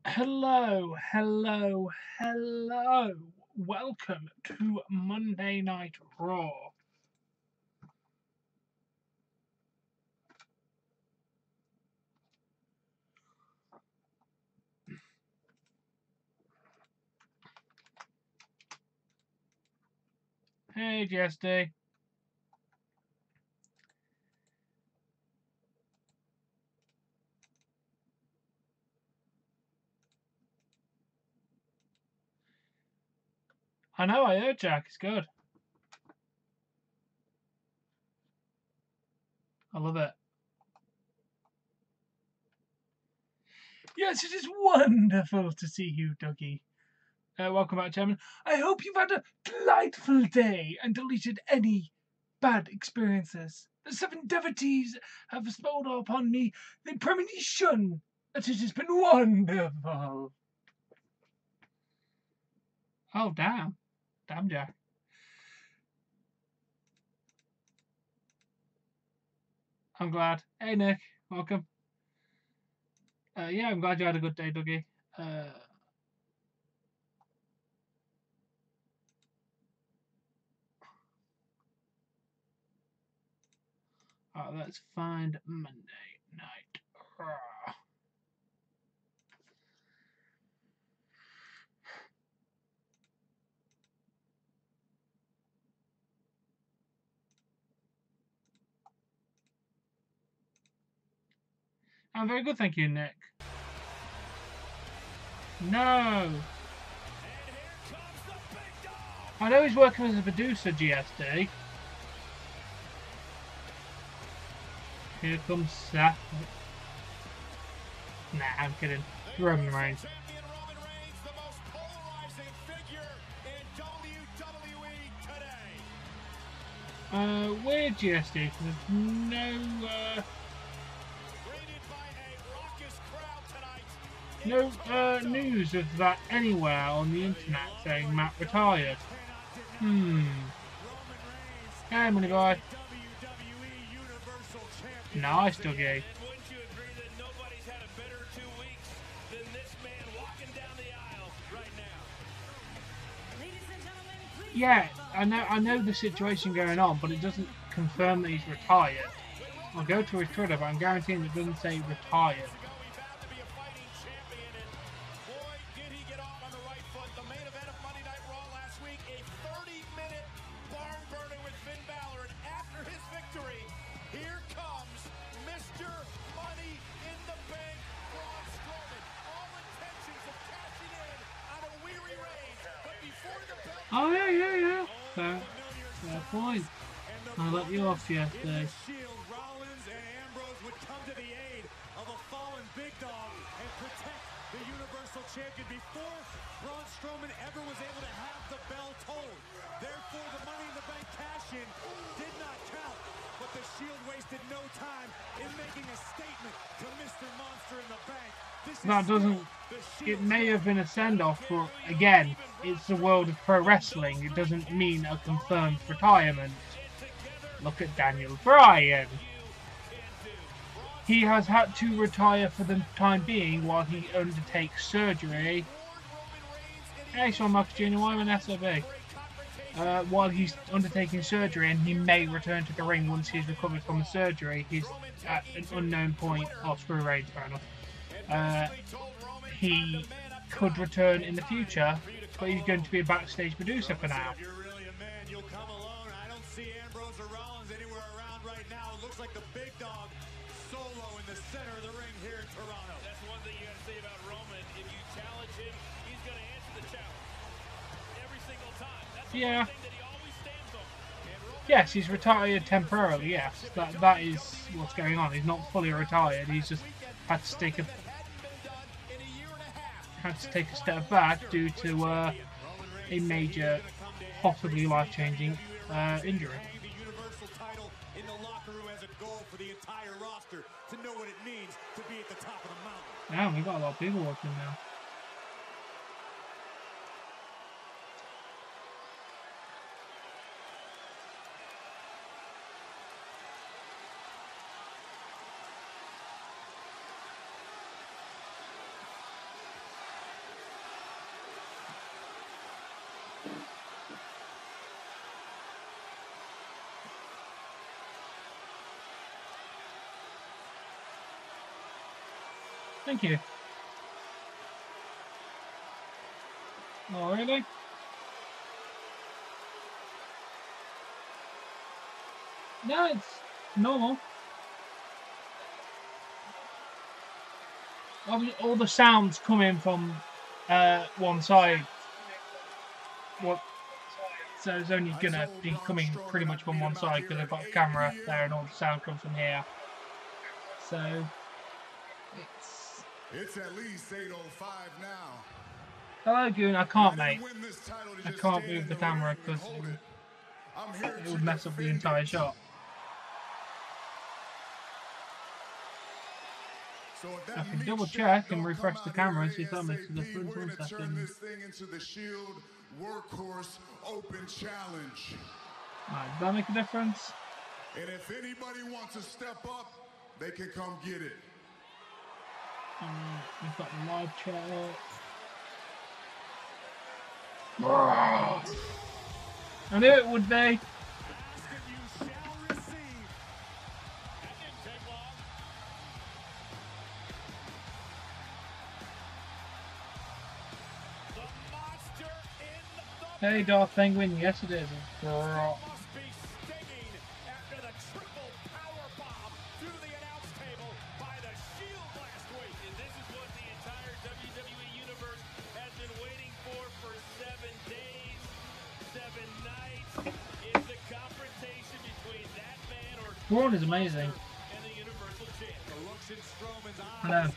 Hello, hello, hello. Welcome to Monday Night Raw. Hey, GSD. I know, I heard Jack. It's good. I love it. Yes, it is wonderful to see you, Dougie. Welcome back, Chairman. I hope you've had a delightful day and deleted any bad experiences. The seven devotees have bestowed upon me the premonition that it has been wonderful. Oh, damn. Damn, Jack. I'm glad. Hey, Nick. Welcome. Yeah, I'm glad you had a good day, Dougie. Let's find Monday Night Raw. I'm very good, thank you, Nick. No! I know he's working as a producer, GSD. Here comes Seth. Nah, I'm kidding. Roman Reigns. Weird GSD, because there's no news of that anywhere on the internet saying Matt retired. Hey, money boy. Nice, Dougie. Yeah, I know the situation going on, but it doesn't confirm that he's retired. I'll go to his Twitter, but I'm guaranteeing it doesn't say retired. Oh yeah. Fair point. I'll let you off yesterday. Rollins and Ambrose would come to the aid of a fallen big dog and protect the Universal Champion before Braun Strowman ever was able to have the bell tolled. Therefore, the Money in the Bank cash-in did not count, but the Shield wasted no time in making a statement to Mr. Monster in the Bank. That doesn't. It may have been a send-off, but again, it's the world of pro wrestling. It doesn't mean a confirmed retirement. Look at Daniel Bryan. He has had to retire for the time being while he undertakes surgery. Hey, Shawn Michaels Jr., why am I an SOB? While he's undertaking surgery, and he may return to the ring once he's recovered from the surgery. He's at an unknown point. Oh, screw Reigns, fair enough. He could return in the future, but he's going to be a backstage producer for now. If you're really a man, you'll come alone. I don't see Ambrose or Rollins anywhere around right now. It looks like the big dog solo in the center of the ring here in Toronto. That's one thing you got to say about Roman. If you challenge him, he's going to answer the challenge every single time. That's the one thing that he always stands on. Yes, he's retired temporarily. Yes, that is what's going on. He's not fully retired. He's just had to take a step back due to a major, possibly life-changing injury. The Universal title in the locker room as a goal for the entire roster to know what it means to be at the top of the mountain. Now we've got a lot of people watching now. Thank you. Oh, really? No, it's normal. Obviously, all the sounds coming from one side. What? So it's only gonna be coming pretty much from one side because I've got a camera there and all the sound comes from here. So it's at least 8:05 now. Hello, Goon. I can't, mate. I can't move the camera because it would mess up the entire shot. I can double check and refresh the camera and see if that makes a difference. 1 second. This thing into the Shield Workhorse Open Challenge. Right, does that make a difference? And if anybody wants to step up, they can come get it. We've got the live chat up. I knew it would be. Hey, Darth Penguin. Yes, it is. Girl. Braun is amazing. I know.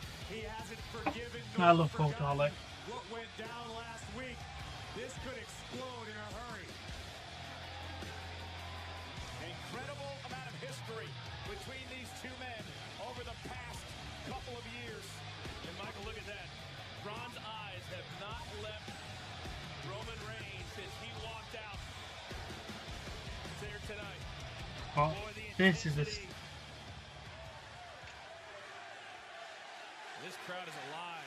I love Colt Harley. What went down last week? This could explode in a hurry. Incredible amount of history between these two men over the past couple of years. And Michael, look at that. Braun's eyes have not left Roman Reigns since he walked out there tonight. Oh, this is this. This crowd is alive.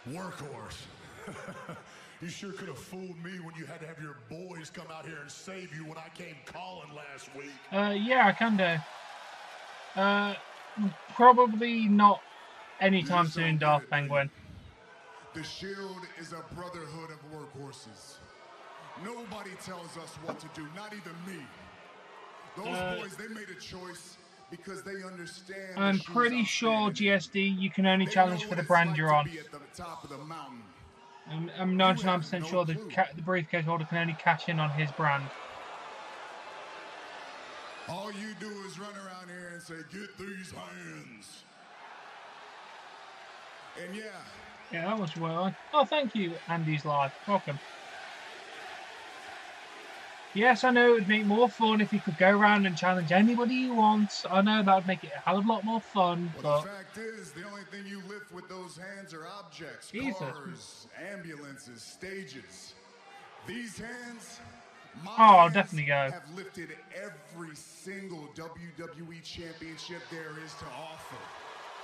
Workhorse. You sure could have fooled me when you had to have your boys come out here and save you when I came calling last week. Yeah, I can do. Probably not anytime soon, Darth Penguin. The Shield is a brotherhood of workhorses. Nobody tells us what to do, not even me. Those boys, they made a choice because they understand. I'm pretty sure, GSD, you can only challenge for the brand you're on. I'm 99% sure the briefcase holder can only cash in on his brand. All you do is run around here and say, "Get these hands." And yeah. Yeah, that was well. Oh, thank you, Andy's Live. Welcome. Yes, I know it would make more fun if you could go around and challenge anybody you want. I know that would make it a hell of a lot more fun. Well, the fact is, the only thing you lift with those hands are objects. Jesus. Cars, ambulances, stages. These hands, I'll definitely go. have lifted every single WWE championship there is to offer.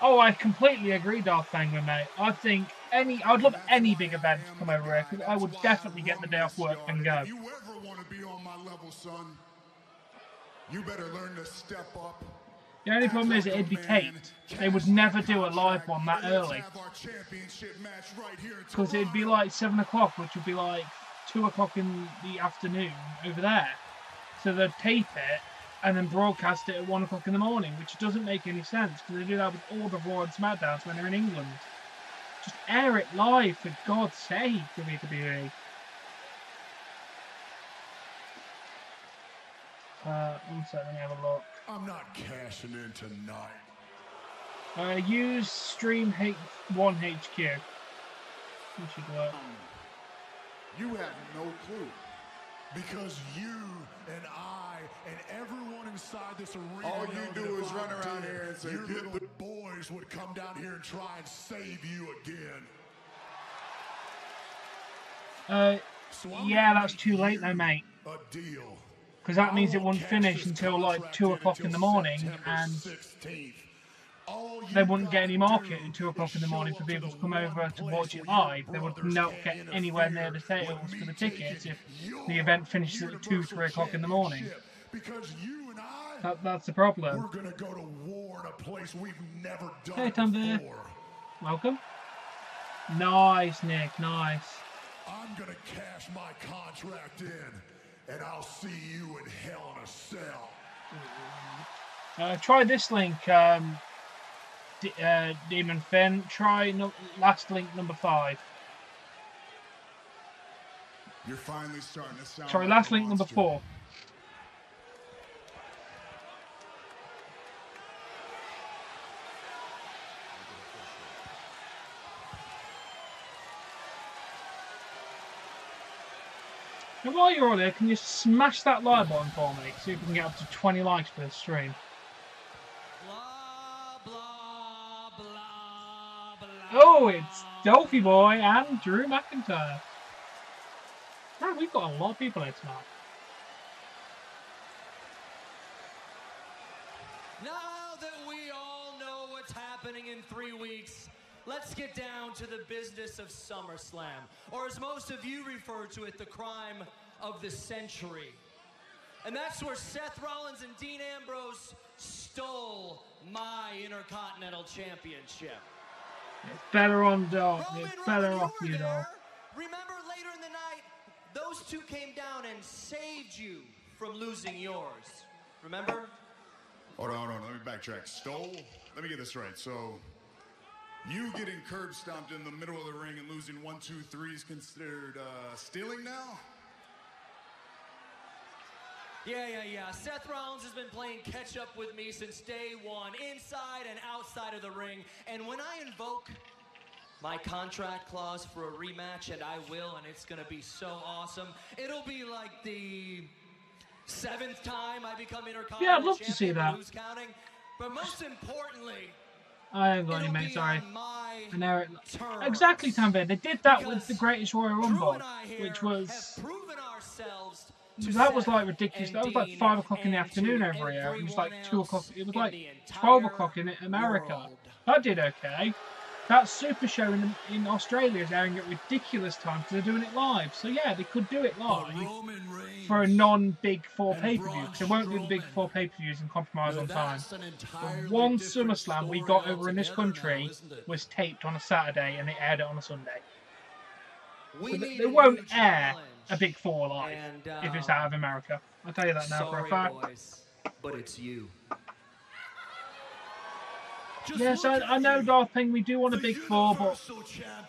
Oh, I completely agree, Darth Penguin, mate. I'd love any big event to come over here, because I would definitely get the day off work and go. If you ever want to be on my level, son, you better learn to step up. The only problem is it'd be taped. They would never do a live one that early. Because it'd be like 7 o'clock, which would be like 2 o'clock in the afternoon over there. So they'd tape it and then broadcast it at 1 o'clock in the morning, which doesn't make any sense because they do that with all the Raw and SmackDowns when they're in England. Just air it live, for God's sake, WWE. One second, let me have a look. I'm not cashing in tonight. Use Stream H1HQ. It should work. You have no clue. Because you and I and everyone inside this arena, all you do is run around here and say, your little boys would come down here and try and save you again. Yeah, that's too late though, mate. A deal. Because that means it won't finish until like 2 o'clock in the morning, and they wouldn't get any market at 2 o'clock in the morning for people to come over to watch it live. They would not get anywhere near the sales for the tickets if the event finishes at 2, 3 o'clock in the morning. Because you and I, That's the problem. we're gonna go to war in a place we've never done Hey, Tom there. before. Welcome. Nice, Nick. Nice. I'm gonna cash my contract in, and I'll see you in Hell in a Cell. Try this link, Demon Finn. Try last link number 5. You're finally starting to sound Sorry, like last a link number monster. 4. And while you're on there, can you smash that like button for me? See if we can get up to 20 likes for this stream. Blah, blah, blah, blah. Oh, it's Dolphy Boy and Drew McIntyre. Man, we've got a lot of people here tonight. Now that we all know what's happening in 3 weeks, let's get down to the business of SummerSlam, or as most of you refer to it, the crime of the century. And that's where Seth Rollins and Dean Ambrose stole my Intercontinental Championship. It's better on Dolph. It's better Roman, off you you, were Dolph. there. Remember later in the night, those two came down and saved you from losing yours. Remember? Hold on. Let me backtrack. Stole? Let me get this right. So, you getting curb stomped in the middle of the ring and losing 1, 2, 3 is considered stealing now? Yeah. Seth Rollins has been playing catch up with me since day one, inside and outside of the ring. And when I invoke my contract clause for a rematch, and I will, and it's gonna be so awesome, it'll be like the 7th time I become Intercontinental Yeah, I'd love to champion, see that. who's counting? But most importantly, I haven't got any, it'll mate, be sorry. on my I know it. terms. Exactly, Tambe. They did that with Because the Greatest Royal Drew Rumble, and I here which was... have proven ourselves to That was Seth like ridiculous. and That was like Dean 5 o'clock in the and afternoon to over here. It was like everyone 2 o'clock. else It was in like the 12 entire o'clock in America. world. That did okay. That Super Show in Australia is airing at ridiculous times because they're doing it live. So yeah, they could do it live for a non-Big Four pay-per-view because they won't do the Big Four pay-per-views and compromise on time. The one SummerSlam we got over in this country was taped on a Saturday and they aired it on a Sunday. So they won't air a Big Four live if it's out of America. I'll tell you that now for a Sorry, fact. boys, but it's you. Yes, I know, Darth Ping, we do want a Big Four, but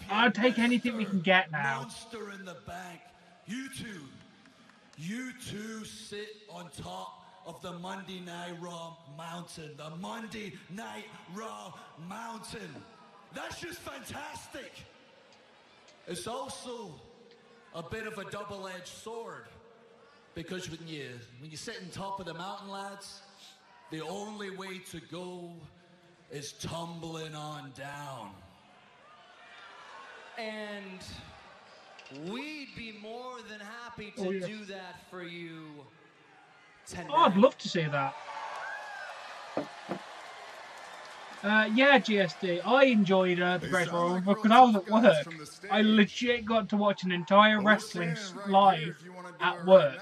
I'll take anything we can get now. Monster in the bank. You two sit on top of the Monday Night Raw mountain. The Monday Night Raw mountain. That's just fantastic. It's also a bit of a double-edged sword, because when you sit on top of the mountain, lads, the only way to go is tumbling on down. And we'd be more than happy to do that for you tonight. Oh, I'd love to see that. Yeah, GSD. I enjoyed the Great Royal Rumble because I was at work. I legit got to watch an entire wrestling live at work.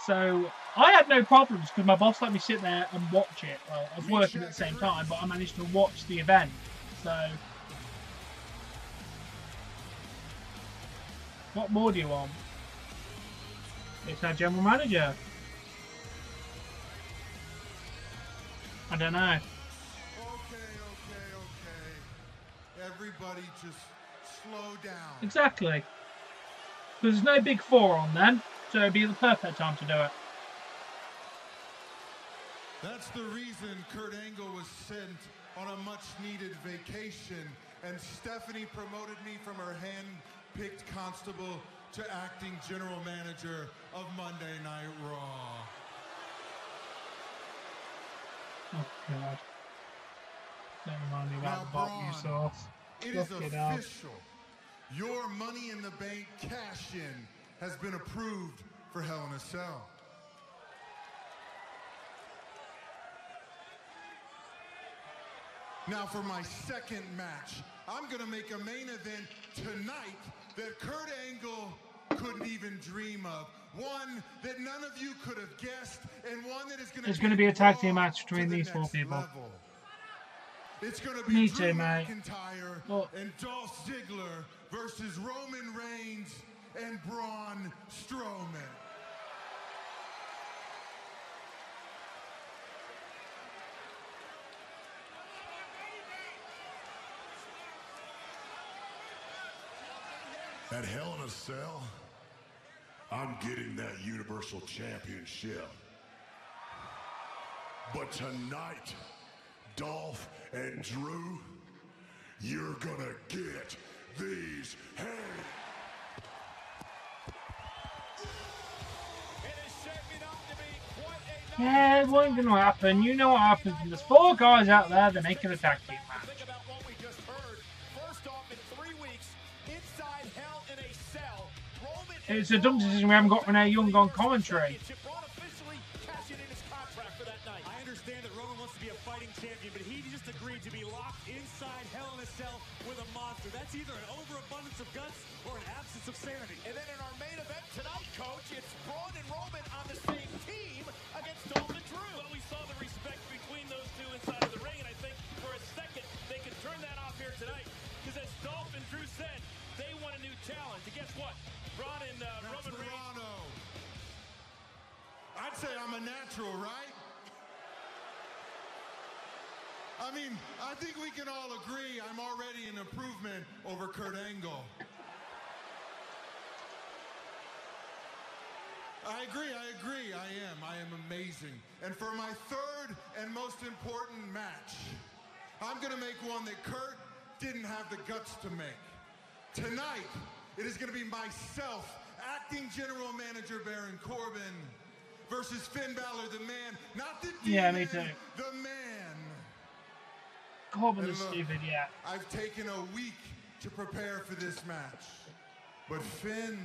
So I had no problems because my boss let me sit there and watch it. Well, I was working at the same time, but I managed to watch the event. So, what more do you want? It's our general manager. I don't know. Okay. Everybody just slow down. Exactly. Because there's no Big Four on then, so it'd be the perfect time to do it. That's the reason Kurt Angle was sent on a much-needed vacation, and Stephanie promoted me from her hand-picked constable to acting general manager of Monday Night Raw. Oh, God. Don't remind me about the barbecue sauce. It is official. Your Money in the Bank cash-in has been approved for Hell in a Cell. Now for my second match, I'm gonna make a main event tonight that Kurt Angle couldn't even dream of. One that none of you could have guessed, and one that is gonna There's going to be a tag team match between these four people. Level. It's gonna be Me Drew too, mate. McIntyre Well, and Dolph Ziggler versus Roman Reigns and Braun Strowman. At Hell in a Cell, I'm getting that Universal Championship. But tonight, Dolph and Drew, you're gonna get these hands. yeah, it wasn't going to happen. You know what happens. There's four guys out there that make it a tag team match. Think about what we just heard. First off, in 3 weeks, inside Hell in a Cell, Roman It's a dumb decision we haven't got Renee Young on commentary. Braun officially cashing in his contract for that night. I understand that Roman wants to be a fighting champion, but he just agreed to be locked inside Hell in a Cell with a monster. That's either an overabundance of guts or an absence of sanity. And then in our main event tonight, Coach, it's Braun and Roman on the same team against Dolph and Drew. Well, we saw the respect between those two inside of the ring, and I think for a second they could turn that off here tonight. Because as Dolph and Drew said, they want a new challenge. And guess what? Braun and Roman Reigns. I'd say I'm a natural, right? I mean, I think we can all agree I'm already an improvement over Kurt Angle. I agree, I am amazing. And for my third and most important match, I'm gonna make one that Kurt didn't have the guts to make. Tonight, it is gonna be myself, acting general manager Baron Corbin, versus Finn Balor, the man, not the demon, Yeah, me too. the man. Corbin And is look, stupid, yeah. I've taken a week to prepare for this match. But Finn,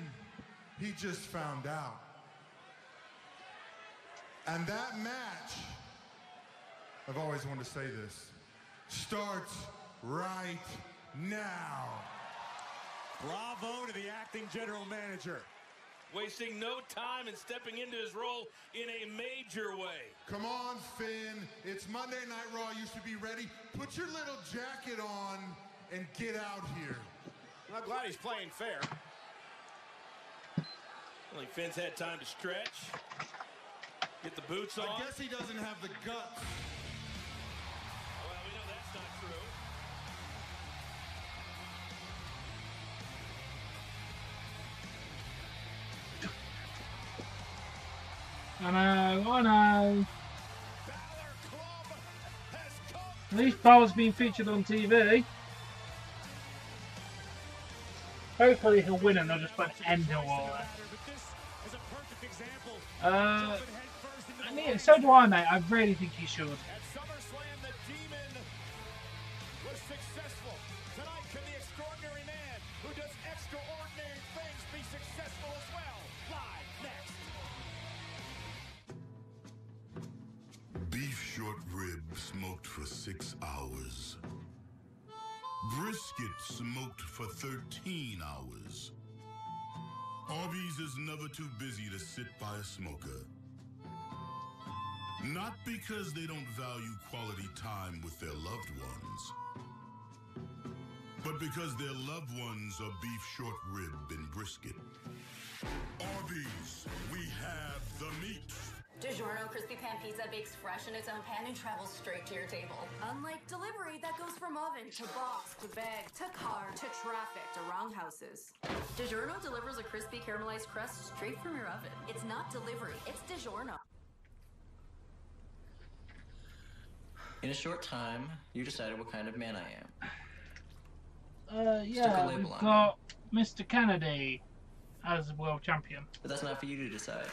he just found out. And that match, I've always wanted to say this, starts right now. Bravo to the acting general manager. Wasting no time and stepping into his role in a major way. Come on, Finn. It's Monday Night Raw. You should be ready. Put your little jacket on and get out here. I'm glad he's playing fair. I think Finn's had time to stretch. Get the boots on. I guess he doesn't have the guts. Well, we know that's not true. I know. At least Balor's being featured on TV. Hopefully he'll win and they'll just put an end to all that. I mean, so do I, mate. I really think he should. At SummerSlam, the Demon was successful. Tonight, can the extraordinary man who does extraordinary things be successful as well? Live next. Beef short rib smoked for 6 hours. Brisket smoked for 13 hours. Arby's is never too busy to sit by a smoker. Not because they don't value quality time with their loved ones, but because their loved ones are beef short rib and brisket. Arby's, we have the meat. DiGiorno crispy pan pizza bakes fresh in its own pan and travels straight to your table. Unlike delivery that goes from oven to box to bag to car to traffic to roundhouses. DiGiorno delivers a crispy caramelized crust straight from your oven. It's not delivery, it's DiGiorno. In a short time, you decided what kind of man I am. Yeah, we've got Mr. Kennedy as world champion. But that's not for you to decide.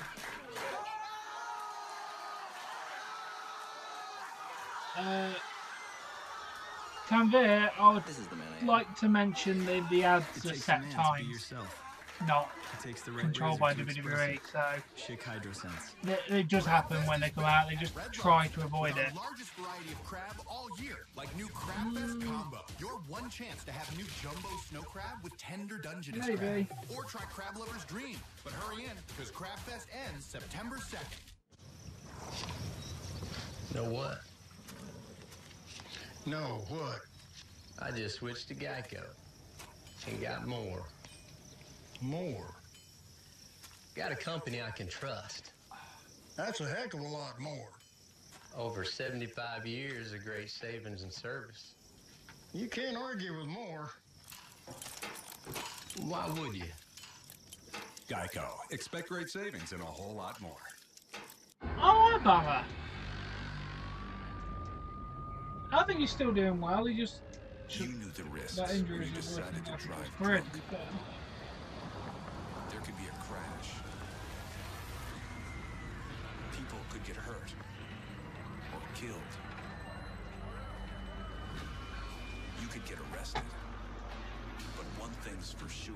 Tanvir, I would This is the man I am. like to mention the ads It are takes a set man to be times. yourself. not It takes the right controlled by WWE, so Chech HydroSense. it does happen when they come out. They just try to avoid it. The largest variety of crab all year, like new Crab Fest Combo. Your one chance to have new jumbo snow crab with tender Dungeness Maybe. crab. Or try Crab Lover's Dream. But hurry in, because Crab Fest ends September 2nd. Know what? No, what? I just switched to Geico and got more. More. Got a company I can trust. That's a heck of a lot more. Over 75 years of great savings and service. You can't argue with more. Why would you? Geico. Expect great savings and a whole lot more. Oh, I bother. I think he's still doing well. He just You knew the risks that when injury you is decided working to out drive for it. drunk. There could be a crash. People could get hurt or killed. You could get arrested. But one thing's for sure.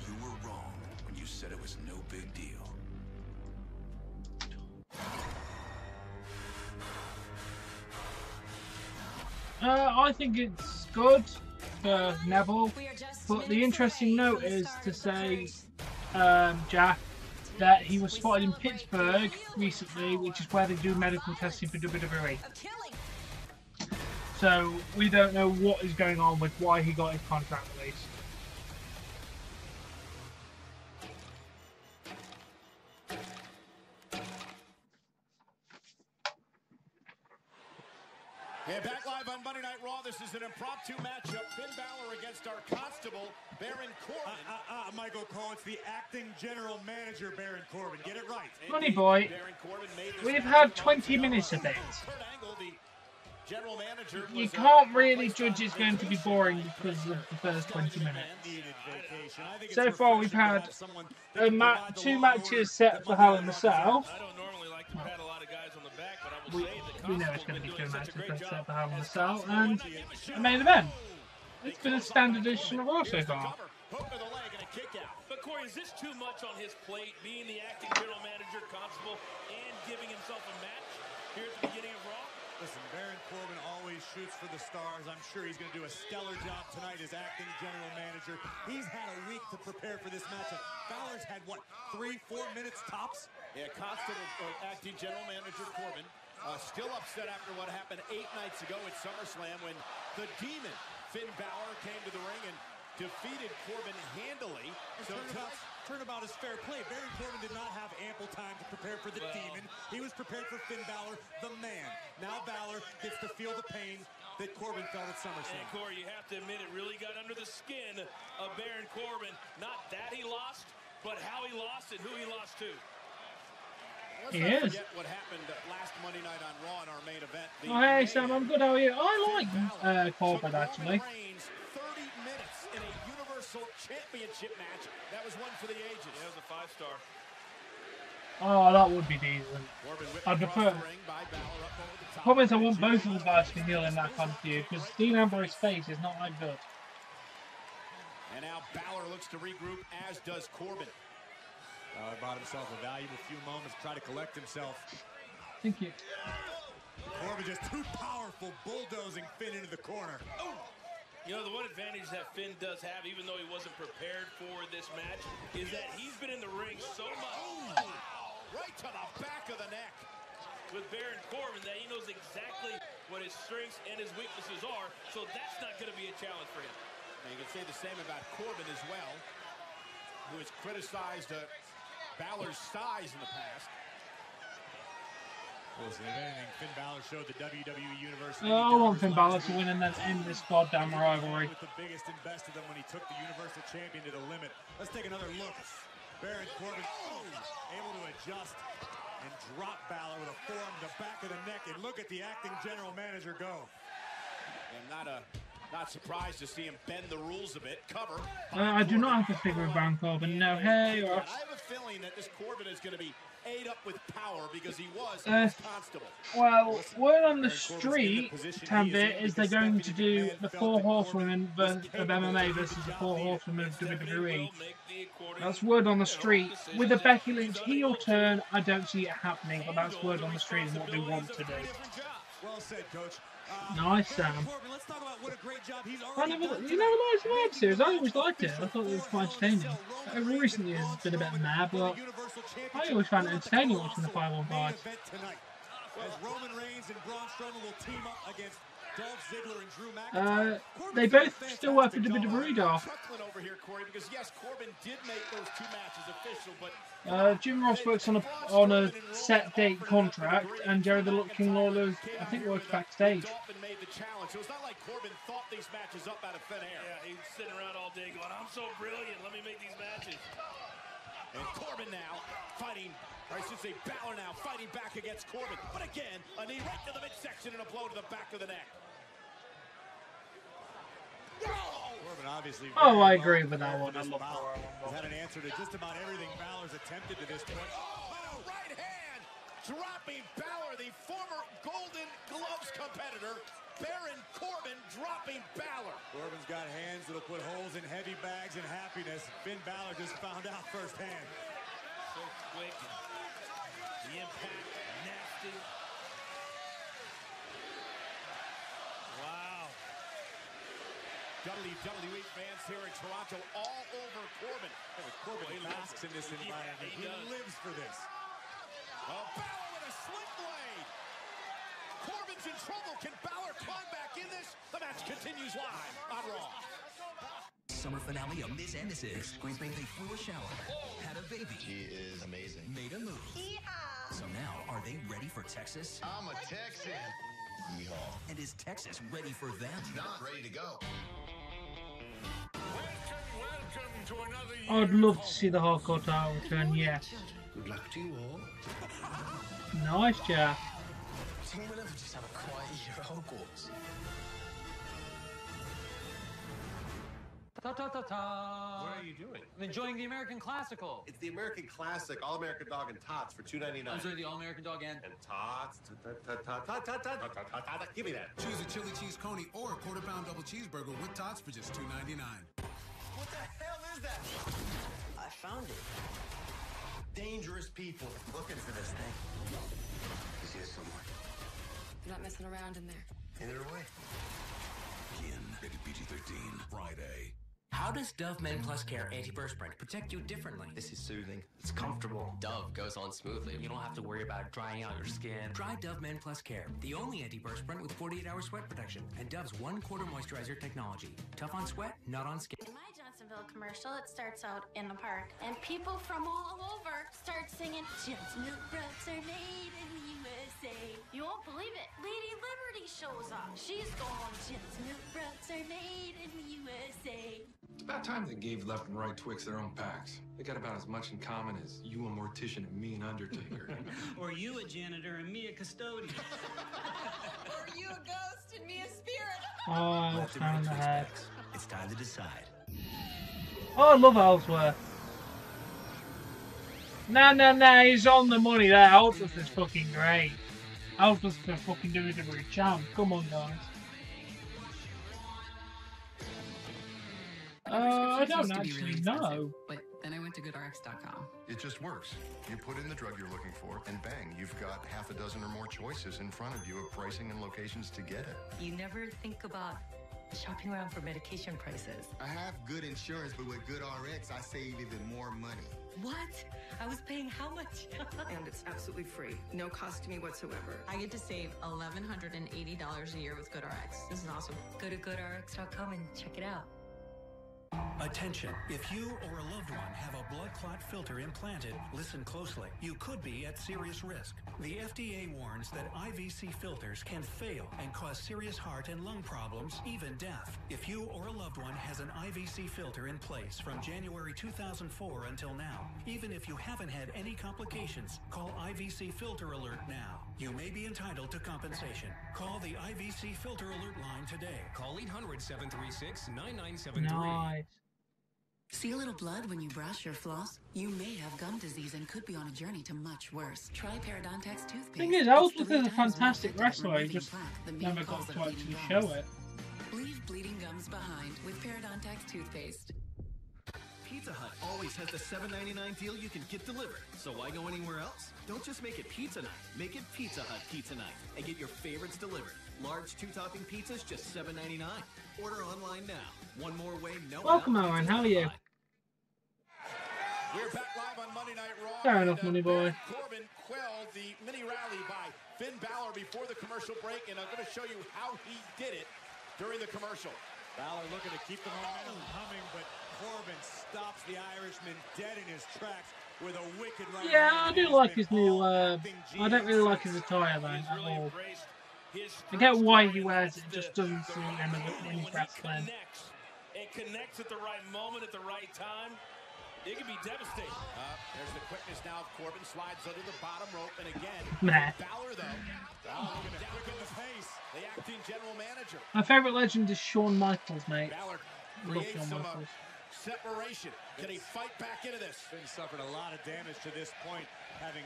You were wrong when you said it was no big deal. I think it's good for Neville, but the interesting note is to say, Jack, that he was spotted in Pittsburgh recently, which is where they do medical testing for WWE. So we don't know what is going on with why he got his contract released. Yeah, back live on Monday Night Raw. This is an impromptu matchup. Finn Balor against our constable, Baron Corbin. Michael Cole, it's the acting general manager, Baron Corbin. Get it right. Money boy, we've had 20 minutes of it. General manager You can't really judge it's going to be boring because of the first 20 minutes. So far we've had two matches set for Hell in a Cell. I don't normally like to pat a lot of guys on the back, but I will say that We know it's going to be two matches set for Hell in a Cell, and a main event. It's been a standard edition of Raw so far. But Corey, is this too much on his plate, being the acting general manager, constable, and giving himself a match here at the beginning of Raw? Listen, Baron Corbin always shoots for the stars. I'm sure he's going to do a stellar job tonight as acting general manager. He's had a week to prepare for this matchup. Balor's had, what, 3-4 minutes tops? Yeah, constable acting general manager Corbin still upset after what happened 8 nights ago at SummerSlam when the Demon, Finn Balor, came to the ring and defeated Corbin handily. So turnabout is fair play. Baron Corbin did not have ample time to prepare for the Demon. He was prepared for Finn Balor, the man. Now Balor gets to feel the pain that Corbin felt at SummerSlam. And Corey, you have to admit it really got under the skin of Baron Corbin. Not that he lost, but how he lost and who he lost to. Let's not forget what happened last Monday night on Raw in our main event. Oh, hey Sam, I'm good. How are you? I like Corbin actually. 30 minutes in a Universal Championship match. That was one for the ages. Yeah, it was a 5-star. Oh, that would be decent. I'd prefer. The problem is I want both of the guys to heal in that kind of feud because Dean Ambrose's face is not that good. And now Balor looks to regroup, as does Corbin. He bought himself a valuable few moments to try to collect himself. Thank you. Corbin just too powerful, bulldozing Finn into the corner. Oh. You know, the one advantage that Finn does have, even though he wasn't prepared for this match, is that he's been in the ring so much. Right to the back of the neck. With Baron Corbin, that he knows exactly what his strengths and his weaknesses are, so that's not going to be a challenge for him. And you can say the same about Corbin as well, who has criticized Balor's size in the past. Listen, if anything, Finn Balor showed the WWE Universe. I want Finn Balor to win and then end this goddamn rivalry. With the biggest and best of them when he took the Universal Champion to the limit. Let's take another look. Baron Corbin able to adjust and drop Balor with a forearm to the back of the neck. And look at the acting general manager go. And not surprised to see him bend the rules a bit. Cover. I do not have to figure with Baron Corbin. No, hey. I have a feeling that this Corbin is going to be ate up with power because he was Constable. Well, word on the street, Tambit, is they're going to do the 4 Horsewomen of MMA versus the 4 Horsewomen of WWE. That's word on the street. With a Becky Lynch heel turn, I don't see it happening, but that's word on the street and what they want to do. Well said, Coach. Nice, Sam. Corbin, let's talk about what a great job he's You never liked Survivor Series. I always liked it. I thought it was quite entertaining. Over recent years, it's been a bit mad, but I always found it entertaining watching the 5-on-5. As Roman Reigns and Braun Strowman will team up against Dolph Ziggler and Drew McIntyre. They both still work for WWE, Dolph. Over here, Corey, because yes, Corbin did make those 2 matches official, but Jim Ross works on a set date contract, and Jerry the King Lawler, I think, works backstage. Made the challenge, so it's not like Corbin thought these matches up out of thin air. Yeah, he's sitting around all day going, "I'm so brilliant. Let me make these matches." And Corbin now fighting. Or I should say Balor now fighting back against Corbin. But again, a knee right to the midsection and a blow to the back of the neck. Corbin obviously. I agree with that one. Has had an answer to just about everything Balor's attempted to this point. Oh, right hand! Dropping Balor, the former Golden Gloves competitor. Baron Corbin dropping Balor. Corbin's got hands that'll put holes in heavy bags and happiness. Finn Balor just found out firsthand. So quick. The impact, nasty. Wow. WWE fans here in Toronto all over Corbin. Corbin basks in this environment. He lives for this. Oh, Balor with a sling blade. Corbin's in trouble. Can Balor climb back in this? The match continues live on Raw. Summer finale of Miss and Mrs. Squeeze made they flew a shower, had a baby. She is amazing. Made a move. So now, are they ready for Texas? I'm a Texan. Yeehaw. And is Texas ready for them? Not ready to go. Welcome to another year. I'd love to see the hardcore title return, yes. Good luck to you all. Nice, Jack. We'll never just have a quiet year at Hogwarts. Ta ta ta ta! What are you doing? I'm enjoying the American Classical. It's the American Classic All-American Dog and Tots for $2.99. I'm sorry, the All-American Dog and Tots. Give me that. Choose a chili cheese coney or a quarter-pound double cheeseburger with tots for just $2.99. What the hell is that? I found it. Dangerous people looking for this thing. He's here somewhere. You're not messing around in there. Either way. Kin, rated PG-13, Friday. How does Dove Men Plus Care Antiperspirant protect you differently? This is soothing. It's comfortable. Dove goes on smoothly. You don't have to worry about drying out your skin. Try Dove Men Plus Care, the only antiperspirant with 48-hour sweat protection and Dove's 1/4 moisturizer technology. Tough on sweat, not on skin. In my Johnsonville commercial, it starts out in the park, and people from all over start singing, "Johnsonville rugs are made in the USA." You won't believe it. Lady Liberty shows up. She's going, "Johnsonville rugs are made in the USA." It's about time they gave left and right Twix their own packs. They got about as much in common as you a mortician and me an undertaker. Or you a janitor and me a custodian. Or you a ghost and me a spirit. Oh, Left and right found the Twix head. packs. It's time to decide. Oh, I love Ellsworth. Nah, he's on the money there. Ellsworth is fucking great. Ellsworth's the fucking WWE champ. Come on, guys. I don't actually know. But then I went to GoodRx.com. It just works. You put in the drug you're looking for, and bang, you've got half a dozen or more choices in front of you of pricing and locations to get it. You never think about shopping around for medication prices. I have good insurance, but with GoodRx, I save even more money. What? I was paying how much? And it's absolutely free. No cost to me whatsoever. I get to save $1,180 a year with GoodRx. This is awesome. Go to GoodRx.com and check it out. Attention, if you or a loved one have a blood clot filter implanted, listen closely. You could be at serious risk. The FDA warns that IVC filters can fail and cause serious heart and lung problems, even death. If you or a loved one has an IVC filter in place from January 2004 until now, even if you haven't had any complications, call IVC Filter Alert now. You may be entitled to compensation. Call the IVC Filter Alert line today. Call 800-736-9973. Nice. See a little blood when you brush or floss? You may have gum disease and could be on a journey to much worse. Try Parodontax toothpaste. Thing is, I always thought he was a fantastic wrestler. He just never got to actually show it. Leave bleeding gums behind with Parodontax toothpaste. Pizza Hut always has the $7.99 deal you can get delivered. So why go anywhere else? Don't just make it pizza night. Make it Pizza Hut pizza night and get your favorites delivered. Large 2-topping pizzas, just $7.99. Order online now. One more way, no. Welcome, Aaron. How are you? We're back live on Monday Night Raw. Fair enough, money boy. Corbin quelled the mini rally by Finn Balor before the commercial break, and I'm going to show you how he did it during the commercial. Balor looking to keep the momentum humming, but Corbin stops the Irishman dead in his tracks with a wicked right. Yeah, I do like his new. I don't really like his attire though at all. I get why he wears it, just doesn't suit him when he's wrestling. It connects at the right moment, at the right time. It can be devastating. There's the quickness now of Corbin. Slides under the bottom rope, and again, Balor though. Looking to quicken the pace. The acting general manager. My favourite legend is Shawn Michaels, mate. Balor Love creates Shawn some Michaels. separation. Can he fight back into this? Finn suffered a lot of damage to this point, having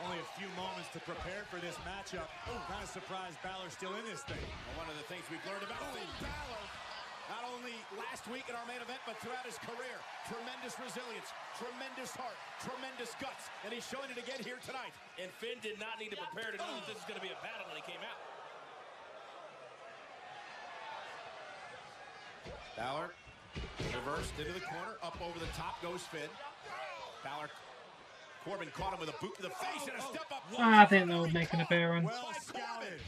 only a few moments to prepare for this matchup. Kind of surprised Balor's still in this thing. Well, one of the things we've learned about Finn Balor, not only last week in our main event, but throughout his career, tremendous resilience, tremendous heart, tremendous guts, and he's showing it again here tonight. And Finn did not need to prepare to know that this is going to be a battle when he came out. Balor reversed into the corner, up over the top goes Finn. Balor, Corbin caught him with a boot to the face and a step up. I think they'll make an appearance. Well scouted.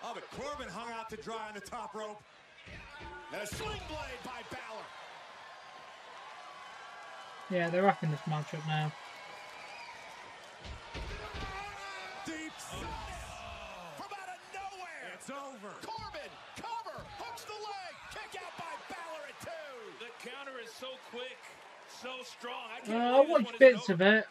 Oh, but Corbin hung out to dry on the top rope. And a sling blade by Balor. Yeah, they're wrapping this match up now. Deep from out of nowhere. It's over. Corbin, cover, hooks the leg. Kick out by Balor at 2. The counter is so quick, so strong. I watched bits of it.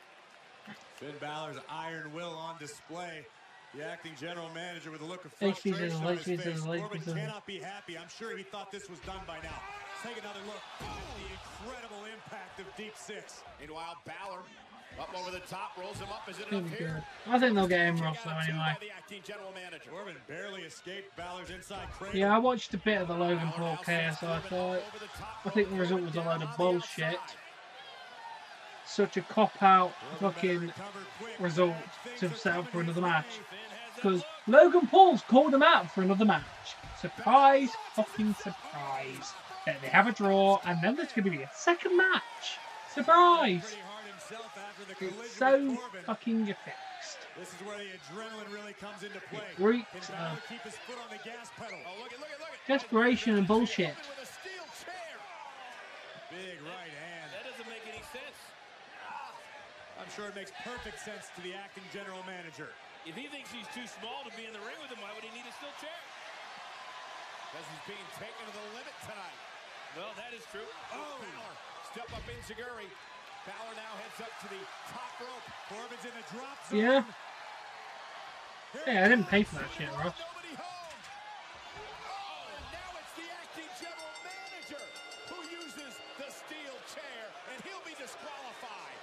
Finn Balor's iron will on display. The acting general manager with a look of HP's frustration on his face. Corbin HP's cannot be happy. I'm sure he thought this was done by now. Let's take another look at the incredible impact of Deep Six. Meanwhile, Balor up over the top, rolls him up. Is it It'll enough be here? good. I think they'll get him Ross though anyway. The acting general manager. Corbin barely escaped Balor's inside cradle. Yeah, I watched a bit of the Logan Paul KSI fight. I think the result was a load of bullshit. Such a cop-out fucking result to set up for another match. Because Logan Paul's called him out for another match. Surprise, fucking surprise. That they have a draw, and then there's going to be a second match. Surprise! It's so fucking fixed. This is where the adrenaline really comes into play. It reeks of keep his foot on the gas pedal. Oh, look at. desperation and bullshit. Big right hand. That doesn't make any sense. I'm sure it makes perfect sense to the acting general manager. If he thinks he's too small to be in the ring with him, why would he need a steel chair? Because he's being taken to the limit tonight. Well, that is true. Oh, Balor, step up in Zaguri. Balor now heads up to the top rope. Corbin's in the drop zone. Yeah. Yeah, I didn't pay for that shit, Ross. Nobody home. Oh, and now it's the acting general manager who uses the steel chair, and he'll be disqualified.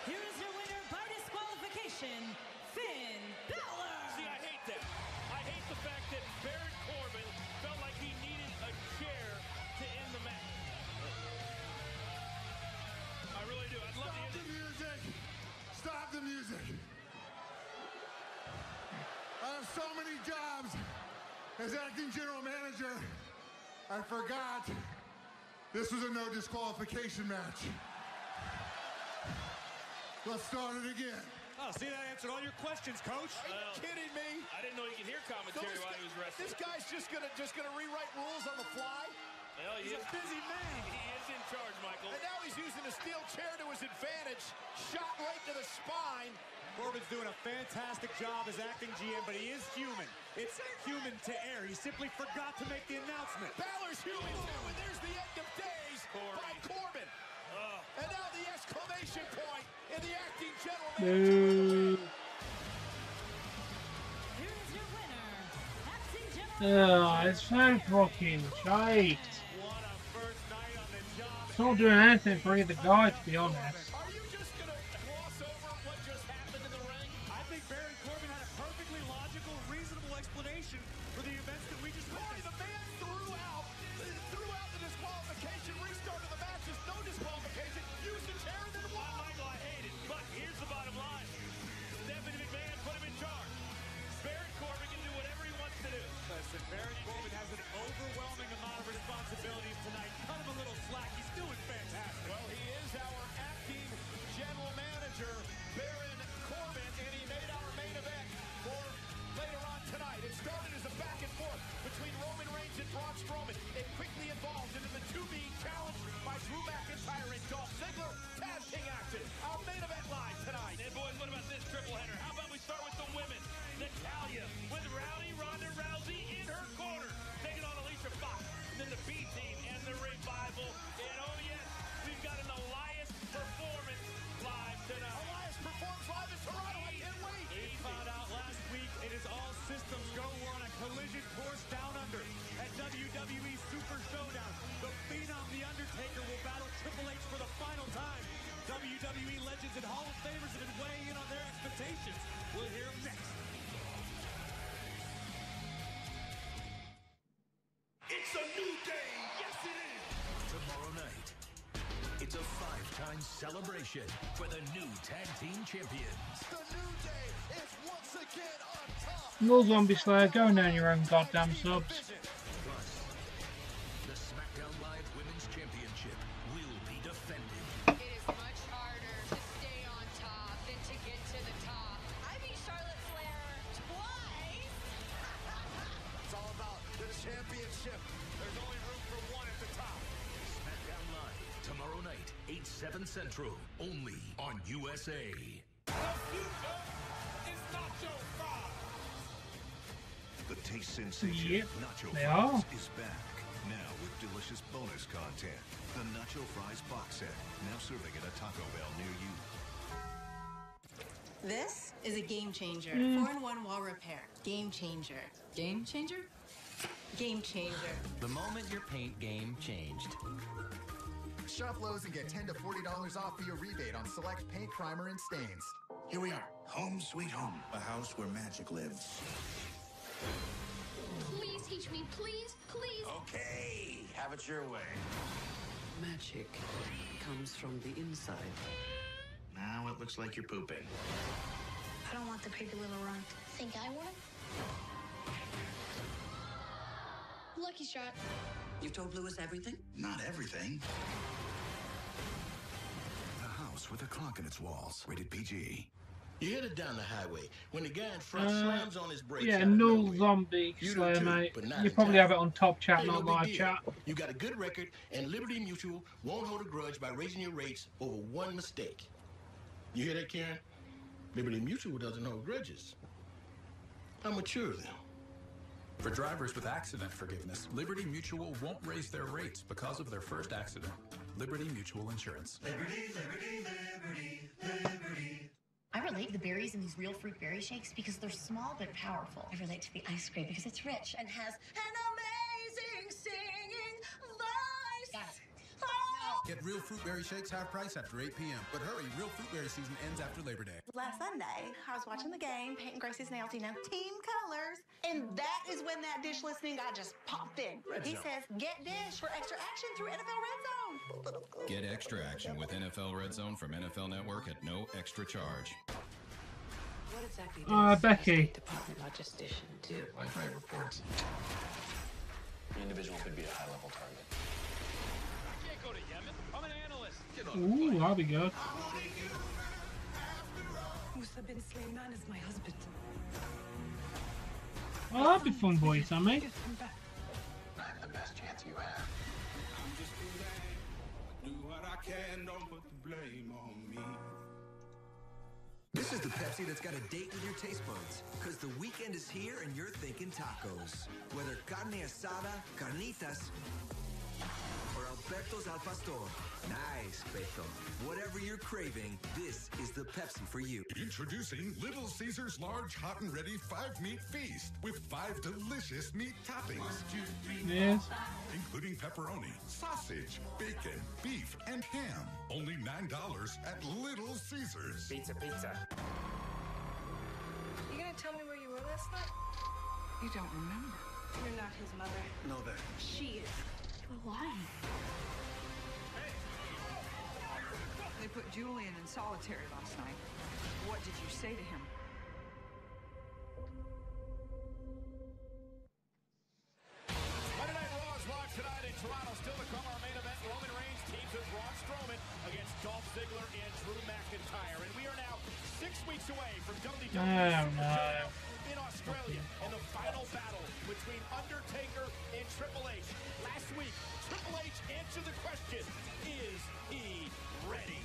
Here is your winner by disqualification, Finn Balor. See, I hate that. I hate the fact that Baron Corbin felt like he needed a chair to end the match. I really do. I'd love to hear the music. Stop the music. I have so many jobs as acting general manager. I forgot this was a no disqualification match. Let's start it again. Oh, see, that answered all your questions, Coach. Are you kidding me? I didn't know you could hear commentary while he was wrestling. This guy's just gonna rewrite rules on the fly. Well, He's a busy man. He is in charge, Michael. And now he's using a steel chair to his advantage. Shot right to the spine. Corbin's doing a fantastic job as acting GM, but he is human. It's human to err. He simply forgot to make the announcement. Balor's human too, and there's the end of days by Corbin. And now the exclamation point in the acting general manager. Here's your winner, acting general Oh, it's so fucking shite. What a first night on the job It's not doing anything for either guy, to be honest. Are you just going to gloss over what just happened in the ring? I think Baron Corbin had a perfectly logical, reasonable explanation for the events that we just witnessed. The man threw out the disqualification, restarted the match, there's no disqualification, used the chair and then won. Michael, I hate it, but here's the bottom line. Stephanie McMahon put him in charge. Baron Corbin can do whatever he wants to do. Listen, Baron Corbin has an overwhelming amount of responsibilities tonight. Cut him a little slack. He's doing fantastic. Well, he is our acting general manager, Baron Corbin, and he made our main event for later on tonight. It started as a back and forth between Roman Reigns and Braun Strowman. It quickly evolved into the two being challenged by Drew McIntyre and Dolph Ziggler. Tag team action. Our main event live tonight. And boys, what about this triple header? How about we start with the women? Natalya with Rowdy Ronda Rousey in her corner, taking on Alicia Fox. Then the B team and the Revival. And oh yes, we've got an Elias performance live tonight. Elias performs live in Toronto. I can't wait. We found out last week it is all systems go. We're on a collision course down under at WWE Super Showdown. The Phenom, The Undertaker, will battle Triple H for the final time. WWE legends and Hall of Famers have been weighing in on their expectations. We'll hear them next. It's a new day. Yes, it is. Tomorrow night, it's a 5-time celebration for the new tag team champions. The New Day is once again on top. No Zombie Slayer, go down your own goddamn subs. Plus, the SmackDown Live Women's Championship will be defended. It is much harder to stay on top than to get to the top. I beat Charlotte Flair twice. It's all about the championship. There's only room for one at the top. SmackDown Live tomorrow night, 8/7 Central, only on USA. The taste sensation Yep, Nacho they Fries are. is back. Now with delicious bonus content. The Nacho Fries box set. Now serving at a Taco Bell near you. This is a game changer. 4-in-1 wall repair. Game changer. Game changer? Game changer. The moment your paint game changed. Shop Lowe's and get $10 to $40 off via rebate on select paint, primer, and stains. Here we are. Home sweet home. A house where magic lives. Please teach me, please, please. Okay. Have it your way. Magic comes from the inside. Now it looks like you're pooping. I don't want the pretty little runt. Think I want him? Lucky shot. You told Lewis everything? Not everything. A house with a clock in its walls. Rated PG. You hit it down the highway. When the guy in front slams on his brakes, Yeah, out of no nowhere, Zombie you do Slayer, too, mate. but not You in probably time. have it on top chat, Ain't not no big live deal. chat. You got a good record, and Liberty Mutual won't hold a grudge by raising your rates over one mistake. You hear that, Karen? Liberty Mutual doesn't hold grudges. How mature of them. For drivers with accident forgiveness, Liberty Mutual won't raise their rates because of their first accident. Liberty Mutual Insurance. Liberty, liberty, liberty, liberty. I relate the berries in these real fruit berry shakes because they're small but powerful. I relate to the ice cream because it's rich and has an amazing singing voice. Got it. Get real fruit berry shakes half price after 8 p.m. But hurry, real fruit berry season ends after Labor Day. Last Sunday, I was watching the game, painting Gracie's nails, you know, team colors. And that is when that dish listening guy just popped in. Red He Zone. says, get dish for extra action through NFL Red Zone. Get extra action with NFL Red Zone from NFL Network at no extra charge. What exactly Becky. Department logistician do? Wi-Fi reports. An individual could be a high-level target. I can't go to Yemen. I'm an analyst. Ooh, that'll be good. Musa bin Sulaiman is my husband. Oh, that'd be fun, boy, Sammy. I'm the best chance you have. Do what I can, don't put the blame on me. This is the Pepsi that's got a date with your taste buds. Because the weekend is here and you're thinking tacos. Whether carne asada, carnitas, or Alberto's al pastor. Nice, Beto. Whatever whatever you're craving, this is the Pepsi for you. Introducing Little Caesars Large Hot and Ready 5-Meat Feast with 5 delicious meat toppings. Yes. Including pepperoni, sausage, bacon, beef, and ham. Only $9 at Little Caesars. Pizza. You gonna tell me where you were last night? You don't remember. You're not his mother. No, that. She is. You're lying. They put Julian in solitary last night. What did you say to him? Monday Night Raw is live tonight in Toronto. Still to come, our main event. Roman Reigns teams with Braun Strowman against Dolph Ziggler and Drew McIntyre. And we are now 6 weeks away from WWE Showdown in Australia and the final battle between Undertaker and Triple H. Last week, Triple H answered the question, is he ready?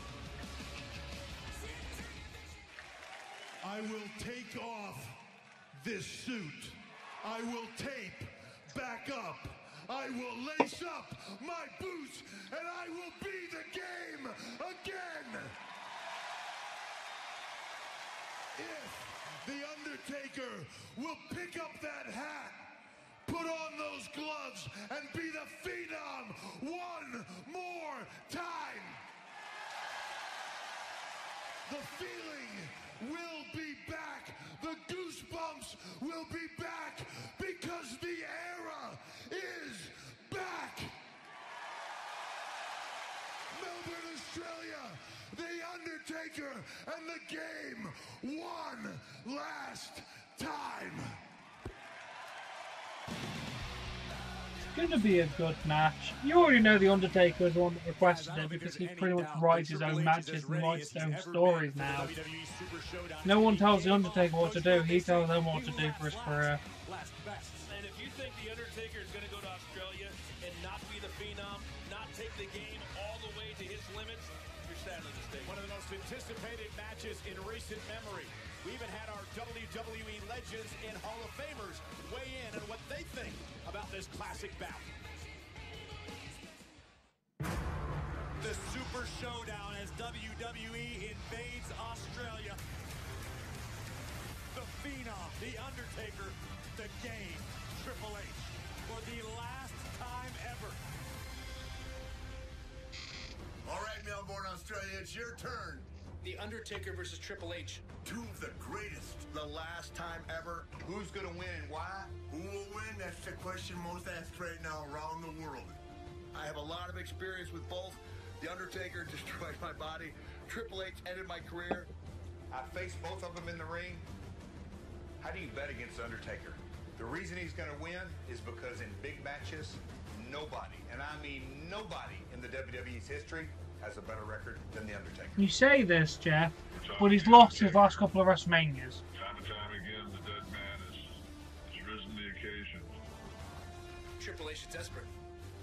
I will take off this suit. I will tape back up. I will lace up my boots, and I will be the game again. If The Undertaker will pick up that hat, put on those gloves, and be the Phenom one more time. The feeling will be back. The goosebumps will be back because the era is back. Melbourne, Australia, The Undertaker and the game one last time. It's going to be a good match. You already know The Undertaker is the one that requested it because he pretty much writes his own matches and writes his own stories now. No one tells The Undertaker what to do, he tells them what to do for his career. And if you think The Undertaker is going to go to Australia and not be the Phenom, not take the game all the way to his limits, you're sadly mistaken. One of the most anticipated matches in recent memory. We even had our WWE legends and Hall of Famers weigh in on what they think about this classic bout. The Super Showdown as WWE invades Australia. The Phenom, The Undertaker, the game, Triple H, for the last time ever. All right, Melbourne, Australia, it's your turn. The Undertaker versus Triple H. Two of the greatest. The last time ever. Who's going to win and why? Who will win? That's the question most asked right now around the world. I have a lot of experience with both. The Undertaker destroyed my body. Triple H ended my career. I faced both of them in the ring. How do you bet against The Undertaker? The reason he's going to win is because in big matches, nobody, and I mean nobody in the WWE's history has a better record than The Undertaker. You say this, Jeff, but he's lost his last couple of WrestleManias. Time and time again, the dead man has risen to the occasion. Triple H is desperate.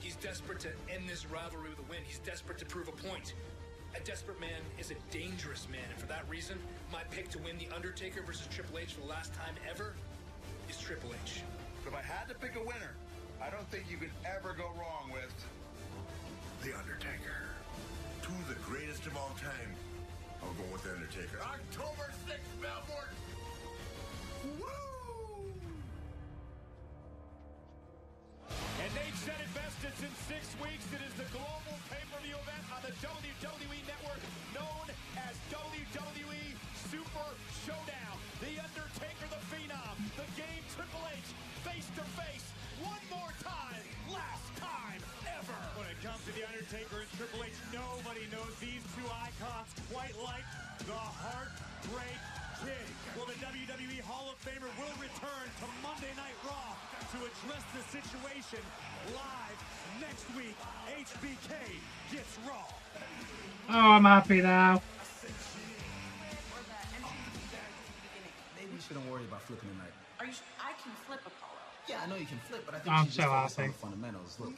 He's desperate to end this rivalry with a win. He's desperate to prove a point. A desperate man is a dangerous man, and for that reason, my pick to win The Undertaker versus Triple H for the last time ever is Triple H. If I had to pick a winner, I don't think you could ever go wrong with The Undertaker. Two of the greatest of all time. I'll go with The Undertaker. October 6th, Melbourne. Woo! And they've said it best, it's in 6 weeks. It is the global pay-per-view event on the WWE Network known as WWE Super Showdown. The Undertaker, the Phenom, the game, Triple H, face-to-face, one more time, last time ever. When it comes to The Undertaker and Triple H, nobody knows these two icons quite like the Heartbreak Kid. Well, the WWE Hall of Famer will return to Monday Night Raw to address the situation live next week. HBK gets Raw. Oh, I'm happy now. Maybe we shouldn't worry about flipping tonight. I can flip Apollo. Yeah, I know you can flip, but I think I'm you should so just focus on happy. the fundamentals. Look,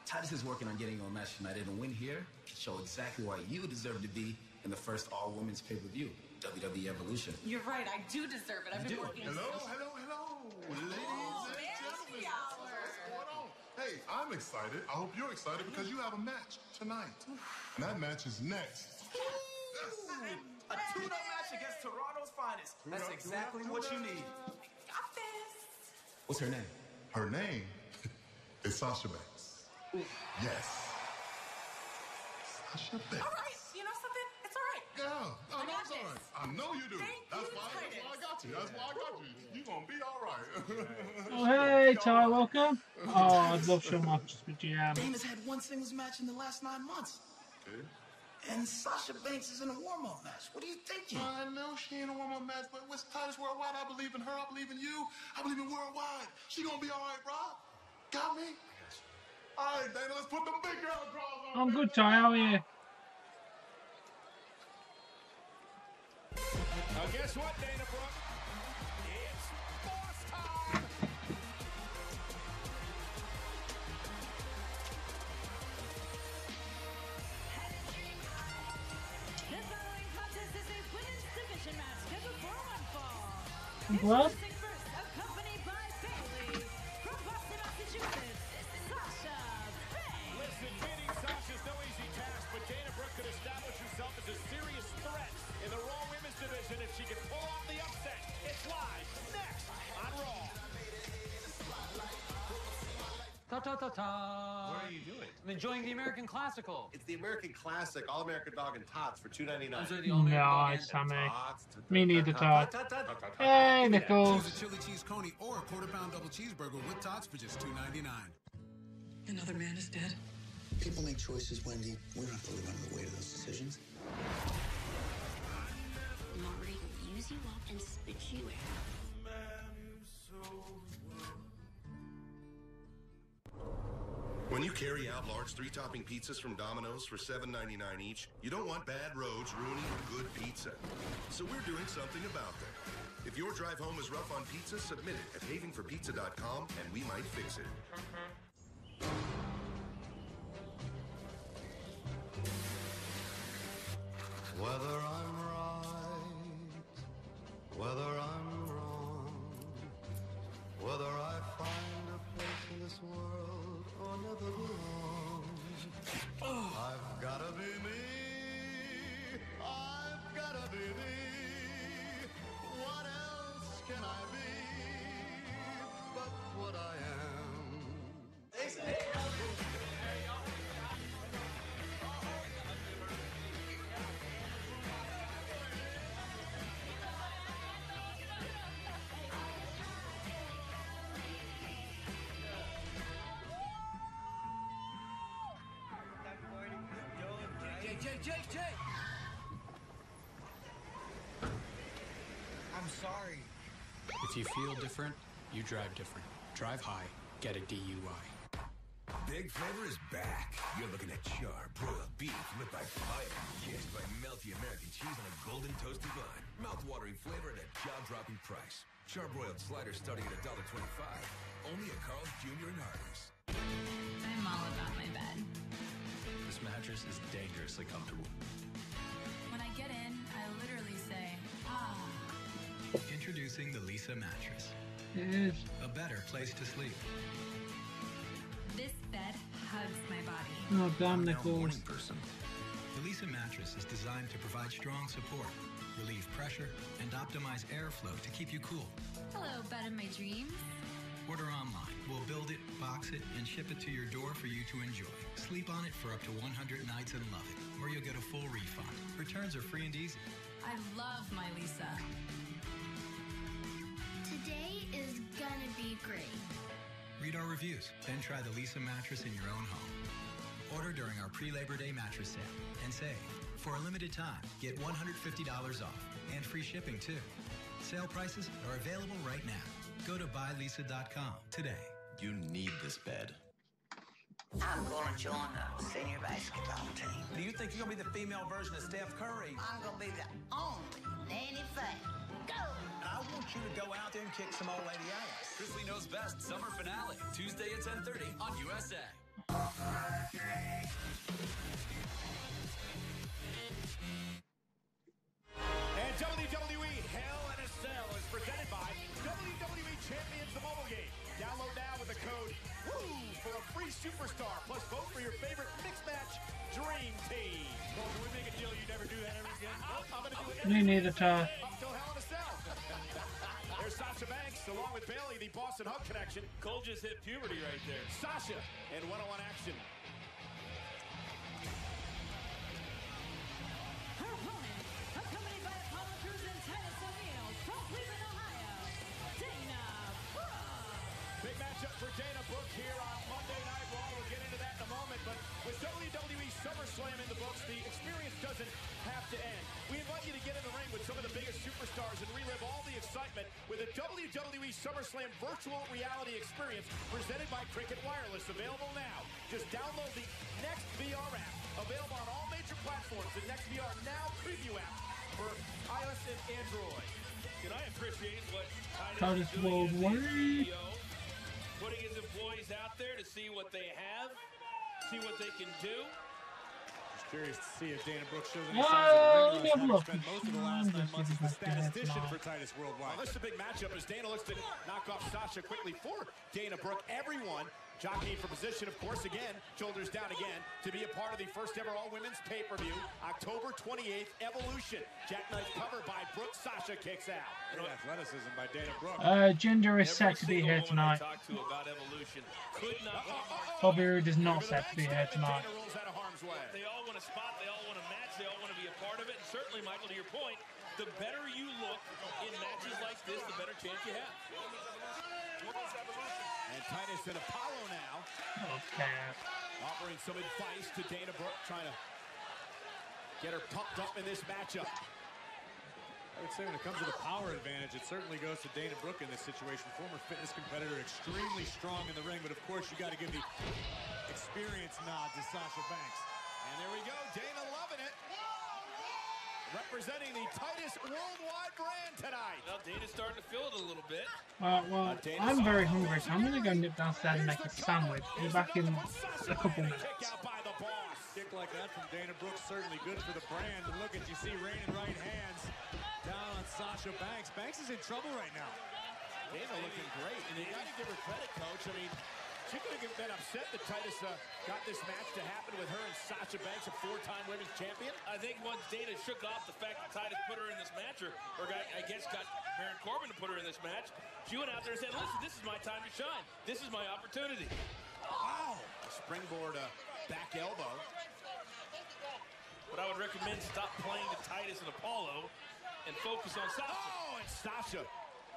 Titus is working on getting you a match tonight, and a win here can show exactly why you deserve to be in the first all-women's pay-per-view, WWE Evolution. You're right, I do deserve it. I've been working Hello. Oh, Ladies and gentlemen, what's going on? Hey, I'm excited. I hope you're excited because you have a match tonight. And that match is next. A tune-up match against Toronto's finest. That's exactly what you need. Got this. What's her name? Her name is Sasha Banks. Yes. Sasha Banks. All right. You know something? It's all right. Yeah. I got it's all this. right. I know you do. That's why I got you. That's why I got you. You gonna be all right. Oh, hey, Ty, welcome. Oh, I'd love Shawn Michaels with GM. Damon's had one singles match in the last 9 months. Okay. And Sasha Banks is in a warm-up match. What are you thinking? I know she ain't a warm-up match, but with Titus Worldwide, I believe in her. I believe in you. I believe in Worldwide. She gonna be all right, Rob. Got me? All right, Dana, let's put them big girl draws on. I'm good, Ty. How are you? Now guess what, Dana Brooke? It's boss time! The following contest is a women's division match scheduled for one fall. What? Introducing first, accompanied by Bailey from Boston, Massachusetts, Sasha Banks. Listen, beating Sasha's no easy task, but Dana Brooke could establish herself as a serious threat in the Raw Women's Division if she can pull off the upset. It's live next on Raw. Ta-ta-ta-ta. What are you doing? I'm enjoying the American Classical. It's the American Classic All-American Dog and Tots for $2.99. I'm sorry, the All-American Dog Nice, and Sammy. Tots. Me neither, Ty. Hey, Nichols. Choose a chili cheese coney or a quarter-pound double cheeseburger with tots for just $2.99. Another man is dead. People make choices, Wendy. We don't have to live under the weight of those decisions. Marty will use you up and spit you out. When you carry out large 3-topping pizzas from Domino's for $7.99 each, you don't want bad roads ruining good pizza. So we're doing something about that. If your drive home is rough on pizza, submit it at havenforpizza.com and we might fix it. Whether I'm right, whether I'm wrong, whether I find a place in this world or never belong, I've gotta be me, I've gotta be me. What else can I be but what I am? Jake! I'm sorry. If you feel different, you drive different. Drive high, get a DUI. Big Flavor is back. You're looking at char-broiled beef lit by fire, kissed by melty American cheese on a golden toasted bun. Mouth-watering flavor at a jaw-dropping price. Char-broiled sliders starting at $1.25. Only at Carl's Jr. and Hardee's. I'm all about my bed. This mattress is dangerously comfortable. When I get in, I literally say, ah. Introducing the Lisa mattress. It is. A better place to sleep. This bed hugs my body. Oh, damn, I'm now a Nichols. morning person. The Lisa mattress is designed to provide strong support, relieve pressure, and optimize airflow to keep you cool. Hello, bed of my dreams. Order online. We'll build it, box it, and ship it to your door for you to enjoy. Sleep on it for up to 100 nights and love it, or you'll get a full refund. Returns are free and easy. I love my Lisa. Today is gonna be great. Read our reviews, then try the Lisa mattress in your own home. Order during our pre-Labor Day mattress sale and save. For a limited time, get $150 off and free shipping too. Sale prices are available right now. Go to buylisa.com today. You need this bed. I'm gonna join the senior basketball team. Do you think you're gonna be the female version of Steph Curry? I'm gonna be the only Nanny Faye. Go! And I want you to go out there and kick some old lady ass. Chrisley Knows Best Summer Finale, Tuesday at 10:30 on USA. And WWE Hell in a Cell is presented by WWE Champions the mobile game. Download now with the code WOO for a free superstar. Plus vote for your favorite mixed match dream team. Well, can we make a deal you never do that ever again? Me neither, Ty. There's Sasha Banks along with Bailey, the Boston Hug connection. Cole just hit puberty right there. Sasha in one-on-one action. Her opponent, accompanied by Apollo Crews and Titus O'Neil from Cleveland, Ohio, Dana Brooke. Big matchup for Dana Brooke here on Monday Night Raw. We'll get into that in a moment, but with WWE SummerSlam in the books, the experience doesn't have to end. We invite you to get in the ring with some of the biggest superstars and relive all the excitement with a WWE SummerSlam virtual reality experience presented by Cricket Wireless. Available now. Just download the Next VR app. Available on all major platforms. The Next VR Now preview app for iOS and Android. And I appreciate what Titus is doing as Worldwide. CEO, putting his employees out there to see what they have, see what they can do. Curious to see if Dana Brooke shows any Well, signs of let me ring have a look. spent most of the last 9 months as the statistician Well, for Titus Worldwide. Well, this is a big matchup as Dana looks to knock off Sasha quickly for Dana Brooke. Everyone jockeying for position, of course, again, shoulders down again, to be a part of the first ever all-women's pay-per-view, October 28th, Evolution. Jackknife cover by Brooke. Sasha kicks out. Great athleticism by Dana Brooke. Ginger is set to be here tonight. Talk to about Evolution could not. Bobby Roode is not set to be here tonight. They all want a spot. They all want a match. They all want to be a part of it. And certainly, Michael, to your point, the better you look in matches like this, the better chance you have. And Titus and Apollo now. Okay. Offering some advice to Dana Brooke, trying to get her pumped up in this matchup. I would say when it comes to the power advantage, it certainly goes to Dana Brooke in this situation. Former fitness competitor, extremely strong in the ring, but of course you got to give the experience nod to Sasha Banks. And there we go, Dana loving it. Representing the Titus Worldwide brand tonight. Well, Dana's starting to feel it a little bit. Well, I'm very hungry, so I'm going to go nip downstairs and make a sandwich. Be back in a couple minutes. Kick like that from Dana Brooke, certainly good for the brand. And look at, you see reigning right hands down on Sasha Banks. Banks is in trouble right now. Dana looking great, and you got to give her credit, Coach. I mean, she could have been upset that Titus got this match to happen with her and Sasha Banks, a four-time women's champion. I think once Dana shook off the fact that Titus put her in this match, or I guess got Baron Corbin to put her in this match, she went out there and said, listen, this is my time to shine. This is my opportunity. Wow. A springboard back elbow. But I would recommend stop playing to Titus and Apollo and focus on Sasha. Oh, and Sasha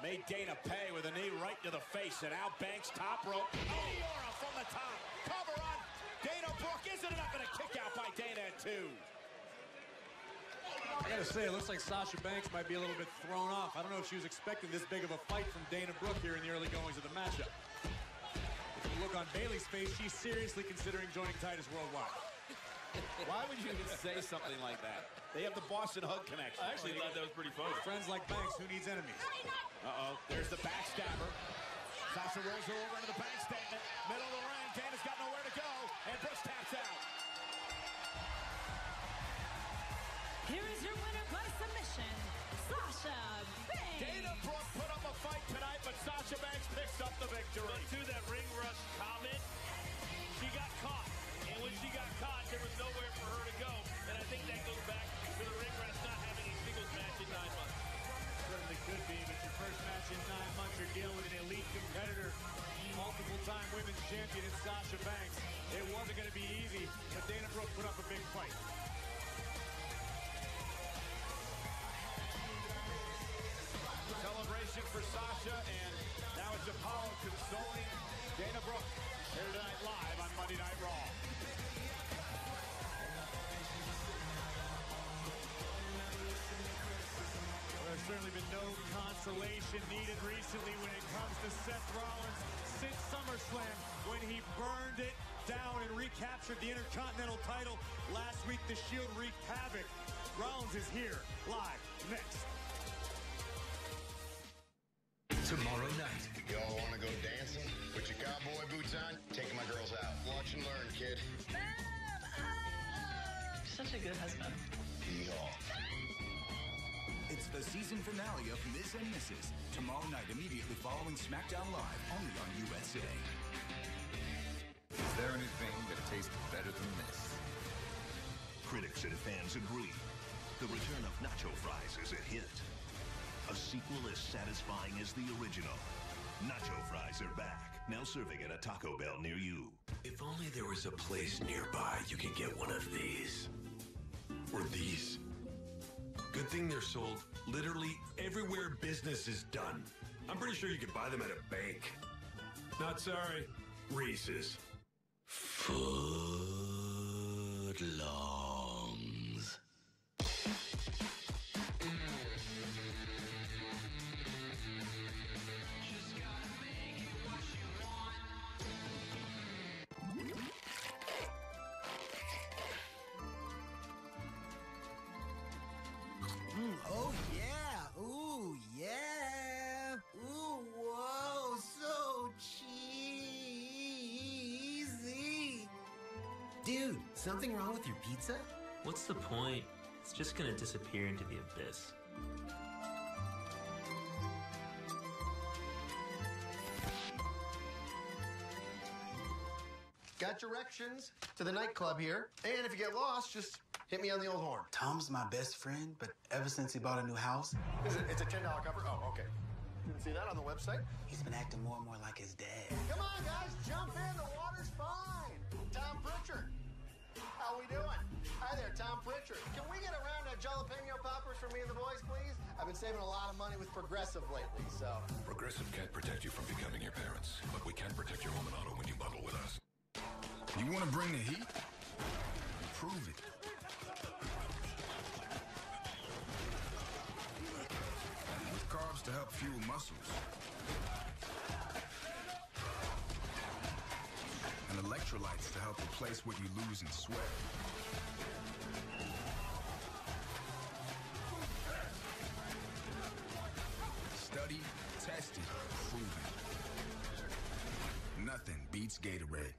made Dana pay with a knee right to the face. And now Banks top rope. Meteora from the top. Cover on Dana Brooke. Isn't enough, and a kick out by Dana at 2. I gotta say, it looks like Sasha Banks might be a little bit thrown off. I don't know if she was expecting this big of a fight from Dana Brooke here in the early goings of the matchup. If you look on Bailey's face, she's seriously considering joining Titus Worldwide. Why would you even say something like that? They have the Boston Hug connection. I actually thought that was pretty funny. Friends like Banks, who needs enemies? Uh-oh, there's the backstabber. Sasha rolls her over into the bank statement. Middle of the ring, Dana's got nowhere to go, and Brooks taps out. Here is your winner by submission, Sasha Banks. Dana Brooke put up a fight tonight, but Sasha Banks picks up the victory. But to that ring rust comment, she got caught. And when she got caught, there was nowhere for her to go. And I think that goes back to the ring rust not having a singles match in 9 months. Certainly could be, but your first match in 9 months, you're dealing with an elite competitor, multiple-time women's champion in Sasha Banks. It wasn't going to be easy, but Dana Brooke put up a big fight. Celebration for Sasha, and now it's Apollo consoling Dana Brooke here tonight live on Monday Night Raw. There's certainly been no consolation needed recently when it comes to Seth Rollins since SummerSlam, when he burned it down and recaptured the Intercontinental title. Last week, the Shield wreaked havoc. Rollins is here, live, next. Tomorrow night. Y'all want to go dancing? Put your cowboy boots on. Taking my girls out. Watch and learn, kid. Such a good husband. Yeehaw. It's the season finale of Ms. and Mrs. Tomorrow night, immediately following SmackDown Live, only on USA. Is there anything that tastes better than this? Critics and fans agree. The return of Nacho fries is a hit. A sequel as satisfying as the original. Nacho fries are back, now serving at a Taco Bell near you. If only there was a place nearby you could get one of these. Or these. Good thing they're sold literally everywhere business is done. I'm pretty sure you could buy them at a bank. Not sorry. Reese's. Footlongs. Oh yeah! Ooh yeah! Ooh whoa! So cheesy! Dude, something wrong with your pizza? What's the point? It's just gonna disappear into the abyss. Got directions to the nightclub here. And if you get lost, just hit me on the old horn. Tom's my best friend, but ever since he bought a new house, It's a $10 cover? Oh, okay. Didn't see that on the website. he's been acting more and more like his dad. Come on, guys, jump in. The water's fine. Tom Pritchard. How we doing? Hi there, Tom Pritchard. Can we get a round of jalapeno poppers for me and the boys, please? I've been saving a lot of money with Progressive lately, so. Progressive can't protect you from becoming your parents, but we can protect your home and auto when you bundle with us. You want to bring the heat? Prove it. With carbs to help fuel muscles. And electrolytes to help replace what you lose in sweat. Studied, tested, proven. Nothing beats Gatorade.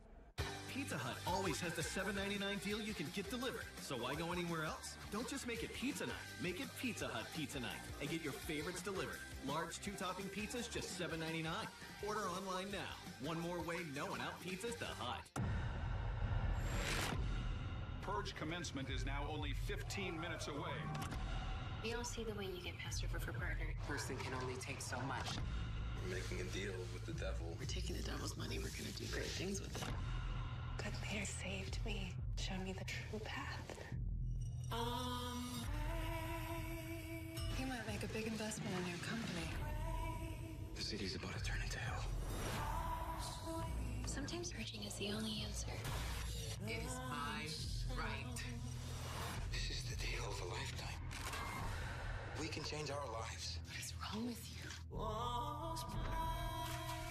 Pizza Hut always has the $7.99 deal you can get delivered. So why go anywhere else? Don't just make it pizza night. Make it Pizza Hut pizza night and get your favorites delivered. Large 2-topping pizzas just $7.99. Order online now. One more way no one out pizzas the Hut. Purge commencement is now only 15 minutes away. You don't see the way you get past River for partner. Person can only take so much. We're making a deal with the devil. We're taking the devil's money. We're gonna do great things with it. Good leader saved me, showed me the true path. He might make a big investment in your company. The city's about to turn into hell. Sometimes purging is the only answer. It is my right. This is the deal of a lifetime. We can change our lives. What is wrong with you?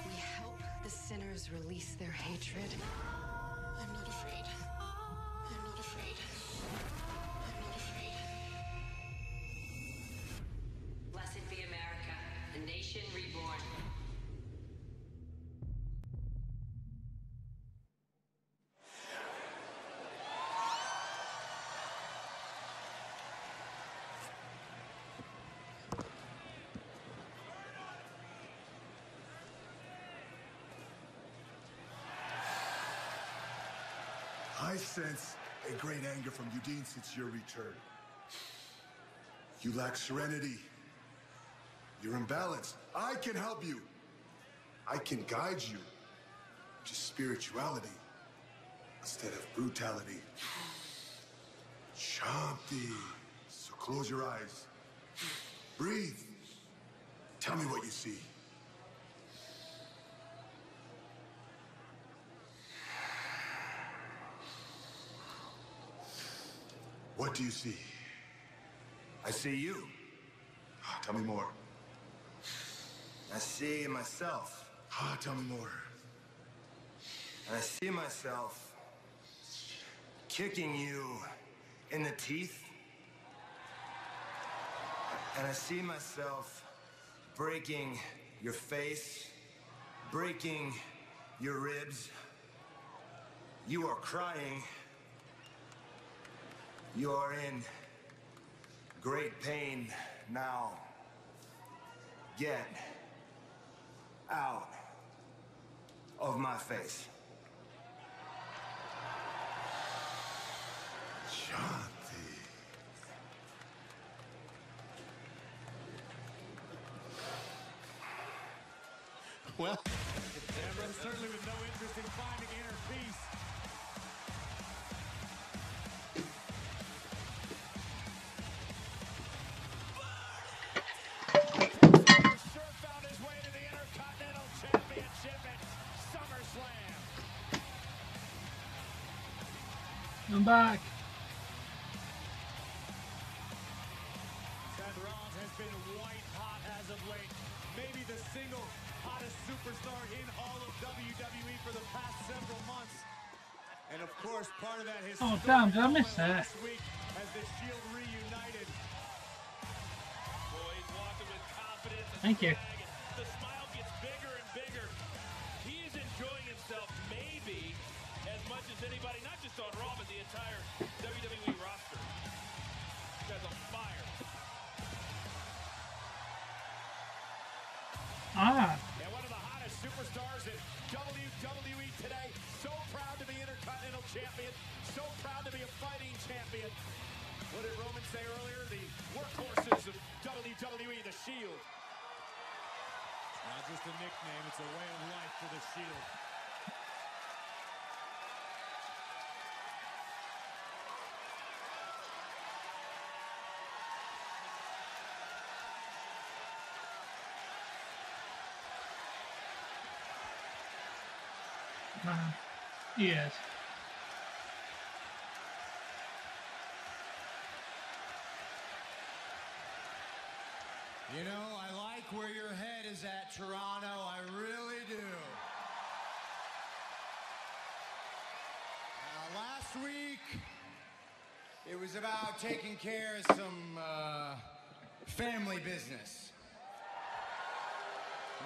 We help the sinners release their hatred. I'm not afraid. I'm not afraid. I'm not afraid. Blessed be America, a nation reborn. I sense a great anger from Udine since your return. You lack serenity. You're imbalanced. I can help you. I can guide you to spirituality instead of brutality. Shanti. So close your eyes. Breathe. Tell me what you see. What do you see? I see you. Tell me more. I see myself. Tell me more. And I see myself kicking you in the teeth. And I see myself breaking your face, breaking your ribs. You are crying. You are in great pain now. Get out of my face. Shanti. Well, Ambrose certainly with no interest in finding inner peace. Sure found his way to the Intercontinental Championship at SummerSlam. I'm back. Seth Rollins has been white hot as of late. Maybe the single hottest superstar in all of WWE for the past several months. And of course, part of that is oh damn, did I miss that? last week as the Shield reunited. Boy, he's walking with confidence. Thank you. The smile gets bigger and bigger. He is enjoying himself maybe as much as anybody, not just on Raw, but the entire WWE roster. This guy's on fire. Ah. And one of the hottest superstars in WWE today. So proud to be Intercontinental Champion. So proud to be a fighting champion. What did Roman say earlier? The workhorses of WWE, the Shield. Not just a nickname, it's a way of life for the Shield. Yes. You know, I like where your head is at, Toronto. I really do. Last week, it was about taking care of some family business.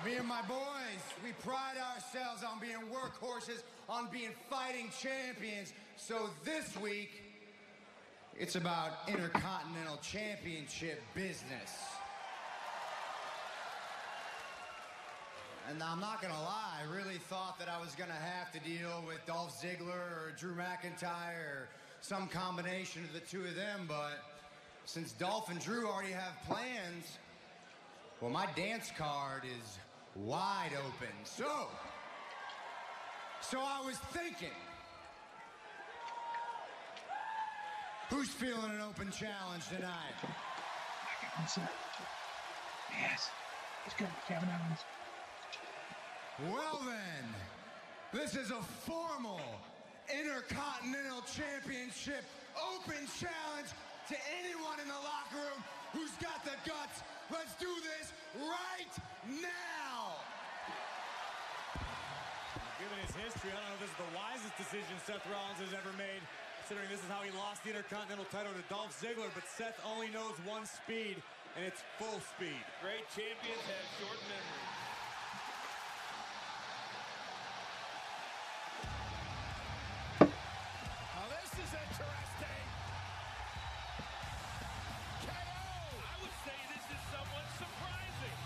Me and my boys, we pride ourselves on being workhorses, on being fighting champions. So this week, it's about Intercontinental Championship business. And I'm not gonna lie, I really thought that I was gonna have to deal with Dolph Ziggler or Drew McIntyre or some combination of the two of them, but since Dolph and Drew already have plans, well, my dance card is wide open. So I was thinking, who's feeling an open challenge tonight? Yes, it's good, Kevin Owens. Well then, this is a formal Intercontinental Championship open challenge to anyone in the locker room who's got the guts. Let's do this right now. Given his history, I don't know if this is the wisest decision Seth Rollins has ever made, considering this is how he lost the Intercontinental title to Dolph Ziggler, but Seth only knows one speed, and it's full speed. Great champions have short memories. Now this is interesting. KO! I would say this is somewhat surprising.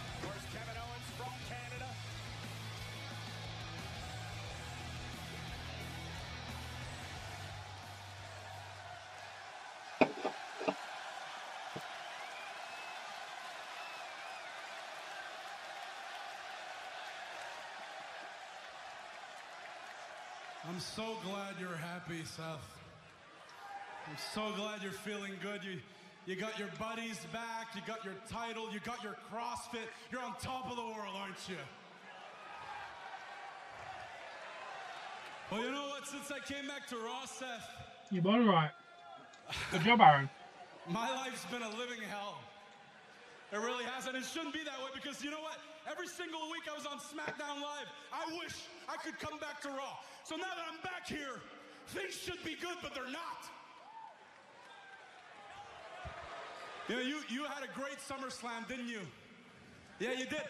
Of course, Kevin Owens from Canada. I'm so glad you're happy, Seth. I'm so glad you're feeling good. You got your buddies back, you got your title, you got your CrossFit. You're on top of the world, aren't you? Well, you know what? Since I came back to Raw, Seth, You're both right. Good job, Aaron. my life's been a living hell. It really has, and it shouldn't be that way because you know what? Every single week I was on SmackDown Live. I wish I could come back to Raw. So now that I'm back here, things should be good, but they're not. You know, you had a great SummerSlam, didn't you? Yeah, you did.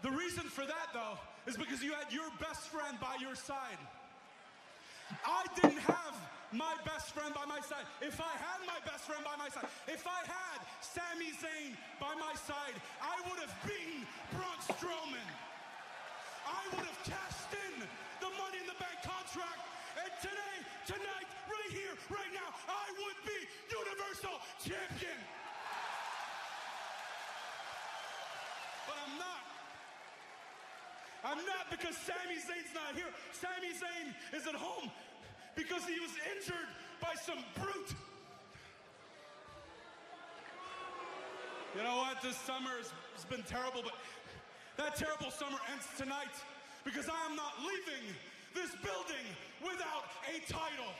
The reason for that, though, is because you had your best friend by your side. I didn't have my best friend by my side. If I had my best friend by my side, if I had Sami Zayn by my side, I would have beaten Braun Strowman. I would have cashed in the Money in the Bank contract, and today, tonight, right here, right now, I would be Universal Champion. But I'm not. I'm not, because Sami Zayn's not here. Sami Zayn is at home because he was injured by some brute. You know what? This summer has been terrible, but that terrible summer ends tonight because I am not leaving this building without a title.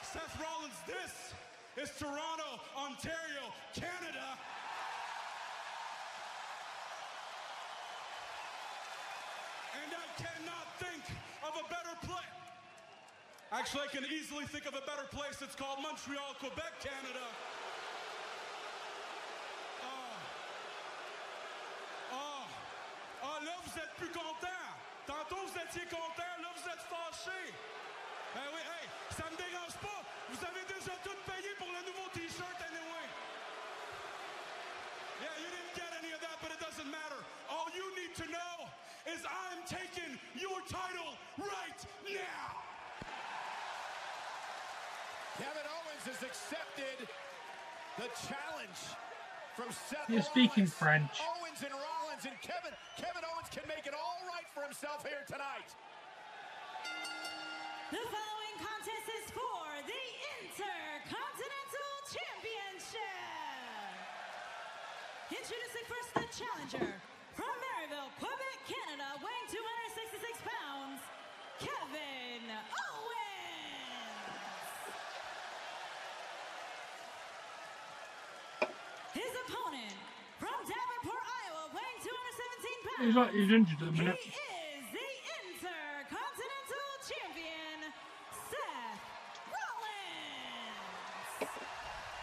Seth Rollins, this is Toronto, Ontario, Canada. And I cannot think of a better place. Actually, I can easily think of a better place. It's called Montreal, Quebec, Canada. Là, vous êtes plus content. Tantôt, vous étiez content. Là, vous êtes fâché. Ben oui, hey, ça me dérange pas. Vous avez déjà tout payé pour le nouveau T-shirt anyway. Yeah, you didn't get any of that, but it doesn't matter. All you need to know is I'm taking your title right now. Kevin Owens has accepted the challenge from Seth You're Rollins. speaking French. Owens and Rollins, and Kevin Owens can make it all right for himself here tonight. The following contest is for the Intercontinental Championship. Introducing first the challenger from Maryville, Quebec, Canada, weighing 266 pounds, Kevin Owens. His opponent from Davenport, Iowa, weighing 217 pounds. He's injured at the minute. He is the Intercontinental Champion, Seth Rollins.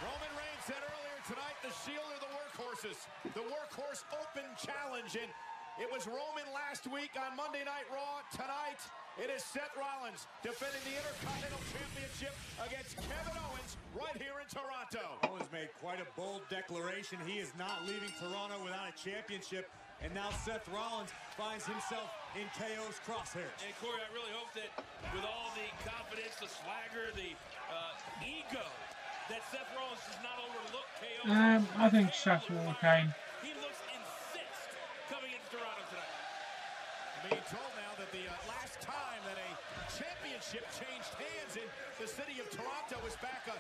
Roman Reigns said earlier tonight, the Shield are the workhorses. The Workhorse Open Challenge. And it was Roman last week on Monday Night Raw. Tonight, it is Seth Rollins defending the Intercontinental Championship against Kevin Owens right here in Toronto. Owens made quite a bold declaration. He is not leaving Toronto without a championship. And now Seth Rollins finds himself in KO's crosshairs. And Corey, I really hope that with all the confidence, the swagger, the ego, that Seth Rollins does not overlook KO. I think Seth will retain. He looks incensed coming into Toronto tonight. I'm being told now that the last time that a championship changed hands in the city of Toronto was back 8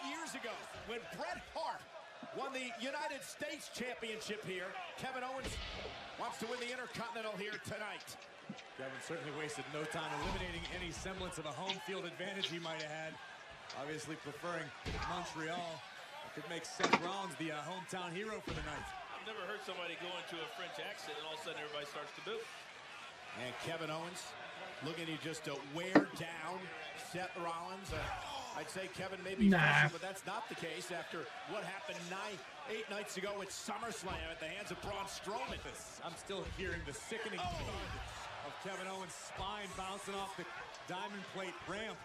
years ago when Bret Hart won the United States Championship here. Kevin Owens wants to win the Intercontinental here tonight. Kevin certainly wasted no time eliminating any semblance of a home field advantage he might have had. Obviously preferring Montreal. Could make Seth Rollins the hometown hero for the night. I've never heard somebody go into a French accent and all of a sudden everybody starts to boo. And Kevin Owens looking to just wear down Seth Rollins. I'd say Kevin may be special, but that's not the case after what happened 8 nights ago at SummerSlam at the hands of Braun Strowman. I'm still hearing the sickening thud of Kevin Owens' spine bouncing off the diamond plate ramp.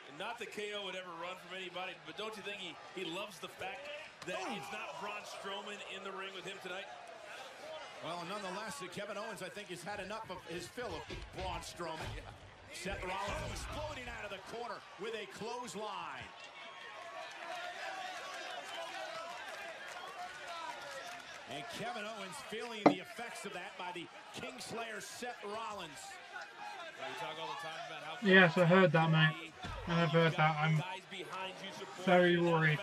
And not that KO would ever run from anybody, but don't you think he loves the fact that it's not Braun Strowman in the ring with him tonight? Well, nonetheless, Kevin Owens, I think, has had enough of his fill of Braun Strowman. Seth Rollins exploding out of the corner with a clothesline. And Kevin Owens feeling the effects of that by the Kingslayer Seth Rollins. We talk all the time about how Yes, I heard that, mate. I've heard that. I'm very worried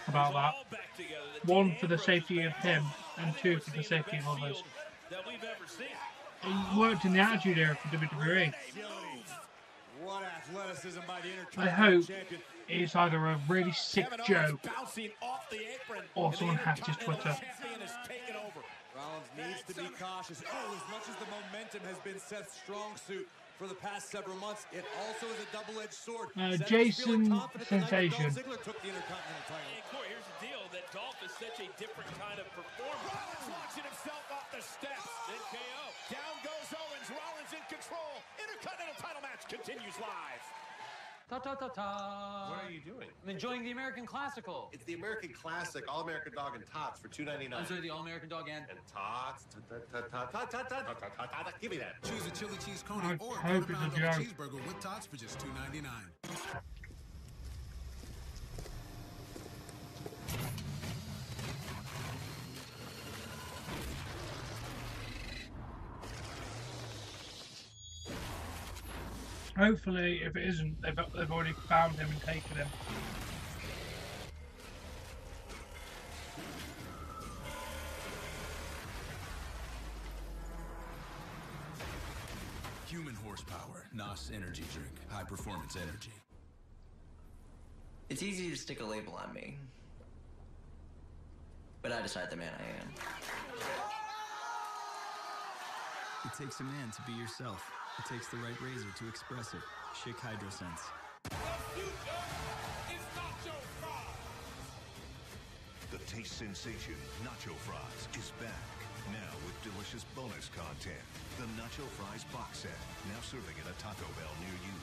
about that. One, for the safety of him, and two, for the safety of others. He worked in the Attitude Era for WWE. What athleticism by the I hope it's either a really sick joke or someone hacked his Twitter. Rollins needs to be cautious. Oh, as much as the momentum has been Seth's strong suit for the past several months, it also is a double-edged sword. Jason Sensation. Ziggler took the Intercontinental title. And Corey, here's the deal, that Dolph is such a different kind of performer. Rollins launching himself off the steps. Then KO. Down goes Owens. Rollins in control. Intercontinental title match continues live. Ta-ta-ta-ta. What are you doing? I'm enjoying the American Classical. It's the American Classic All-American Dog and Tots for $2.99. I'm sorry, the All-American Dog and Tots. Give me that. Choose a chili cheese coney or hope quarter it's a pound joke. cheeseburger with tots for just $2.99. Hopefully, if it isn't, they've already found him and taken him. Human horsepower, NOS energy drink, high performance energy. It's easy to stick a label on me, but I decide the man I am. It takes a man to be yourself. It takes the right razor to express it. Chech HydroSense. The taste sensation Nacho Fries is back. Now with delicious bonus content. The Nacho Fries box set. Now serving at a Taco Bell near you.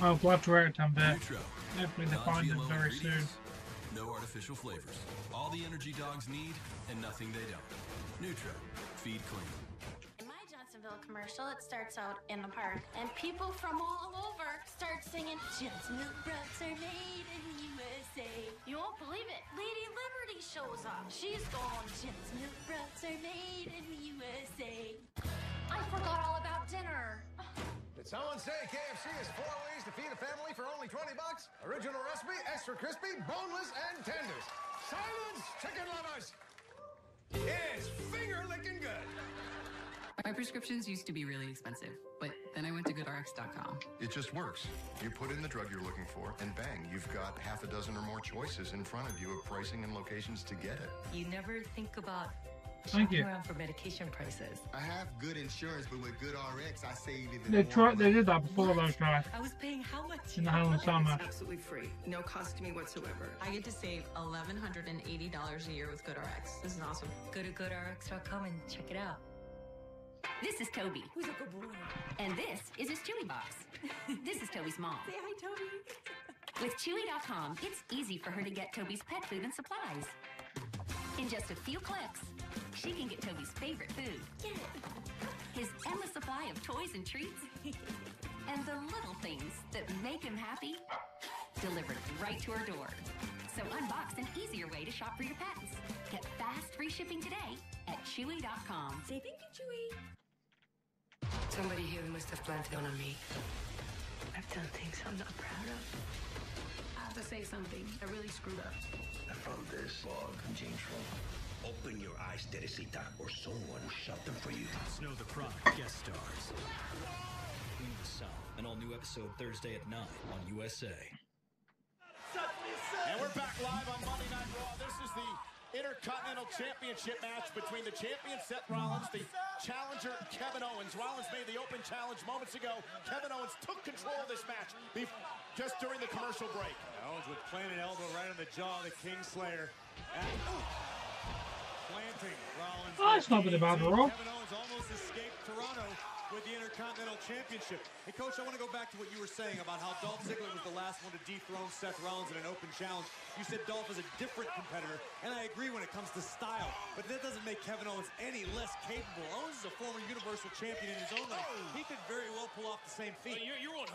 Oh, glad to wear it, I'm there. Hopefully they find him very soon. No artificial flavors. All the energy dogs need and nothing they don't. Nutro. Feed clean. In my Johnsonville commercial, it starts out in the park, and people from all over start singing, "Just milk brats are made in the USA." You won't believe it. Lady Liberty shows up. She's going, "Just milk brats are made in the USA." I forgot all about dinner. Did someone say KFC is 4 ways to feed a family for only $20? Original recipe, extra crispy, boneless, and tenders. Silence, chicken lovers! It's finger-licking good. My prescriptions used to be really expensive, but then I went to GoodRx.com. It just works. You put in the drug you're looking for, and bang, you've got half a dozen or more choices in front of you of pricing and locations to get it. You never think about Thank you. around for medication prices. I have good insurance, but with GoodRx, I save even They more. they did that before those guys. I was paying how much? In the Hell in Summer. It's absolutely free. No cost to me whatsoever. I get to save $1,180 a year with GoodRx. This is awesome. Go to GoodRx.com and check it out. This is Toby. Who's a good boy? And this is his Chewy box. This is Toby's mom. Say hi, Toby. With Chewy.com, it's easy for her to get Toby's pet food and supplies. In just a few clicks, she can get Toby's favorite food. Get it. His endless supply of toys and treats. And the little things that make him happy, delivered right to her door. So unbox an easier way to shop for your pets. Get fast free shipping today at Chewy.com. Say thank you, Chewy. Somebody here must have planned it on me. I've done things I'm not proud of. I have to say something. I really screwed up. I found this log in James' room. Open your eyes, Teresita, or someone will shut them for you. Snow the Chronic guest stars. Queen of the South, an all-new episode Thursday at 9 on USA. And we're back live on Monday Night Raw. This is the Intercontinental Championship match between the champion Seth Rollins, the challenger Kevin Owens. Rollins made the open challenge moments ago. Kevin Owens took control of this match just during the commercial break. Owens with planted elbow right on the jaw of the Kingslayer. Planting Rollins. Oh, it's not been a bad roll. Kevin Owens almost escaped Toronto with the Intercontinental Championship. Hey, Coach, I want to go back to what you were saying about how Dolph Ziggler was the last one to dethrone Seth Rollins in an open challenge. You said Dolph is a different competitor, and I agree when it comes to style, but that doesn't make Kevin Owens any less capable. Owens is a former Universal Champion in his own right. He could very well pull off the same feat. Well, you're 100%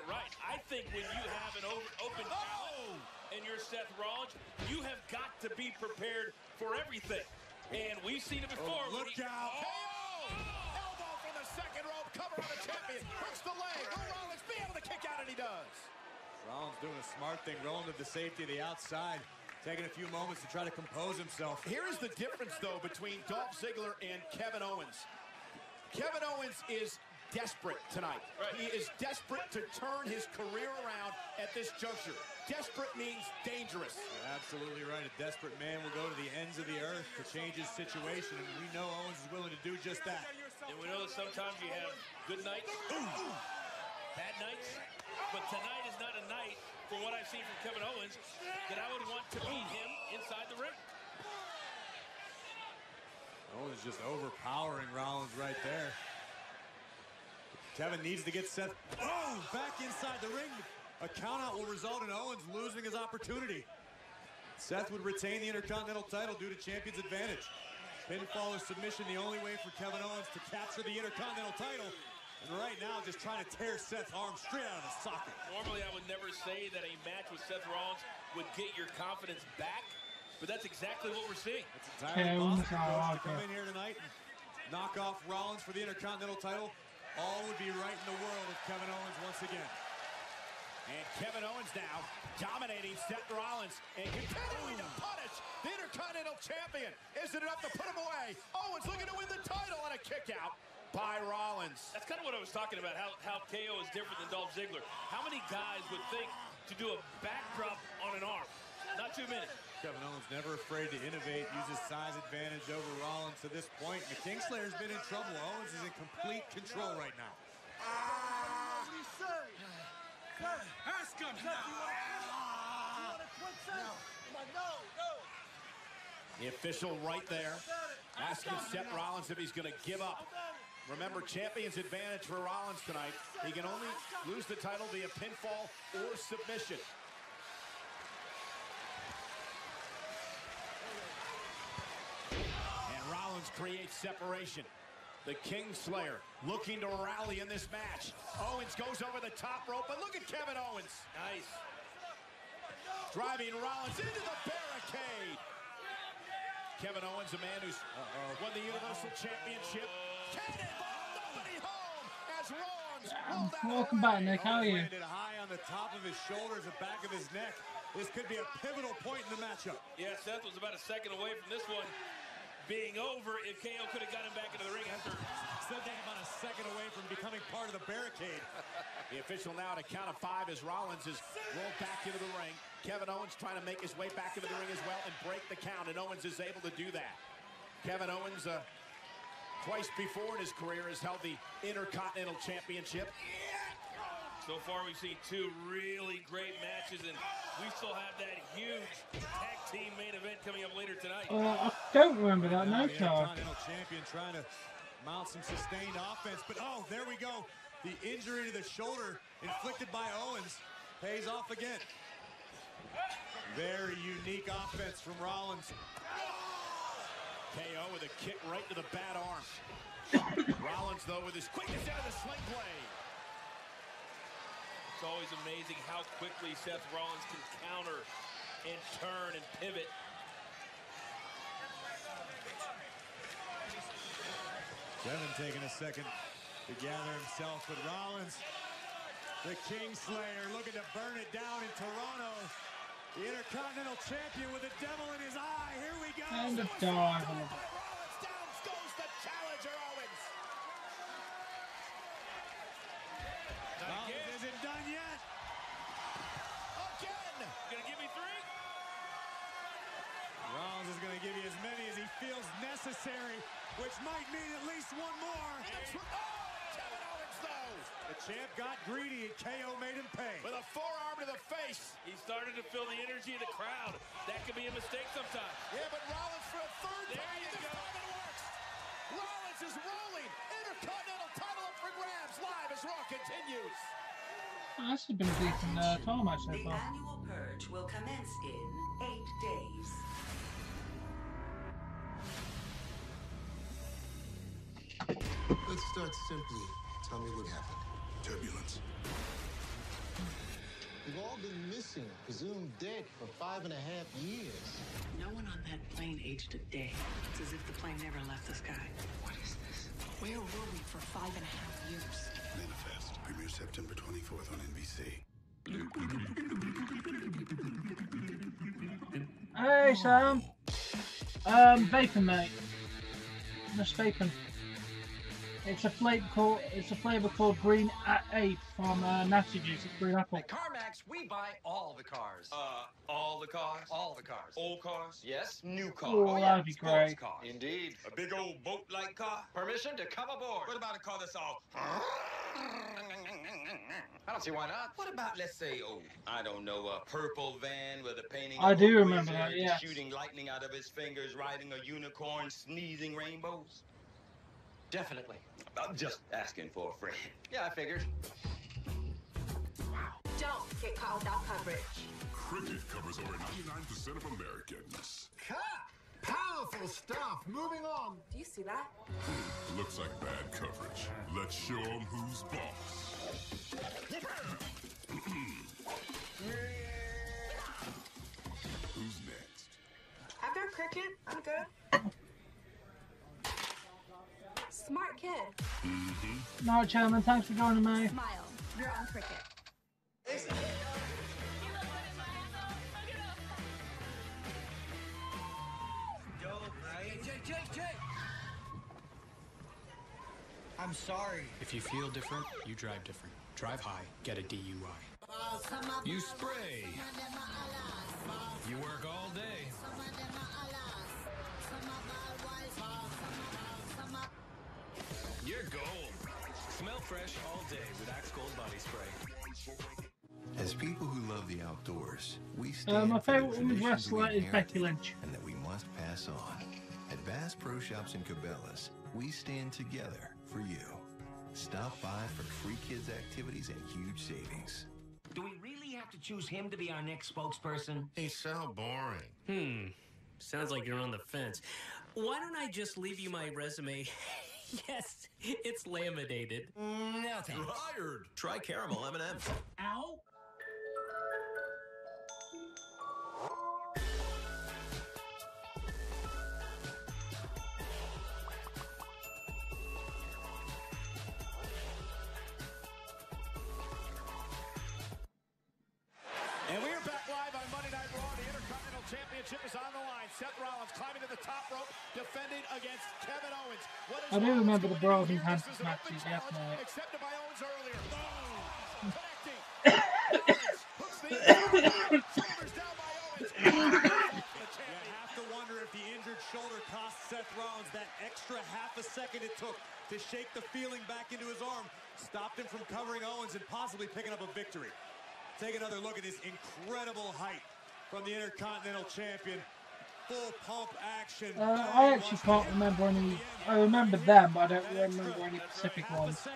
right. I think when you have an open challenge and you're Seth Rollins, you have got to be prepared for everything. And we've seen it before. Look out. Elbow from the second rope, cover on the champion. Hooks the leg. Will Rollins be able to kick out? And he does. Rollins doing a smart thing, rolling to the safety of the outside, taking a few moments to try to compose himself. Here is the difference, though, between Dolph Ziggler and Kevin Owens. Kevin Owens is desperate tonight. Right. He is desperate to turn his career around at this juncture. Desperate means dangerous. You're absolutely right. A desperate man will go to the ends of the earth to change his situation, and we know Owens is willing to do just that. And we know that sometimes you have good nights, bad nights, but tonight is not a night, from what I've seen from Kevin Owens, that I would want to beat him inside the ring. Owens just overpowering Rollins right there. Kevin needs to get Seth back inside the ring. A countout will result in Owens losing his opportunity. Seth would retain the Intercontinental title due to champion's advantage. Pinfall or submission, the only way for Kevin Owens to capture the Intercontinental title. And right now, just trying to tear Seth's arm straight out of the socket. Normally, I would never say that a match with Seth Rollins would get your confidence back, but that's exactly what we're seeing. It's entirely possible to come in here tonight and knock off Rollins for the Intercontinental title. All would be right in the world of Kevin Owens once again. And Kevin Owens now dominating Seth Rollins and continuing to punish the Intercontinental Champion. Is it enough to put him away? Owens looking to win the title on a kick out by Rollins. That's kind of what I was talking about, how KO is different than Dolph Ziggler. How many guys would think to do a backdrop on an arm? Not too many. Kevin Owens never afraid to innovate, use his size advantage over Rollins to this point. And the Kingslayer's been in trouble. Owens is in complete control right now. What do you say? Ask him. The official right there asking Seth Rollins if he's going to give up. Remember, champion's advantage for Rollins tonight. He can only lose the title via pinfall or submission. And Rollins creates separation. The Kingslayer looking to rally in this match. Owens goes over the top rope, but look at Kevin Owens. Nice. Driving Rollins into the barricade. Kevin Owens, a man who's won the Universal Championship. Nobody home as Rollins rolled out. Welcome back, Nick. How are you? Landed high on the top of his shoulders, the back of his neck. This could be a pivotal point in the matchup. Yeah, Seth was about a second away from this one being over if KO could have got him back into the ring after. Seth about a second away from becoming part of the barricade. The official now at a count of 5 as Rollins is rolled back into the ring. Kevin Owens trying to make his way back into the ring as well and break the count, and Owens is able to do that. Kevin Owens, twice before in his career, has held the Intercontinental Championship. So far, we've seen 2 really great matches, and we still have that huge tag team main event coming up later tonight. I don't remember that, no charge. Intercontinental Champion trying to mount some sustained offense, but there we go. The injury to the shoulder inflicted by Owens pays off again. Very unique offense from Rollins. KO with a kick right to the bad arm. Rollins, though, with his quickness out of the sling blade. It's always amazing how quickly Seth Rollins can counter and turn and pivot. Kevin taking a second to gather himself, but Rollins, the Kingslayer, looking to burn it down in Toronto. The Intercontinental Champion with the devil in his eye. Here we go. And the dog. Rollins, down goes the challenger, Owens. Rollins isn't done yet. Again. Gonna give me 3? Rollins is gonna give you as many as he feels necessary, which might mean at least one more. Kevin Owens, though. The champ got greedy and KO made him pay. With a forearm to the face. He started to feel the energy of the crowd. That could be a mistake sometimes. Yeah, but Rollins for a third there time. You go. Time it works. Rollins is rolling. Intercontinental title up for grabs. Live as Raw continues. That's been a decent title match so far. The annual purge will commence in 8 days. Let's start simply. Tell me what happened. Turbulence. We've all been missing, presumed dead for 5.5 years. No one on that plane aged a day. It's as if the plane never left the sky. What is this? Where were we for 5.5 years? Manifest. Premiere September 24th on NBC. Hey, Sam. Vaping, mate. Just vaping. It's a flavor called Green Ape from Natty Juice. It's green apple. At CarMax, we buy all the cars. All the cars? All the cars. Old cars? Yes, new cars. Oh, that'd be Sports great. cars. Indeed. A big old boat-like car? Permission to come aboard. What about a car that's all... I don't see why not. What about, let's say, I don't know, a purple van with a painting I of do a remember wizard that, yes. shooting lightning out of his fingers, riding a unicorn, sneezing rainbows? Definitely. I'm just asking for a friend. Yeah, I figured. Don't get caught without coverage. Cricket covers over 99% of Americans. Cut! Powerful stuff. Moving on. Do you see that? Looks like bad coverage. Let's show them who's boss. Who's next? I've got cricket. I'm good. Smart kid. No, Chairman, thanks for joining me. Smile. You're on cricket. Chech. I'm sorry. If you feel different, you drive different. Drive high, get a DUI. You spray. You work all day. You're gold. Smell fresh all day with Axe Gold Body Spray. As people who love the outdoors, we My stand for the favourite women's traditions wrestler we is Becky inherited Lynch. and that we must pass on. At Bass Pro Shops and Cabela's, we stand together for you. Stop by for free kids activities and huge savings. Do we really have to choose him to be our next spokesperson? He's so boring. Sounds like you're on the fence. Why don't I just leave you my resume? Yes, it's laminated. No thanks. You're hired. Try caramel M&M's. Ow! And we are back live on Monday Night Raw. The Intercontinental Championship is on the line. Seth Rollins climbing to the top rope, defending against Kevin Owens. I do remember the Bros and Panthers matches, yes, mate. Accepted by Owens earlier. Connecting. Rollins hooks the shoulders down by Owens. You have to wonder if the injured shoulder cost Seth Rollins that extra half a second it took to shake the feeling back into his arm, stopped him from covering Owens and possibly picking up a victory. Take another look at this incredible height from the Intercontinental Champion. Full pump action. I actually can't remember any. I remember them, but I don't remember any specific ones.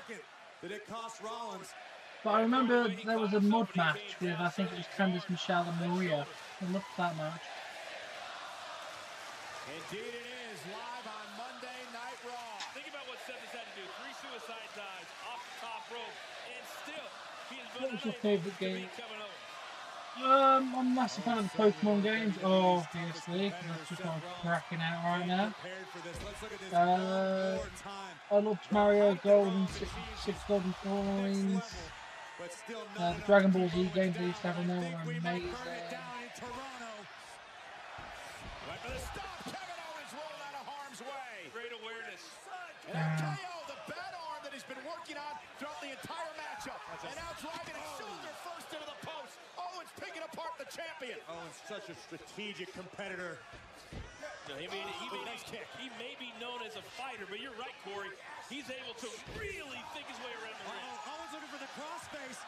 Did it cost Rollins? But I remember there was a mud match with, I think it was Candice, Michelle, and Maria. I loved that match. Indeed it is, live on Monday Night Raw. Think about what Seth has had to do. 3 suicide dives off the top rope, and still he has been What was your favourite game? Kevin Owens. I'm a massive fan of the Pokemon games, obviously, because that's just what I'm cracking out right now. I loved Mario Golden, six Golden Coins. The Dragon Ball Z games they used to have in there were amazing. Great awareness. And that KO, the bad arm that he's been working on throughout the entire matchup. And now driving his shoulder first into the post. Owens picking apart the champion. Owens, such a strategic competitor. He may be known as a fighter, but you're right, Corey. He's able to really think his way around the ring. Owens looking for the crossface.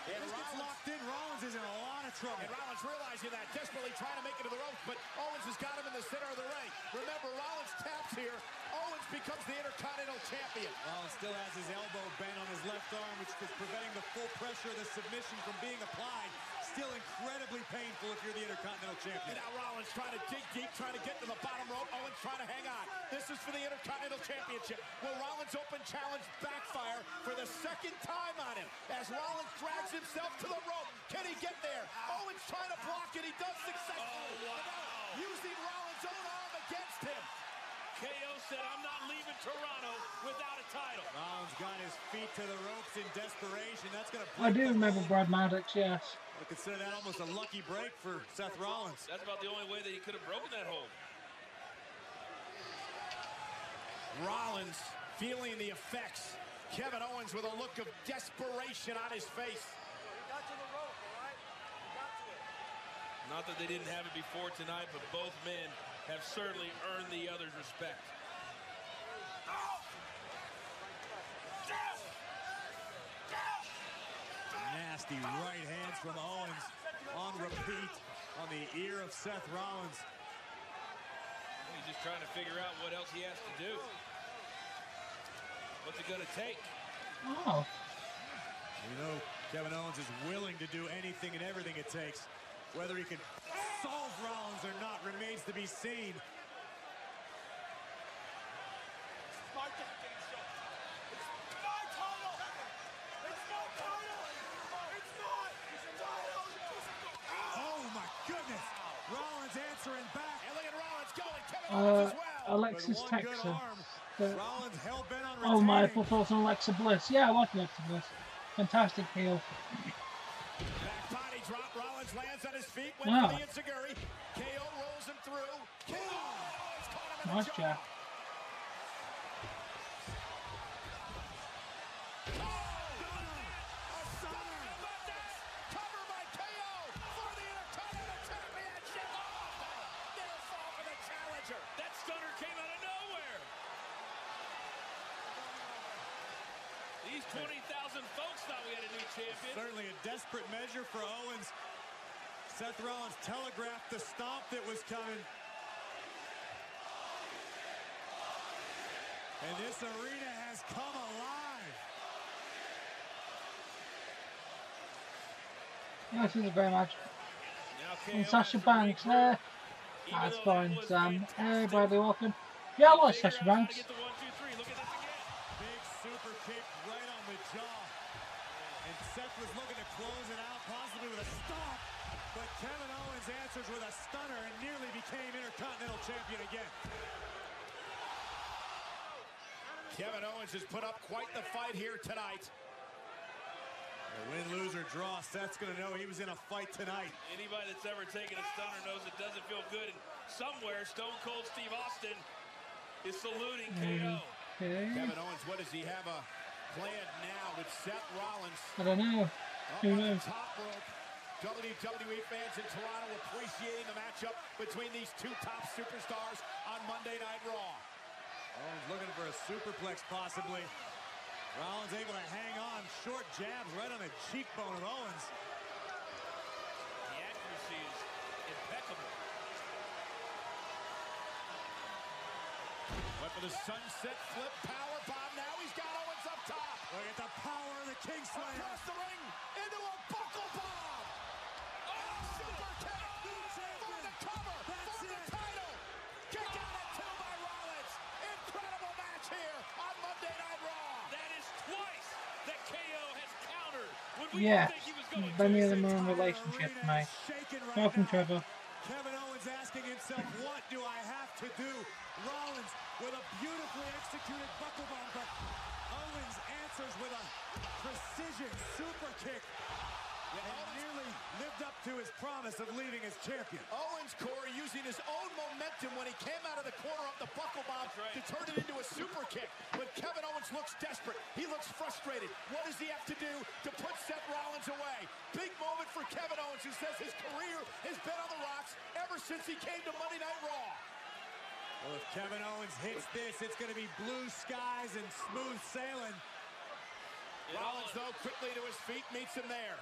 And this gets locked in. Rollins is in a lot of trouble. And Rollins realizing that, desperately trying to make it to the ropes, but Owens has got him in the center of the ring. Remember, Rollins taps here. Owens becomes the Intercontinental Champion. Rollins still has his elbow bent on his left arm, which is preventing the full pressure of the submission from being applied. Still incredibly painful if you're the Intercontinental Champion. And now Rollins trying to dig deep, trying to get to the bottom rope. Owens trying to hang on. This is for the Intercontinental Championship. Will Rollins' open challenge backfire for the second time on him? As Rollins drags himself to the rope. Can he get there? Owens trying to block it. He does successfully. Using Rollins' own arm against him. KO said, I'm not leaving Toronto without a title. Rollins got his feet to the ropes in desperation. That's going to I do remember Brad Maddox, yes. I consider that almost a lucky break for Seth Rollins. That's about the only way that he could have broken that hold. Rollins feeling the effects. Kevin Owens with a look of desperation on his face. Not that they didn't have it before tonight, but both men have certainly earned the other's respect. Nasty right hands from Owens on repeat on the ear of Seth Rollins. He's just trying to figure out what else he has to do. What's it going to take? Oh. We know Kevin Owens is willing to do anything and everything it takes. Whether he can solve Rollins or not remains to be seen. Oh my goodness! Rollins answering back. And look at Rollins going. Kevin Owens as well. Alexis Texas. Rollins hell-bent on Oh my, retaining. thoughts on Alexa Bliss. Yeah, I like Alexa Bliss. Fantastic heel. Back body drop. Rollins lands on his feet. Went Wow. for the enziguri. KO rolls him through. KO. He's caught him in Nice the jaw. job. Cover by KO for the Intercontinental Championship. Near fall for the challenger. That stunner came out of nowhere. These 20,000 folks thought we had a new champion. Certainly a desperate measure for Owens. Seth Rollins telegraphed the stomp that was coming. And this arena has come alive. Yeah, this is a great match. Now And KO Sasha has to Banks regroup. there. Even That's though that fine, was Sam. fantastic. Hey, Bradley, welcome. Yeah, I like Figure Sasha out how to Banks. get the 1, 2, 3. Look at this again. Big super kick right on the jaw. And Seth was looking to close it out, possibly with a stomp. But Kevin Owens answers with a stunner and nearly became Intercontinental Champion again. Kevin Owens has put up quite the fight here tonight. The win, lose, or draw, Seth's going to know he was in a fight tonight. Anybody that's ever taken a stunner knows it doesn't feel good. And somewhere, Stone Cold Steve Austin is saluting KO. Okay. Kevin Owens, what does he have a plan now with Seth Rollins? I don't know. Up Who on the knows? top rope. WWE fans in Toronto appreciating the matchup between these two top superstars on Monday Night Raw. Owens looking for a superplex possibly. Rollins able to hang on. Short jabs right on the cheekbone of Owens. The accuracy is impeccable. Went for the sunset flip power bomb. Now he's got Owens up top. Look at the power of the King Slayer. Across the ring into a buckle bomb. Oh, super kick for the cover for the title. Kick out at 2 by Rollins. Incredible match here on Monday Night Raw. That is twice that KO has countered. When we Yeah, didn't think he was going Benny to. and the Moon relationship, mate. Right Welcome, now. Trevor. Kevin Owens asking himself, what do I have to do? Rollins with a beautifully executed buckle bomb, but Owens answers with a precision super kick. And nearly lived up to his promise of leaving as champion. Owens, Corey, using his own momentum when he came out of the corner of the buckle bomb to turn it into a super kick. But Kevin Owens looks desperate. He looks frustrated. What does he have to do to put Seth Rollins away? Big moment for Kevin Owens, who says his career has been on the rocks ever since he came to Monday Night Raw. Well, if Kevin Owens hits this, it's going to be blue skies and smooth sailing. Rollins, though, quickly to his feet, meets him there.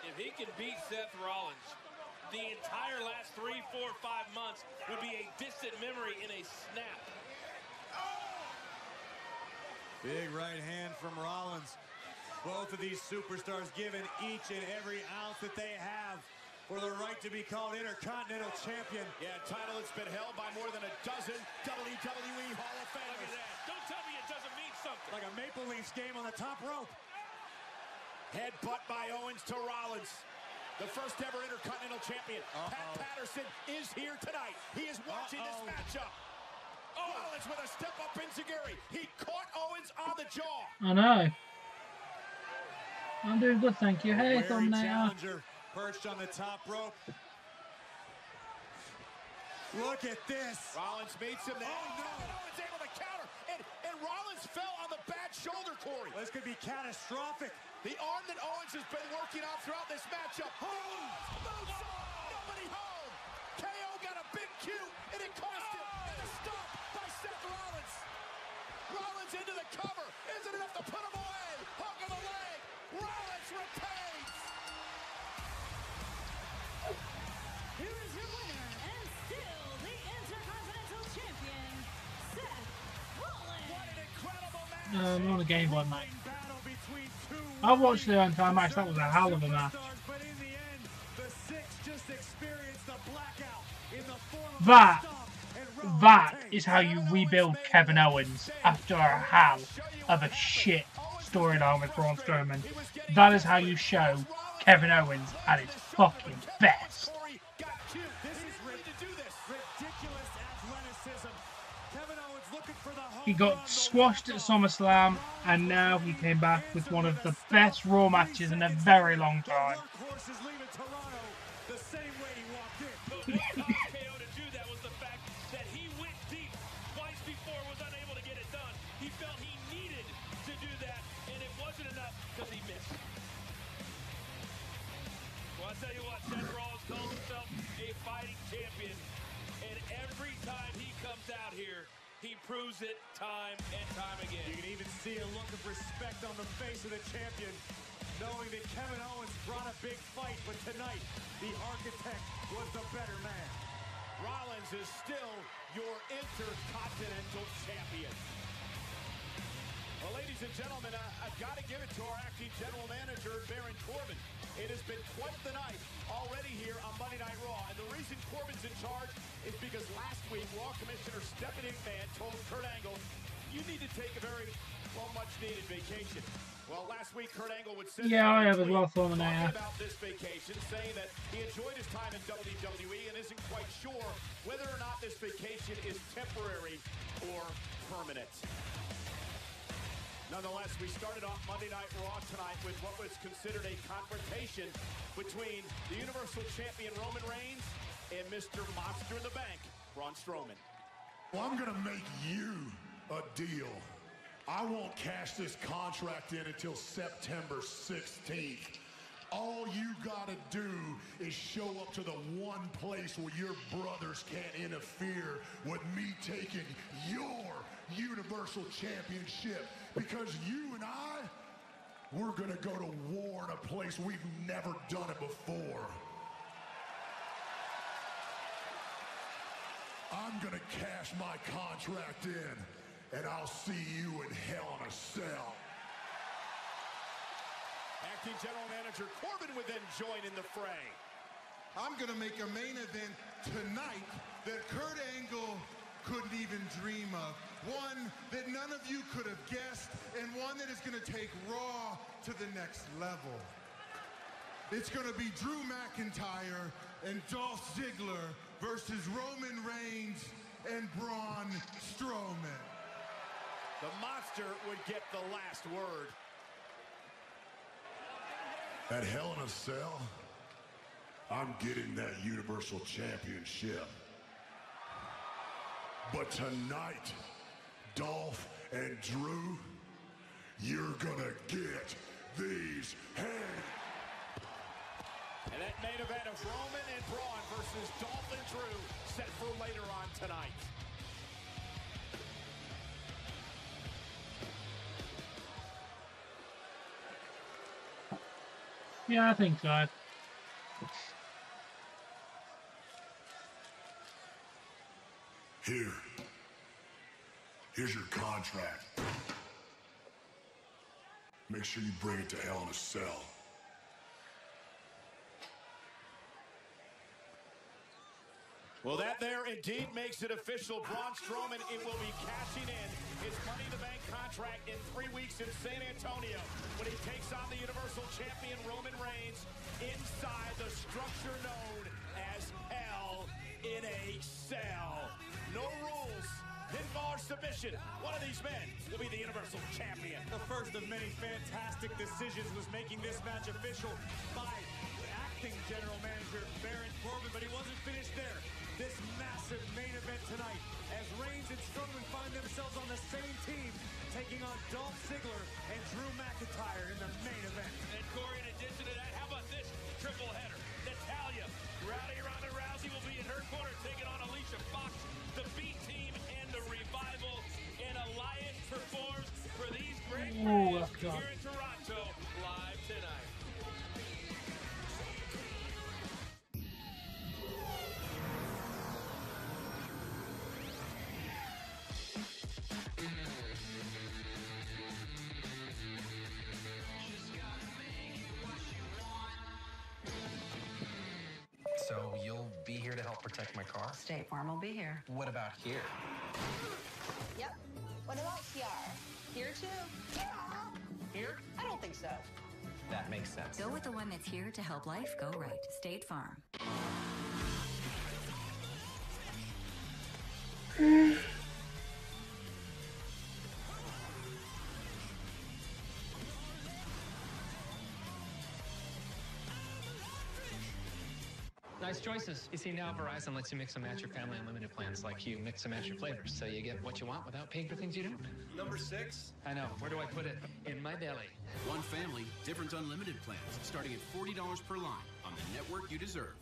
If he can beat Seth Rollins, the entire last 3, 4, 5 months would be a distant memory in a snap. Big right hand from Rollins. Both of these superstars given each and every ounce that they have for the right to be called Intercontinental Champion. Yeah, title that's been held by more than a dozen WWE Hall of Famers. Look at that. Don't tell me it doesn't mean something. Like a Maple Leafs game on the top rope. Headbutt by Owens to Rollins. The first ever Intercontinental Champion. Pat Patterson is here tonight. He is watching this matchup. Rollins with a step-up enziguri. He caught Owens on the jaw. I know. I'm doing good, thank you. Hey, Wary thumbnail. challenger perched on the top rope. Look at this. Rollins meets him there. Oh, no. Owens able to counter. And Rollins fell on the bad shoulder, Corey. This could be catastrophic. The arm that Owens has been working on throughout this matchup. Nobody home. KO got a big cue, and it cost him. And a stop by Seth Rollins. Rollins into the cover. Isn't enough to put him away. Hook of the leg. Rollins retains. Here is your winner, and still the Intercontinental Champion, Seth Rollins. What an incredible match. I'm on a Game Boy, mate. I watched the entire match. That was a hell of a match. But in the end, the Six just experienced a blackout in the form of That is how you rebuild Kevin Owens after a hell of a shit storyline with Braun Strowman. That is how you show Kevin Owens at his fucking best. He got squashed at SummerSlam, and now he came back with one of the best Raw matches in a very long time. I'll tell you what, Seth Rollins calls himself a fighting champion, and every time he comes out here, he proves it time and time again. You can even see a look of respect on the face of the champion, knowing that Kevin Owens brought a big fight, but tonight, the architect was the better man. Rollins is still your Intercontinental Champion. Well, ladies and gentlemen, I've got to give it to our acting general manager, Baron Corbin. It has been quite the night already here on Monday Night Raw. And the reason Corbin's in charge is because last week, Raw Commissioner Stephanie McMahon told Kurt Angle, you need to take a very, well, much-needed vacation. Well, last week, Kurt Angle would say I have as well, talking about this vacation, saying that he enjoyed his time in WWE and isn't quite sure whether or not this vacation is temporary or permanent. Nonetheless, we started off Monday Night Raw tonight with what was considered a confrontation between the Universal Champion Roman Reigns and Mr. Monster in the Bank, Braun Strowman. Well, I'm going to make you a deal. I won't cash this contract in until September 16th. All you got to do is show up to the one place where your brothers can't interfere with me taking your Universal Championship. Because you and we're going to go to war in a place we've never done it before. I'm going to cash my contract in, and I'll see you in Hell in a Cell. Acting General Manager Corbin would then join in the fray. I'm going to make a main event tonight that Kurt Angle couldn't even dream of. One that none of you could have guessed, and one that is going to take Raw to the next level. It's going to be Drew McIntyre and Dolph Ziggler versus Roman Reigns and Braun Strowman. The Monster would get the last word. At Hell in a Cell, I'm getting that Universal Championship. But tonight, Dolph and Drew, you're gonna get these hands. And that main event of Roman and Braun versus Dolph and Drew set for later on tonight. Yeah, I think so. Here's your contract. Make sure you bring it to Hell in a Cell. Well, that there indeed makes it official. Braun Strowman, it will be cashing in his Money in the Bank contract in 3 weeks in San Antonio when he takes on the Universal Champion Roman Reigns inside the structure known as Hell in a Cell. No rules, pinfall or submission. One of these men will be the Universal Champion. The first of many fantastic decisions was making this match official by acting general manager Baron Corbin, but he wasn't finished there. This massive main event tonight, as Reigns and Strowman find themselves on the same team taking on Dolph Ziggler and Drew McIntyre in the main event. And Corey, in addition to that, how about this triple header? Natalia, Rowdy Ronda Rousey will be in her corner taking on Alicia Fox, the B Team, and the Revival. And Elias performs for these great brands here in Toronto live tonight. So you'll be here to help protect my car? State Farm will be here. What about here? Yep. What about here? Here too? Here? I don't think so. That makes sense. Go with the one that's here to help life go right. State Farm. Nice choices. You see, now Verizon lets you mix and match your family unlimited plans like you mix and match your flavors, so you get what you want without paying for things you don't. Number 6. I know. Where do I put it? In my belly. One family, different unlimited plans, starting at $40 per line on the network you deserve.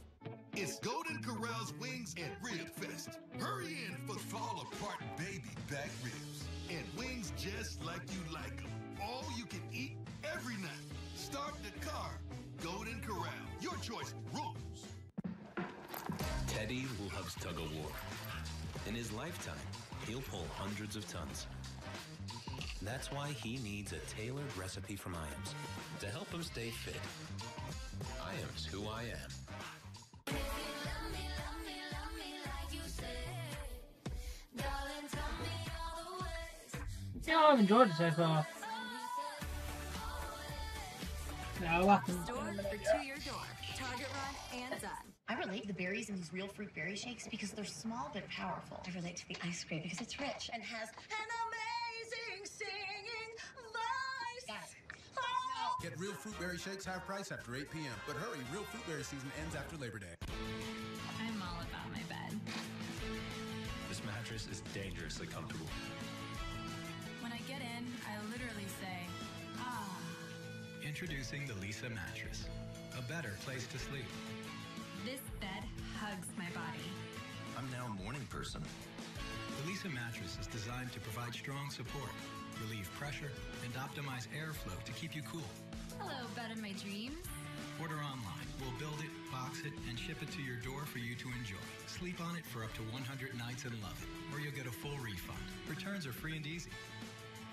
It's Golden Corral's Wings and Rib Fest. Hurry in for fall apart baby back ribs. And wings just like you like them. All you can eat every night. Start the car. Golden Corral. Your choice rules. Teddy loves tug-of-war. In his lifetime, he'll pull hundreds of tons. That's why he needs a tailored recipe from Iams to help him stay fit. Iams who I am. Yeah, I've enjoyed it so far. No, I can. Store for to your door. Target run and done. I relate the berries in these real fruit berry shakes because they're small but powerful. I relate to the ice cream because it's rich and has an amazing singing voice. Got it. Oh. Get real fruit berry shakes half price after 8 p.m. But hurry, real fruit berry season ends after Labor Day. I'm all about my bed. This mattress is dangerously comfortable. When I get in, I literally say, ah. Introducing the Lisa mattress. A better place to sleep. This bed hugs my body. I'm now a morning person. The Lisa mattress is designed to provide strong support, relieve pressure, and optimize airflow to keep you cool. Hello, bed of my dreams. Order online. We'll build it, box it, and ship it to your door for you to enjoy. Sleep on it for up to 100 nights and love it, or you'll get a full refund. Returns are free and easy.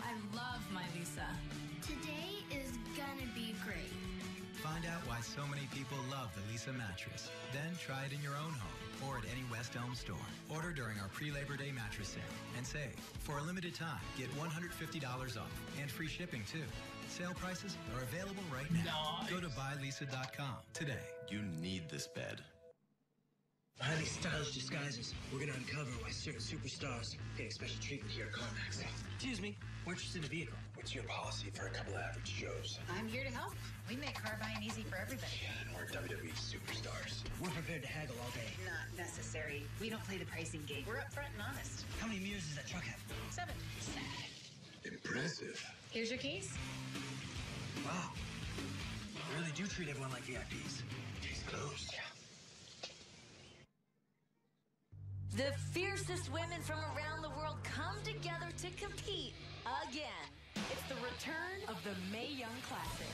I love my Lisa. Today is gonna be great. Find out why so many people love the Lisa mattress. Then try it in your own home or at any West Elm store. Order during our pre-Labor Day mattress sale and save. For a limited time, get $150 off and free shipping too. Sale prices are available right now. Go to buylisa.com today. You need this bed. Behind these stylish disguises, we're gonna uncover why certain superstars getting special treatment here at CarMax. Excuse me, we're interested in a vehicle. What's your policy for a couple of average Joes? I'm here to help. We make car buying easy for everybody. Yeah, and we're WWE superstars. We're prepared to haggle all day. Not necessary. We don't play the pricing game. We're upfront and honest. How many mirrors does that truck have? 7. Impressive. Here's your keys. Wow. We really do treat everyone like VIPs. Case closed. Yeah. The fiercest women from around the world come together to compete again. It's the return of the Mae Young Classic.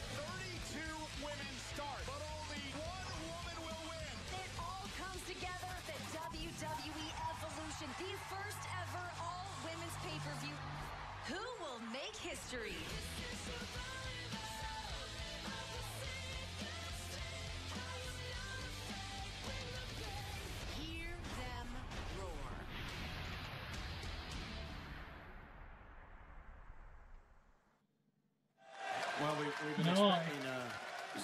32 women start, but only one woman will win. It all comes together at the WWE Evolution, the first ever all-women's pay-per-view. Who will make history? Hear them roar. Well, we've been expecting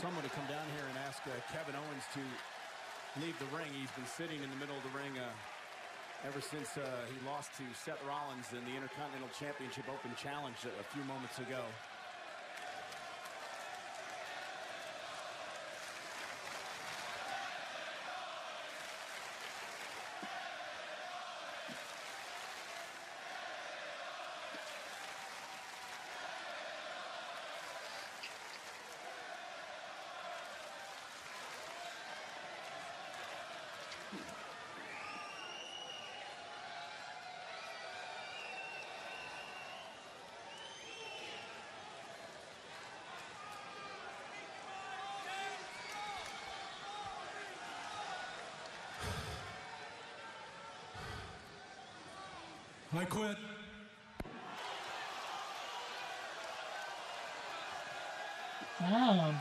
someone to come down here and ask Kevin Owens to leave the ring. He's been sitting in the middle of the ring ever since he lost to Seth Rollins in the Intercontinental Championship Open Challenge a few moments ago. I quit. Oh.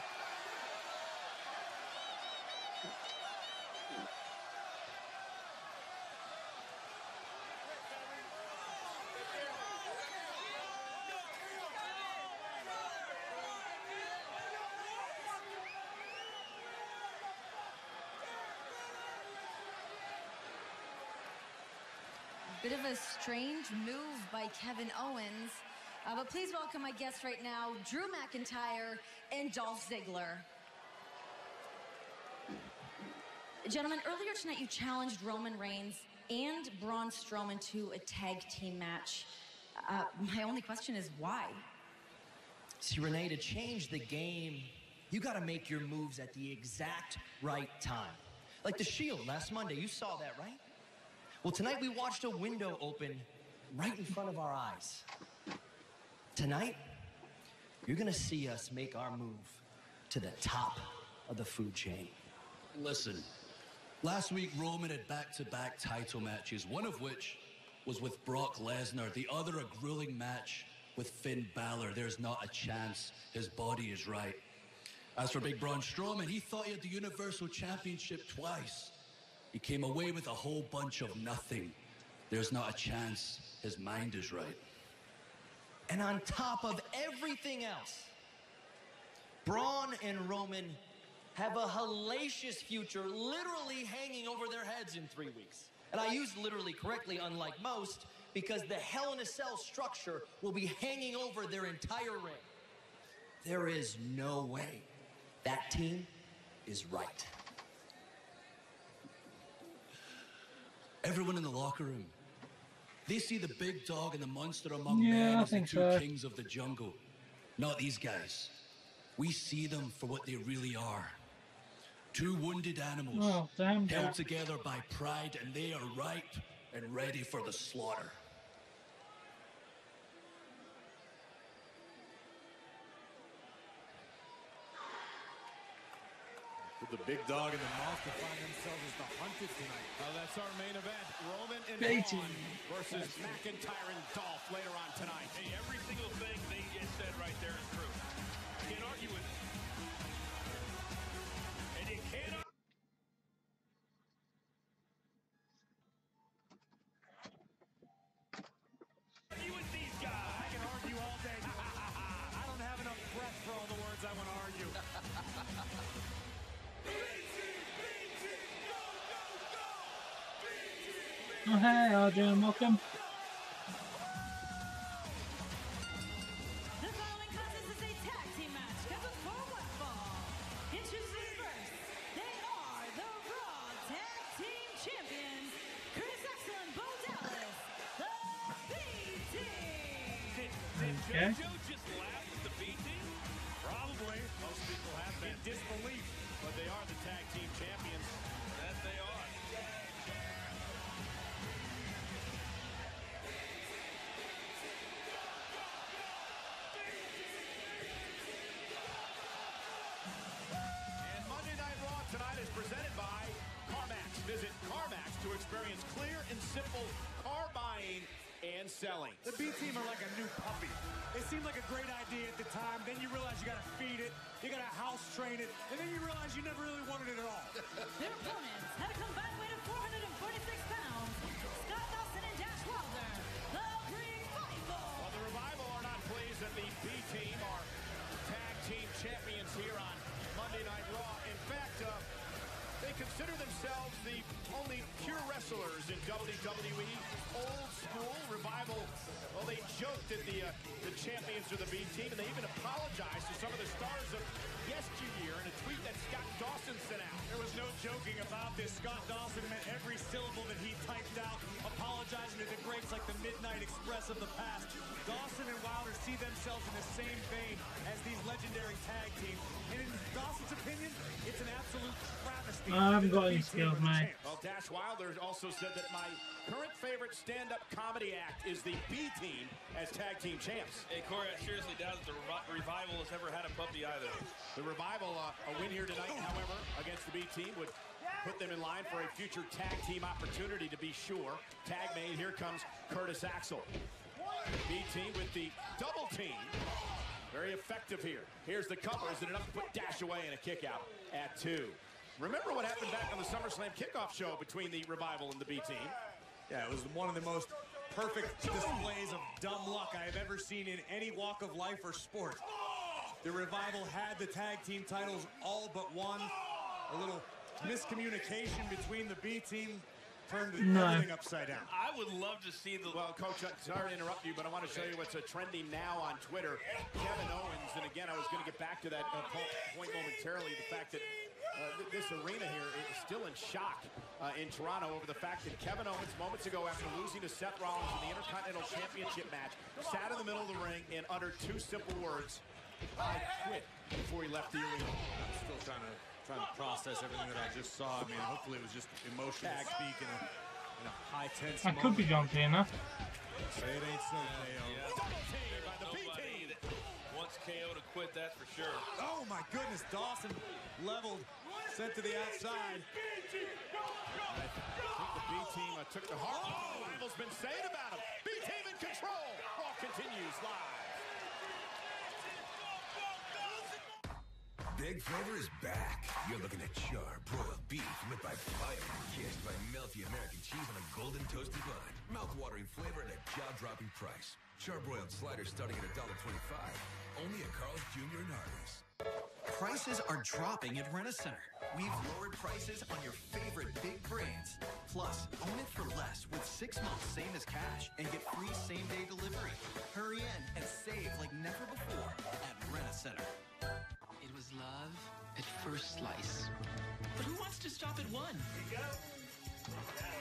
Bit of a strange move by Kevin Owens. But please welcome my guests right now, Drew McIntyre and Dolph Ziggler. Gentlemen, earlier tonight you challenged Roman Reigns and Braun Strowman to a tag team match. My only question is why? See, Renee, to change the game, you got to make your moves at the exact right time. Like the Shield last Monday, you saw that, right? Well, tonight we watched a window open right in front of our eyes. Tonight, you're gonna see us make our move to the top of the food chain. Listen, last week Roman had back-to-back title matches, one of which was with Brock Lesnar, the other a grueling match with Finn Balor. There's not a chance his body is right. As for Big Braun Strowman, he thought he had the Universal Championship twice. He came away with a whole bunch of nothing. There's not a chance his mind is right. And on top of everything else, Braun and Roman have a hellacious future literally hanging over their heads in 3 weeks. And I use literally correctly, unlike most, because the Hell in a Cell structure will be hanging over their entire ring. There is no way that team is right. Everyone in the locker room, they see the big dog and the monster among men as the two kings of the jungle. Not these guys. We see them for what they really are. Two wounded animals, held together by pride, and they are ripe and ready for the slaughter. The big dog and the monster find themselves as the hunted tonight. That's our main event. Roman and Braun versus McIntyre and Dolph later on tonight. Hey, every single thing they said right there is true. You can't argue with it. And you can't argue with these guys. I can argue all day. I don't have enough breath for all the words I want to argue. Oh, hey, Adrian, welcome. The following contest is a tag team match scheduled for one fall. Introducing first, they are the Raw Tag Team Champions, Chris Axel and Bo Dallas, the B-Team. Did JoJo just laugh at the B-Team? Probably. Most people have been in disbelief, but they are the tag team champions. That they are. Presented by CarMax. Visit CarMax to experience clear and simple car buying and selling. The B team are like a new puppy. It seemed like a great idea at the time. Then you realize you gotta feed it, you gotta house train it, and then you realize you never really wanted it at all. Their opponents had a combined weight of 446 pounds. Scott Dawson and Dash Wilder, the Revival. Well, the Revival are not pleased that the B team are tag team champions here on Monday Night Raw. In fact, they consider themselves the only pure wrestlers in WWE. Old school Revival. Well, they joked that the champions are the B team, and they even apologized to some of the stars of yesteryear in a tweet that Scott Dawson sent out. There was no joking about this. Scott Dawson meant every syllable that he typed out, apologizing to the greats like the Midnight Express of the past. Dawson and Wilder see themselves in the same vein as these legendary tag teams. And in Dawson's opinion, it's an absolute travesty. I haven't got any skills, mate. Well, Dash Wilder also said that my current favorite stand-up comedy act is the B team as tag team champs. Hey, Corey, I seriously doubt that the Revival has ever had a puppy either. The Revival, a win here tonight, however, against the B team would put them in line for a future tag team opportunity to be sure. Tag made, here comes Curtis Axel. B-team with the double team. Very effective here. Here's the cover. Is it enough to put Dash away and a kick out at 2? Remember what happened back on the SummerSlam kickoff show between the Revival and the B-team? Yeah, it was one of the most perfect displays of dumb luck I have ever seen in any walk of life or sport. The Revival had the tag team titles all but one. A little miscommunication between the B-team turned everything upside down. I would love to see the... Well, Coach, sorry to interrupt you, but I want to show you what's trending now on Twitter. Kevin Owens, and again, I was going to get back to that point momentarily, the fact that this arena here is still in shock in Toronto over the fact that Kevin Owens, moments ago after losing to Seth Rollins in the Intercontinental Championship match, sat in the middle of the ring and uttered 2 simple words, "I quit," before he left the arena. I'm still trying to process everything that I just saw. I mean, hopefully it was just emotional speak in a high tense That moment. could be John Cena. Say it ain't so, KO. Nobody that wants KO to quit, that's for sure. Oh my goodness, Dawson leveled, sent to the outside. I think the B-team took the heart. Oh, Rival's been saying about him. B-team in control. Ball continues live. Big Flavor is back. You're looking at charred broiled beef lit by fire, kissed by melty American cheese on a golden toasted bun. Mouth-watering flavor at a jaw-dropping price. Charbroiled sliders starting at $1.25. Only at Carl's Jr. and Hardee's. Prices are dropping at Rent-A-Center. We've lowered prices on your favorite big brands. Plus, own it for less with 6 months same as cash and get free same-day delivery. Hurry in and save like never before at Rent-A-Center. It was love at first slice. But who wants to stop at one?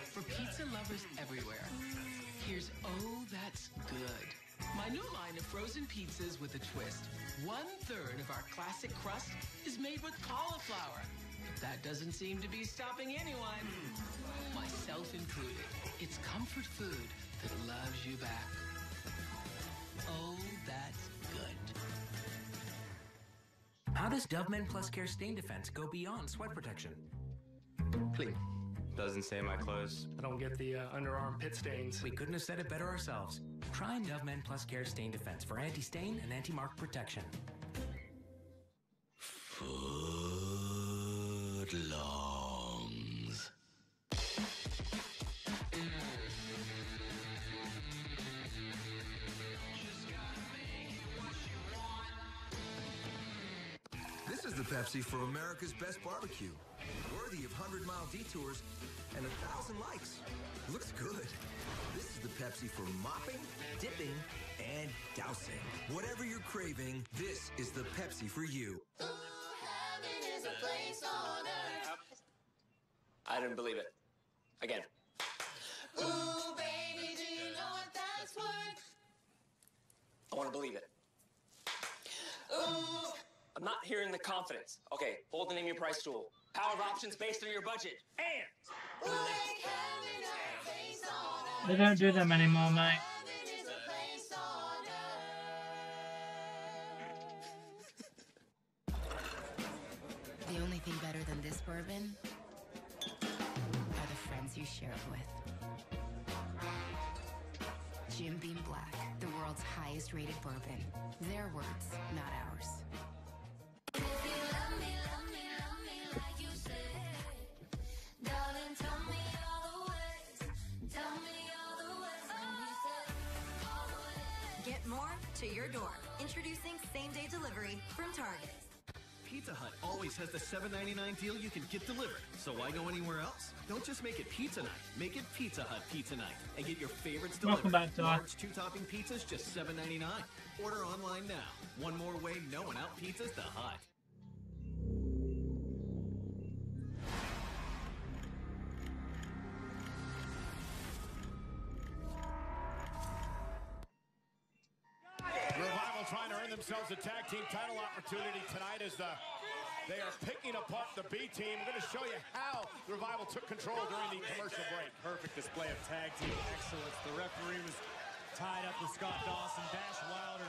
For pizza lovers everywhere, here's Oh That's Good. My new line of frozen pizzas with a twist. 1/3 of our classic crust is made with cauliflower. But that doesn't seem to be stopping anyone, myself included. It's comfort food that loves you back. Oh, that's good. How does Dove Men Plus Care Stain Defense go beyond sweat protection? Clean. Doesn't stain my clothes. I don't get the underarm pit stains. We couldn't have said it better ourselves. Try Dove Men Plus Care Stain Defense for anti-stain and anti-mark protection. Footlongs. This is the Pepsi for America's best barbecue. Worthy of 100-mile detours and 1,000 likes. Looks good. This is the Pepsi for mopping, dipping, and dousing. Whatever you're craving, this is the Pepsi for you. I didn't believe it. Again. Ooh, baby, do you know what that's worth? I want to believe it. Ooh. I'm not hearing the confidence. Okay, hold the name your price tool. Power of options based on your budget. And They don't do them anymore, mate. The only thing better than this bourbon are the friends you share it with. Jim Beam Black, the world's highest rated bourbon. Their words, not ours. Get more to your door. Introducing same-day delivery from Target. Pizza Hut always has the $7.99 deal you can get delivered. So why go anywhere else? Don't just make it pizza night. Make it Pizza Hut pizza night and get your favorites delivered. Welcome back, Doc. Large 2-topping pizzas just $7.99. Order online now. One more way no one out pizzas the Hut. Revival trying to earn themselves a tag team title opportunity tonight as they are picking apart the B team. We're going to show you how the Revival took control during the commercial break. Perfect display of tag team excellence. The referee was tied up with Scott Dawson. Dash Wilder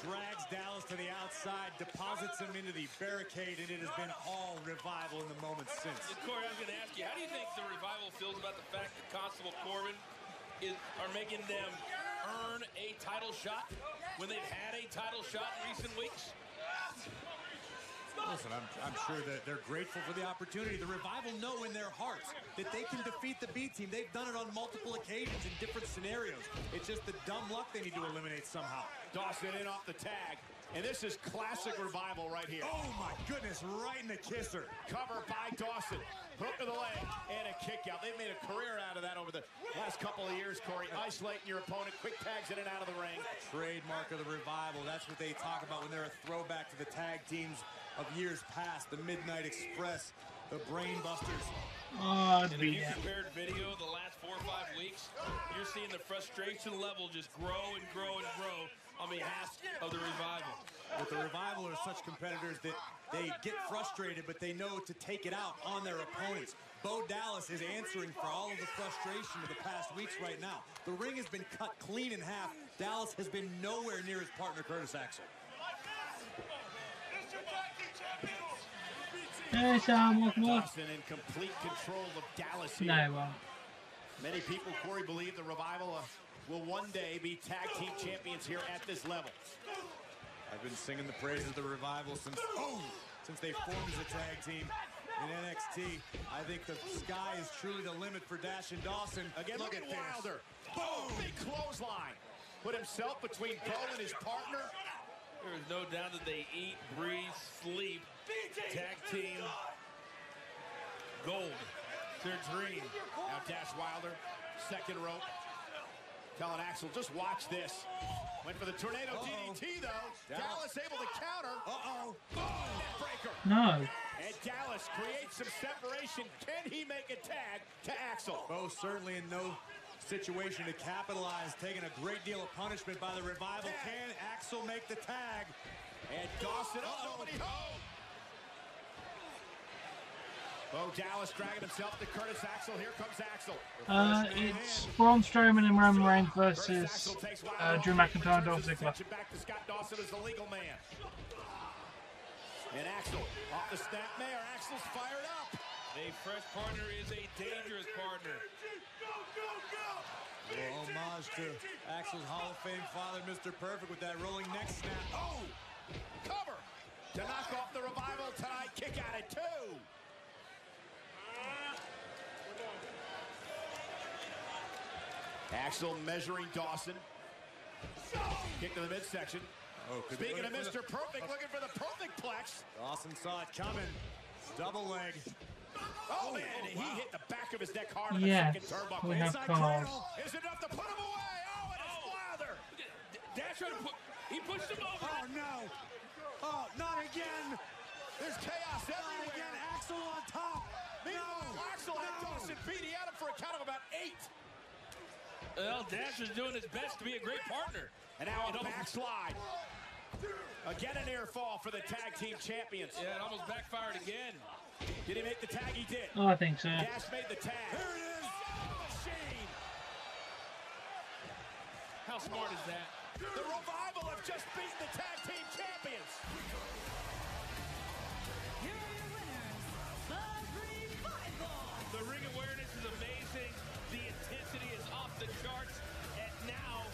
drags Dallas to the outside, deposits him into the barricade, and it has been all Revival in the moments since. Corey, I was going to ask you, how do you think the Revival feels about the fact that Constable Corbin are making them earn a title shot when they've had a title shot in recent weeks? Listen, I'm sure that they're grateful for the opportunity. The Revival know in their hearts that they can defeat the B team. They've done it on multiple occasions in different scenarios. It's just the dumb luck they need to eliminate somehow. Dawson in off the tag. And this is classic Revival right here. Oh, my goodness, right in the kisser. Cover by Dawson. Hook to the leg and a kick out. They've made a career out of that over the last couple of years, Corey. Isolating your opponent, quick tags in and out of the ring. Trademark of the Revival. That's what they talk about when they're a throwback to the tag teams of years past. The Midnight Express, the Brain Busters. Oh, and if you compared video the last 4 or 5 weeks, you're seeing the frustration level just grow and grow and grow on behalf of the Revival. But the Revival are such competitors that they get frustrated, but they know to take it out on their opponents. Bo Dallas is answering for all of the frustration of the past weeks right now. The ring has been cut clean in half. Dallas has been nowhere near his partner, Curtis Axel. Hey, Sam, welcome on. Dawson in complete control of Dallas here. No, well. Many people, Corey, believe the Revival will one day be tag team champions here at this level. I've been singing the praises of the Revival since they formed as a tag team in NXT. I think the sky is truly the limit for Dash and Dawson. Again, look at Wilder. Boom! Big clothesline. Put himself between Bo and his partner. There is no doubt that they eat, breathe, sleep tag team gold. Their dream. Now Dash Wilder, second rope. Telling Axel, just watch this. Went for the tornado DDT, though. Dallas able to counter. Boom! Net breaker. No. And Dallas creates some separation. Can he make a tag to Axel? Bo certainly in no situation to capitalize, taking a great deal of punishment by the Revival. Can Axel make the tag? And Dawson, nobody home. Bo Dallas dragging himself to Curtis Axel. Here comes Axel. It's Braun Strowman and Roman Reigns versus Drew McIntyre and Dolph Ziggler. Back to Scott Dawson as the legal man. And Axel off the snapmare. Axel's fired up. A fresh partner is a dangerous partner. Homage to Axel's Hall of Fame father, Mr. Perfect, with that rolling neck snap. Oh! Cover to knock off the Revival tonight. Kick out at 2. Axel measuring Dawson. Kick to the midsection. Speaking of Mr. Perfect, looking for the perfect plex. Dawson saw it coming. Double leg. Oh, man, and he hit the back of his neck hard on Yes, the second turnbuckle. we have Inside calls. cradle. Is it enough to put him away? Oh, and it's Wilder. Dash tried to put, he pushed him over. Oh, no. Oh, not again. There's chaos everywhere. Again, Axel on top. Meanwhile, Axel had Dawson beat. He had him for a count of about 8. Well, Dash is doing his best to be a great partner. And now a backslide. Again, a near fall for the tag team champions. Yeah, it almost backfired again. Did he make the tag? He did. Oh, I think so. Dash made the tag. Here it is. Machine. How smart is that? The Revival have just beaten the tag team champions. Here are your winners, the Revival. The ring awareness is amazing. The intensity is off the charts. And now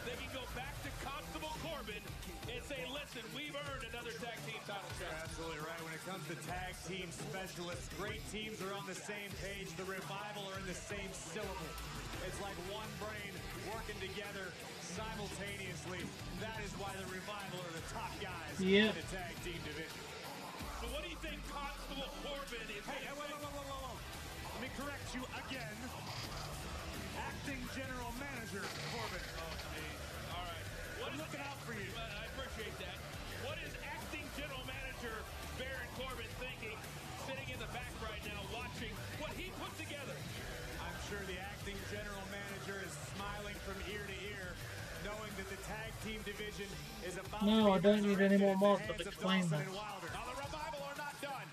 they can go back to Constable Corbin and say, listen, we've earned another tag team title shot. You're absolutely right. When it comes to tag team specialists, great teams are on the same page. The Revival are in the same syllable. It's like one brain working together simultaneously. That is why the Revival are the top guys in the tag team division. So what do you think Constable Corbin is? Hey, wait. Let me correct you again. Acting General Manager Corbin. All right. I'm looking out for you. I appreciate that. What is Acting General Manager Baron Corbin thinking, sitting in the back right now, watching what he put together? I'm sure the Acting General Manager is smiling from ear to ear, knowing that the tag team division is about No, I don't need any more mods to explain that. Now the Revival are not done.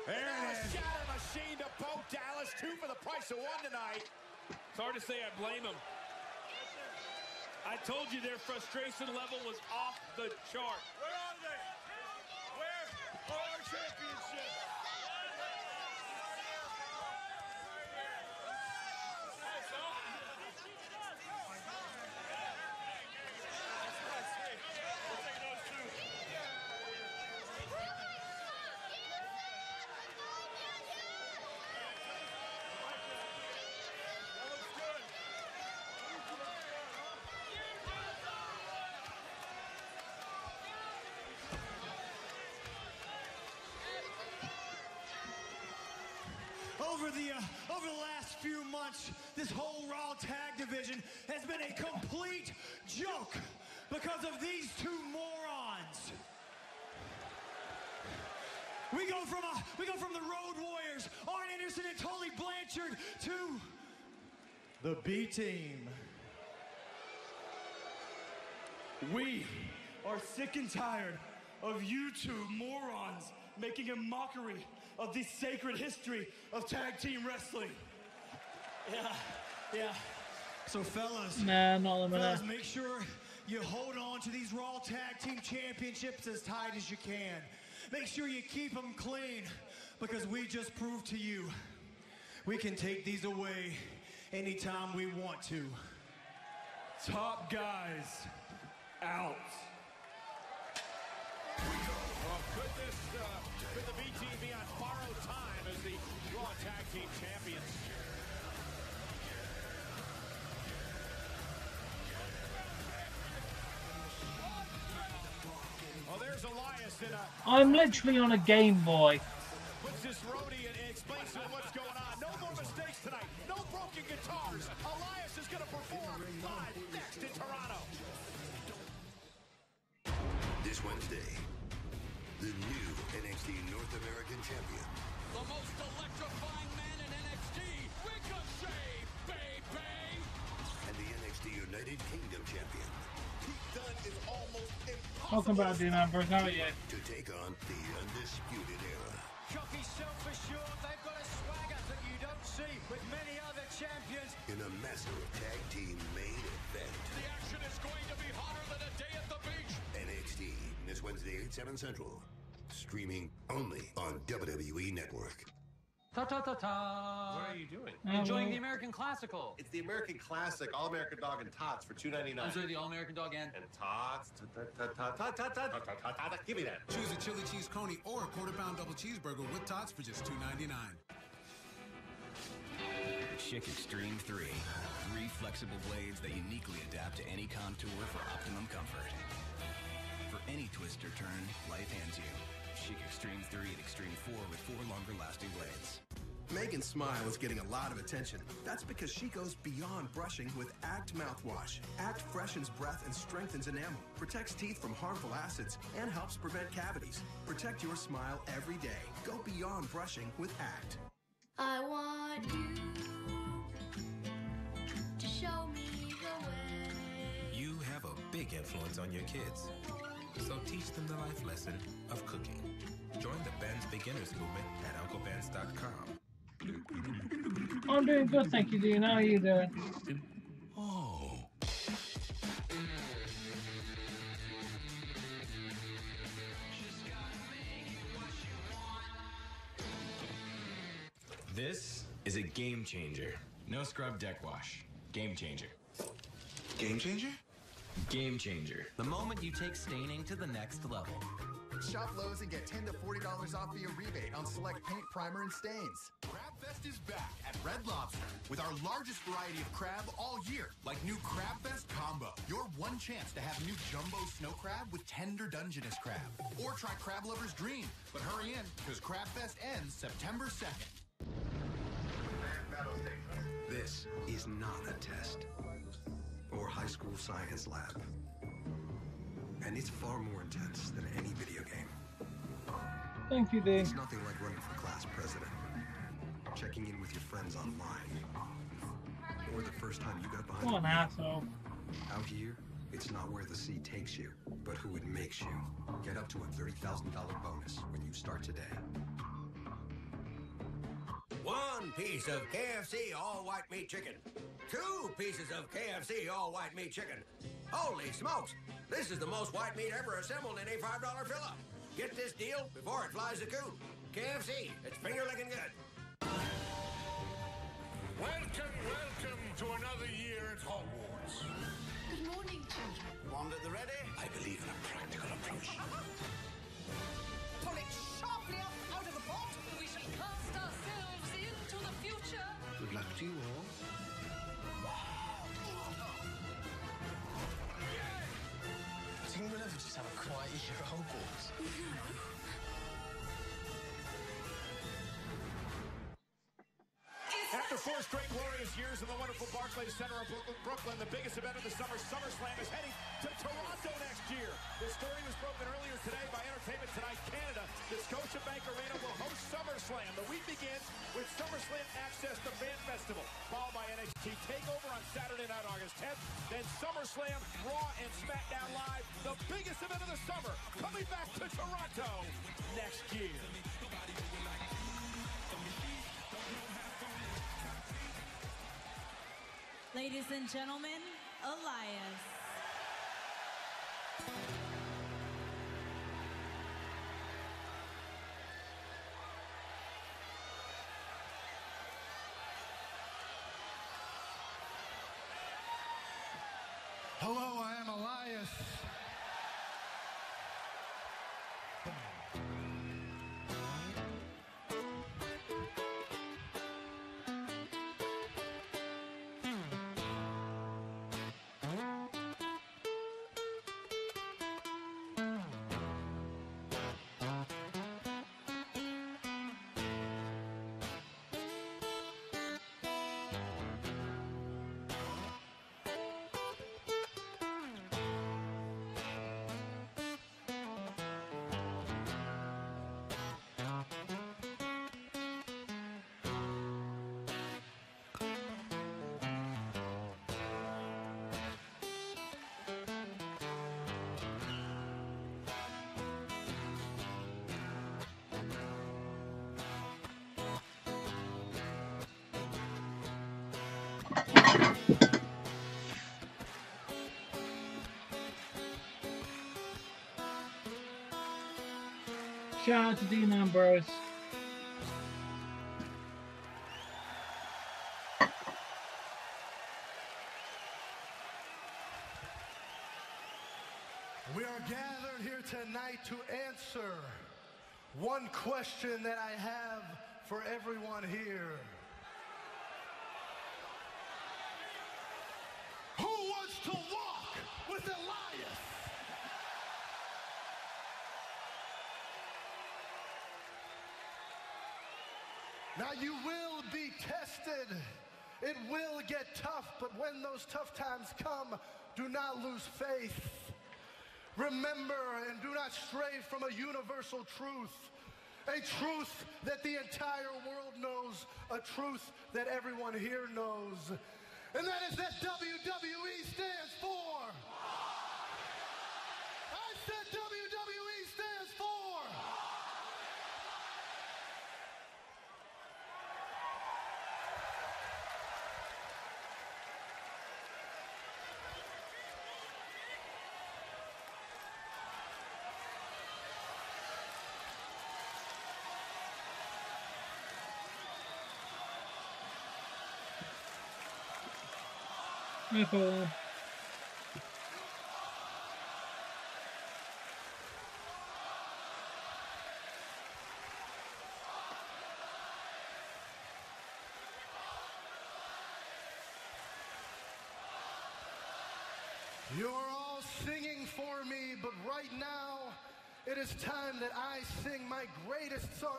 There it is. Shatter machine to Bo Dallas. 2 for the price of 1 tonight. It's hard to say I blame him. I told you their frustration level was off the chart. Where are they? Where are our championships? Over the last few months, this whole Raw Tag Division has been a complete joke because of these two morons. We go from the Road Warriors, Arn Anderson and Tully Blanchard, to the B Team. We are sick and tired of you two morons making a mockery of the sacred history of tag team wrestling. Yeah. So fellas, Nah, not a minute. fellas, make sure you hold on to these Raw Tag Team Championships as tight as you can. Make sure you keep them clean, because we just proved to you we can take these away anytime we want to. Top guys, out. Well, could the B Team be on borrowed time as the Raw Tag Team Champions? Well, there's Elias in a... I'm literally on a Game Boy. Puts this roadie and explains to him what's going on. No more mistakes tonight. No broken guitars. Elias is going to perform live next in Toronto. This Wednesday, the new NXT North American Champion. The most electrifying man in NXT, Ricochet, baby! And the NXT United Kingdom Champion. Pete Dunne is almost impossible. Talking about the numbers, how are you? To take on the Undisputed Era. Cocky self-assured, they've got a swagger that you don't see with many other champions. In a massive tag team main event. The action is going to be hotter than a day at the beach. NXT, this Wednesday, 8/7 Central. Streaming only on WWE Network. Ta-ta-ta-ta! What are you doing? Enjoying the American Classical. It's the American Classic All-American Dog and Tots for $2.99. I'm sorry, the All-American Dog and Tots. Give me that. Choose a chili cheese coney or a quarter-pound double cheeseburger with tots for just $2.99. Chech Extreme 3. 3 flexible blades that uniquely adapt to any contour for optimum comfort. For any twist or turn life hands you. Chech Extreme 3 and Extreme 4 with 4 longer lasting blades. Megan's smile is getting a lot of attention. That's because she goes beyond brushing with Act mouthwash. Act freshens breath and strengthens enamel, protects teeth from harmful acids, and helps prevent cavities. Protect your smile every day. Go beyond brushing with Act. I want you to show me the way. You have a big influence on your kids. So teach them the life lesson of cooking. Join the Ben's Beginners Movement at UncleBen's.com. I'm doing good, thank you, Dean. How are you doing? Oh. This is a game changer. No scrub deck wash. Game changer. Game changer? Game changer. The moment you take staining to the next level. Shop Lowe's and get $10 to $40 off via rebate on select paint, primer, and stains. Crabfest is back at Red Lobster with our largest variety of crab all year, like new Crabfest Combo. Your one chance to have new jumbo snow crab with tender Dungeness crab. Or try Crab Lover's Dream. But hurry in, because Crabfest ends September 2nd. This is not a test or high school science lab. And it's far more intense than any video game. Thank you, Dean. It's nothing like running for class president, checking in with your friends online, or the first time you got behind What an the wheel. asshole. Out here, it's not where the sea takes you, but who it makes you. Get up to a $30,000 bonus when you start today. 1 piece of KFC all white meat chicken. 2 pieces of KFC all white meat chicken. Holy smokes! This is the most white meat ever assembled in a $5 fill-up. Get this deal before it flies the coop. KFC, it's finger-licking good. Welcome, welcome to another year at Hogwarts. Good morning, children. Wand at the ready? I believe in a practical approach. Pull it sharply up out of the pot. We shall cast ourselves into the future. Good luck to you all. Do you think we'll ever just have a quiet year at Hogwarts? After 4 straight glorious years in the wonderful Barclays Center of Brooklyn, the biggest event of the summer, SummerSlam, is heading to Toronto next year. The story was broken earlier today by Entertainment Tonight Canada. The Scotiabank Arena will host SummerSlam. The week begins with SummerSlam Access, the fan festival, followed by NXT TakeOver on Saturday night, August 10th. Then SummerSlam, Raw, and SmackDown Live, the biggest event of the summer, coming back to Toronto next year. Ladies and gentlemen, Elias. Hello, I am Elias. Shout out to Dean Ambrose. We are gathered here tonight to answer one question that I have for everyone here. Who wants to walk with Elias? Now you will be tested. It will get tough, but when those tough times come, do not lose faith. Remember and do not stray from a universal truth. A truth that the entire world knows. A truth that everyone here knows. And that is that WWE stands for. I said WWE stands for. No problem. You're all singing for me, but right now, it is time that I sing my greatest song.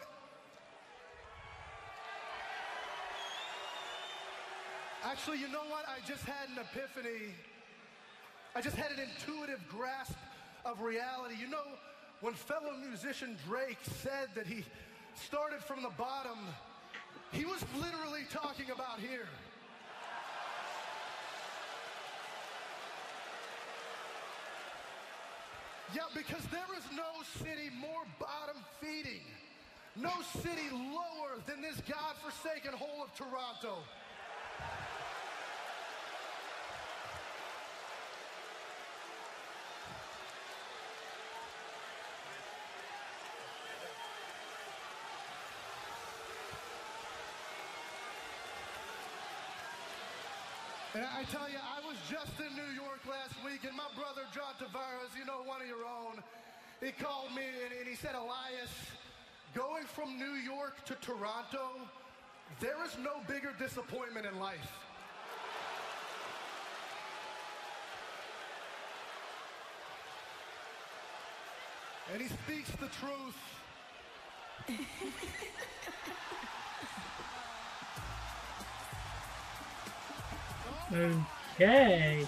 Actually, you know what? I just had an epiphany. I just had an intuitive grasp of reality. You know, when fellow musician Drake said that he started from the bottom, he was literally talking about here. Yeah, because there is no city more bottom-feeding, no city lower than this godforsaken hole of Toronto. And I tell you, I was just in New York last week, and my brother, John Tavares, you know, one of your own, he called me and he said, Elias, going from New York to Toronto, there is no bigger disappointment in life. And he speaks the truth. Okay.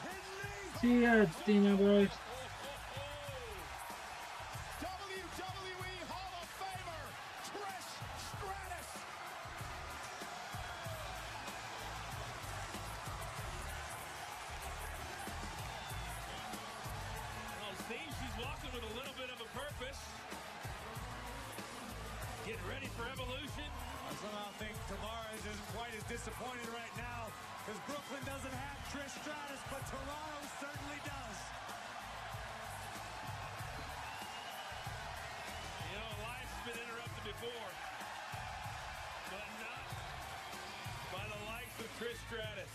See ya, Dino Bros. WWE Hall of Famer, Trish Stratus. Well, it seems she's walking with a little bit of a purpose. Getting ready for Evolution. I somehow think Tavares isn't quite as disappointed right now because Brooklyn doesn't have Trish Stratus, but Toronto certainly does. You know, life's been interrupted before, but not by the likes of Trish Stratus.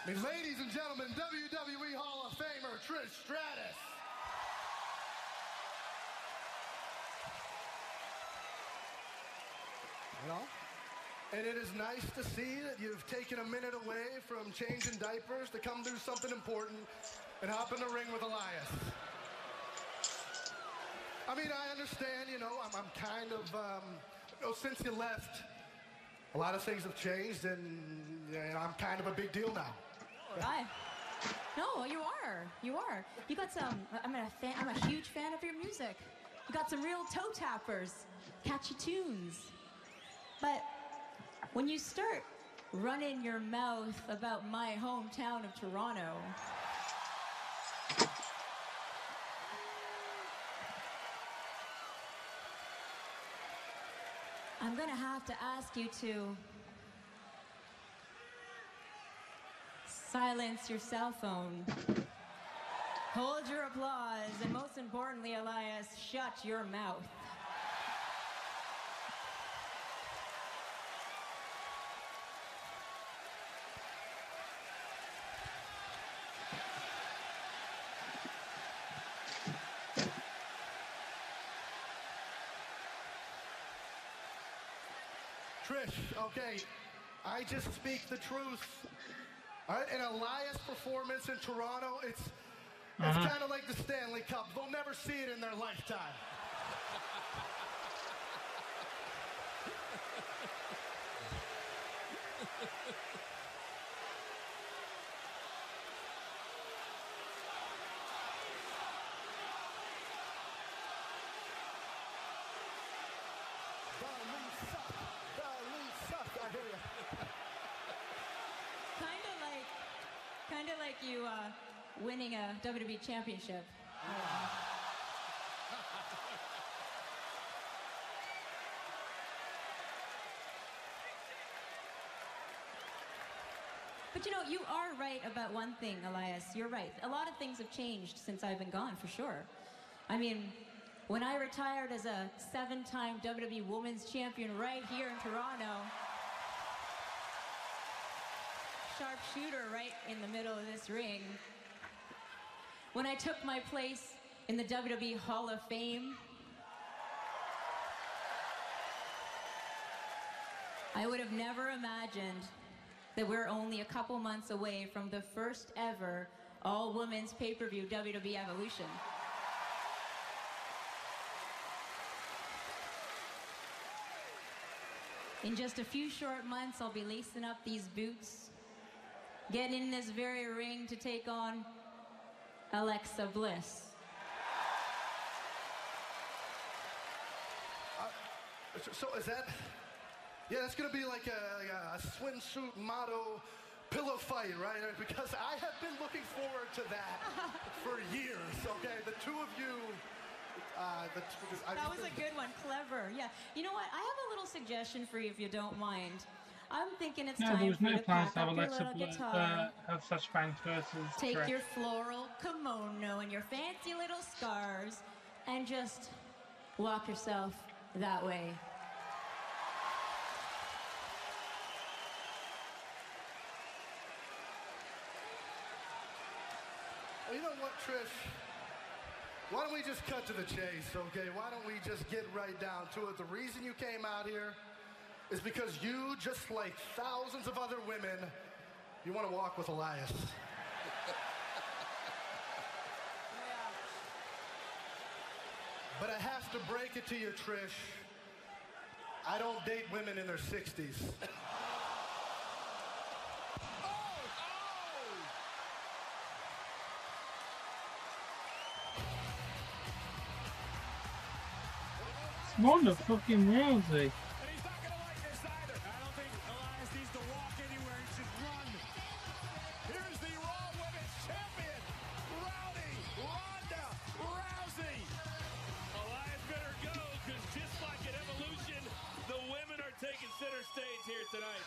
I mean, ladies and gentlemen, WWE Hall of Famer, Trish Stratus. You know? And it is nice to see that you've taken a minute away from changing diapers to come do something important and hop in the ring with Elias. I mean, I understand, you know, I'm kind of, you know, since you left, a lot of things have changed, and I'm kind of a big deal now. Right. No, you are. You are. You got some. I'm a huge fan of your music. You got some real toe tappers, catchy tunes. But when you start running your mouth about my hometown of Toronto, I'm gonna have to ask you to silence your cell phone. Hold your applause, and most importantly, Elias, shut your mouth. Trish, okay, I just speak the truth. All right, an Elias performance in Toronto, it's kind of like the Stanley Cup. They'll never see it in their lifetime. I hear you. Kind of like you winning a WWE championship. But you know, you are right about one thing, Elias. You're right. A lot of things have changed since I've been gone, for sure. I mean, when I retired as a 7-time WWE Women's Champion right here in Toronto, sharpshooter right in the middle of this ring. When I took my place in the WWE Hall of Fame, I would have never imagined that we're only a couple months away from the first ever all-women's pay-per-view WWE Evolution. In just a few short months, I'll be lacing up these boots, getting in this very ring to take on Alexa Bliss. So is that Yeah, it's gonna be like a swimsuit motto pillow fight, right? Because I have been looking forward to that for years. Okay, the two of you. That was a good one. Clever. Yeah. You know what? I have a little suggestion for you, if you don't mind. I'm thinking it's time there's for no you to plans pack to have up your little guitar. have such banks versus Take Chech. your floral kimono and your fancy little scars and just walk yourself that way. Well, you know what, Trish? Why don't we just cut to the chase, okay? Why don't we just get right down to it? The reason you came out here is because you, just like thousands of other women, you want to walk with Elias. But I have to break it to you, Trish. I don't date women in their 60s. Ronda fucking Rousey. Here's the Raw Women's Champion, Rowdy Ronda Rousey. Elias better go, because just like at Evolution, the women are taking center stage here tonight.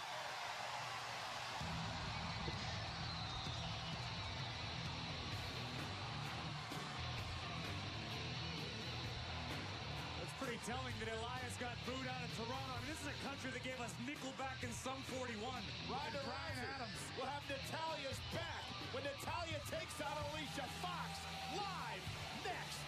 It's pretty telling that Elias got booed out of Toronto. I mean, this is a country that gave us Nickelback and Sum 41. Ronda Rousey will have Natalia's back when Natalia takes out Alicia Fox live next.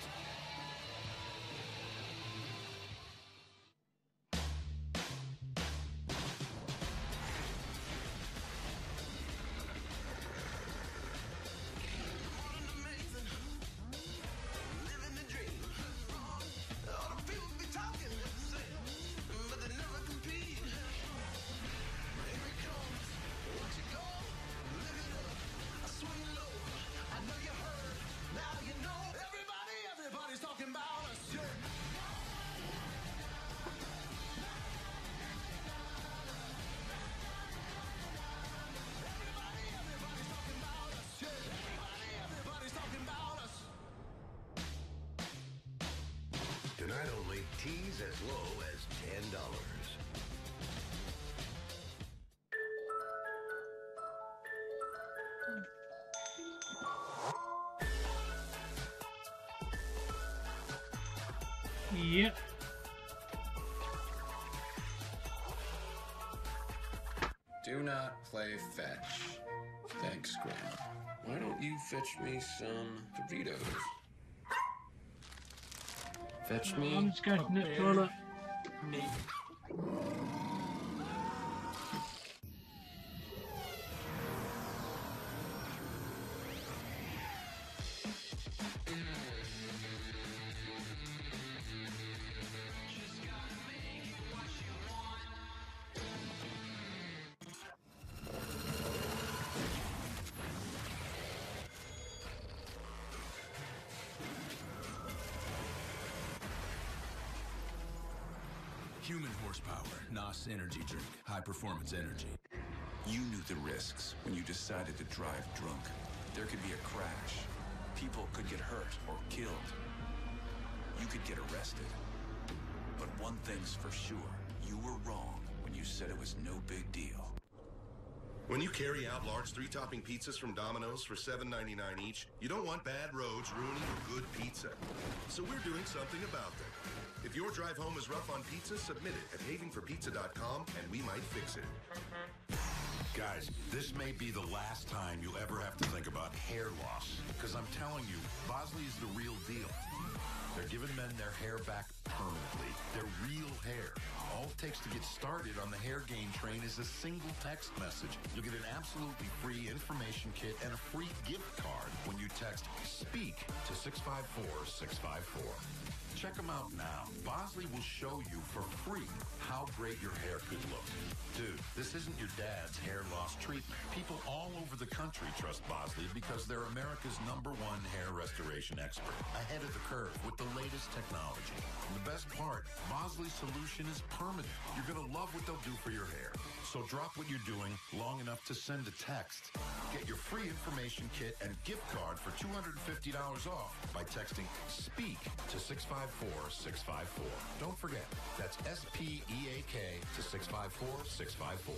Tonight only, teas as low as $10. Yep. Do not play fetch. Thanks, Graham. Why don't you fetch me some Doritos? Fetch me. I'm just going to the toilet. Me. Human horsepower, NOS energy drink, high performance energy. You knew the risks when you decided to drive drunk. There could be a crash. People could get hurt or killed. You could get arrested. But one thing's for sure, you were wrong when you said it was no big deal. When you carry out large 3-topping pizzas from Domino's for $7.99 each, you don't want bad roads ruining your good pizza. So we're doing something about that. If your drive home is rough on pizza, submit it at havenforpizza.com and we might fix it. Guys, this may be the last time you'll ever have to think about hair loss. Because I'm telling you, Bosley is the real deal. They're giving men their hair back permanently. Their real hair. All it takes to get started on the hair gain train is a single text message. You'll get an absolutely free information kit and a free gift card when you text SPEAK to 654-654. Check them out now. Bosley will show you for free how great your hair could look. Dude, this isn't your dad's hair loss treatment. People all over the country trust Bosley because they're America's #1 hair restoration expert. Ahead of the curve with the latest technology. And the best best part, Bosley's solution is permanent. You're going to love what they'll do for your hair. So drop what you're doing long enough to send a text. Get your free information kit and gift card for $250 off by texting SPEAK to 654-654. Don't forget, that's SPEAK to 654-654.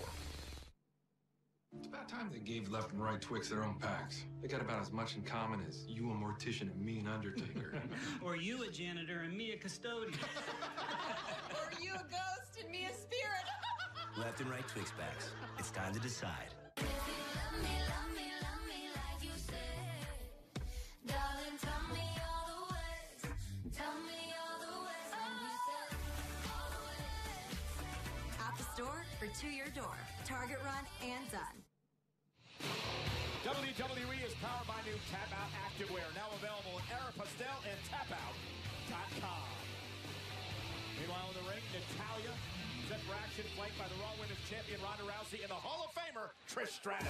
It's about time they gave Left and Right Twix their own packs. They got about as much in common as you a mortician and me an undertaker. Or you a janitor and me a custodian. Or you a ghost and me a spirit. Left and Right Twix packs. It's time to decide. At the store or to your door. Target run and done. WWE is powered by new Tap Out Activewear, now available at Aeropostale and tapout.com. Meanwhile in the ring, Natalya set for action, flanked by the Raw Women's Champion Ronda Rousey and the Hall of Famer Trish Stratus.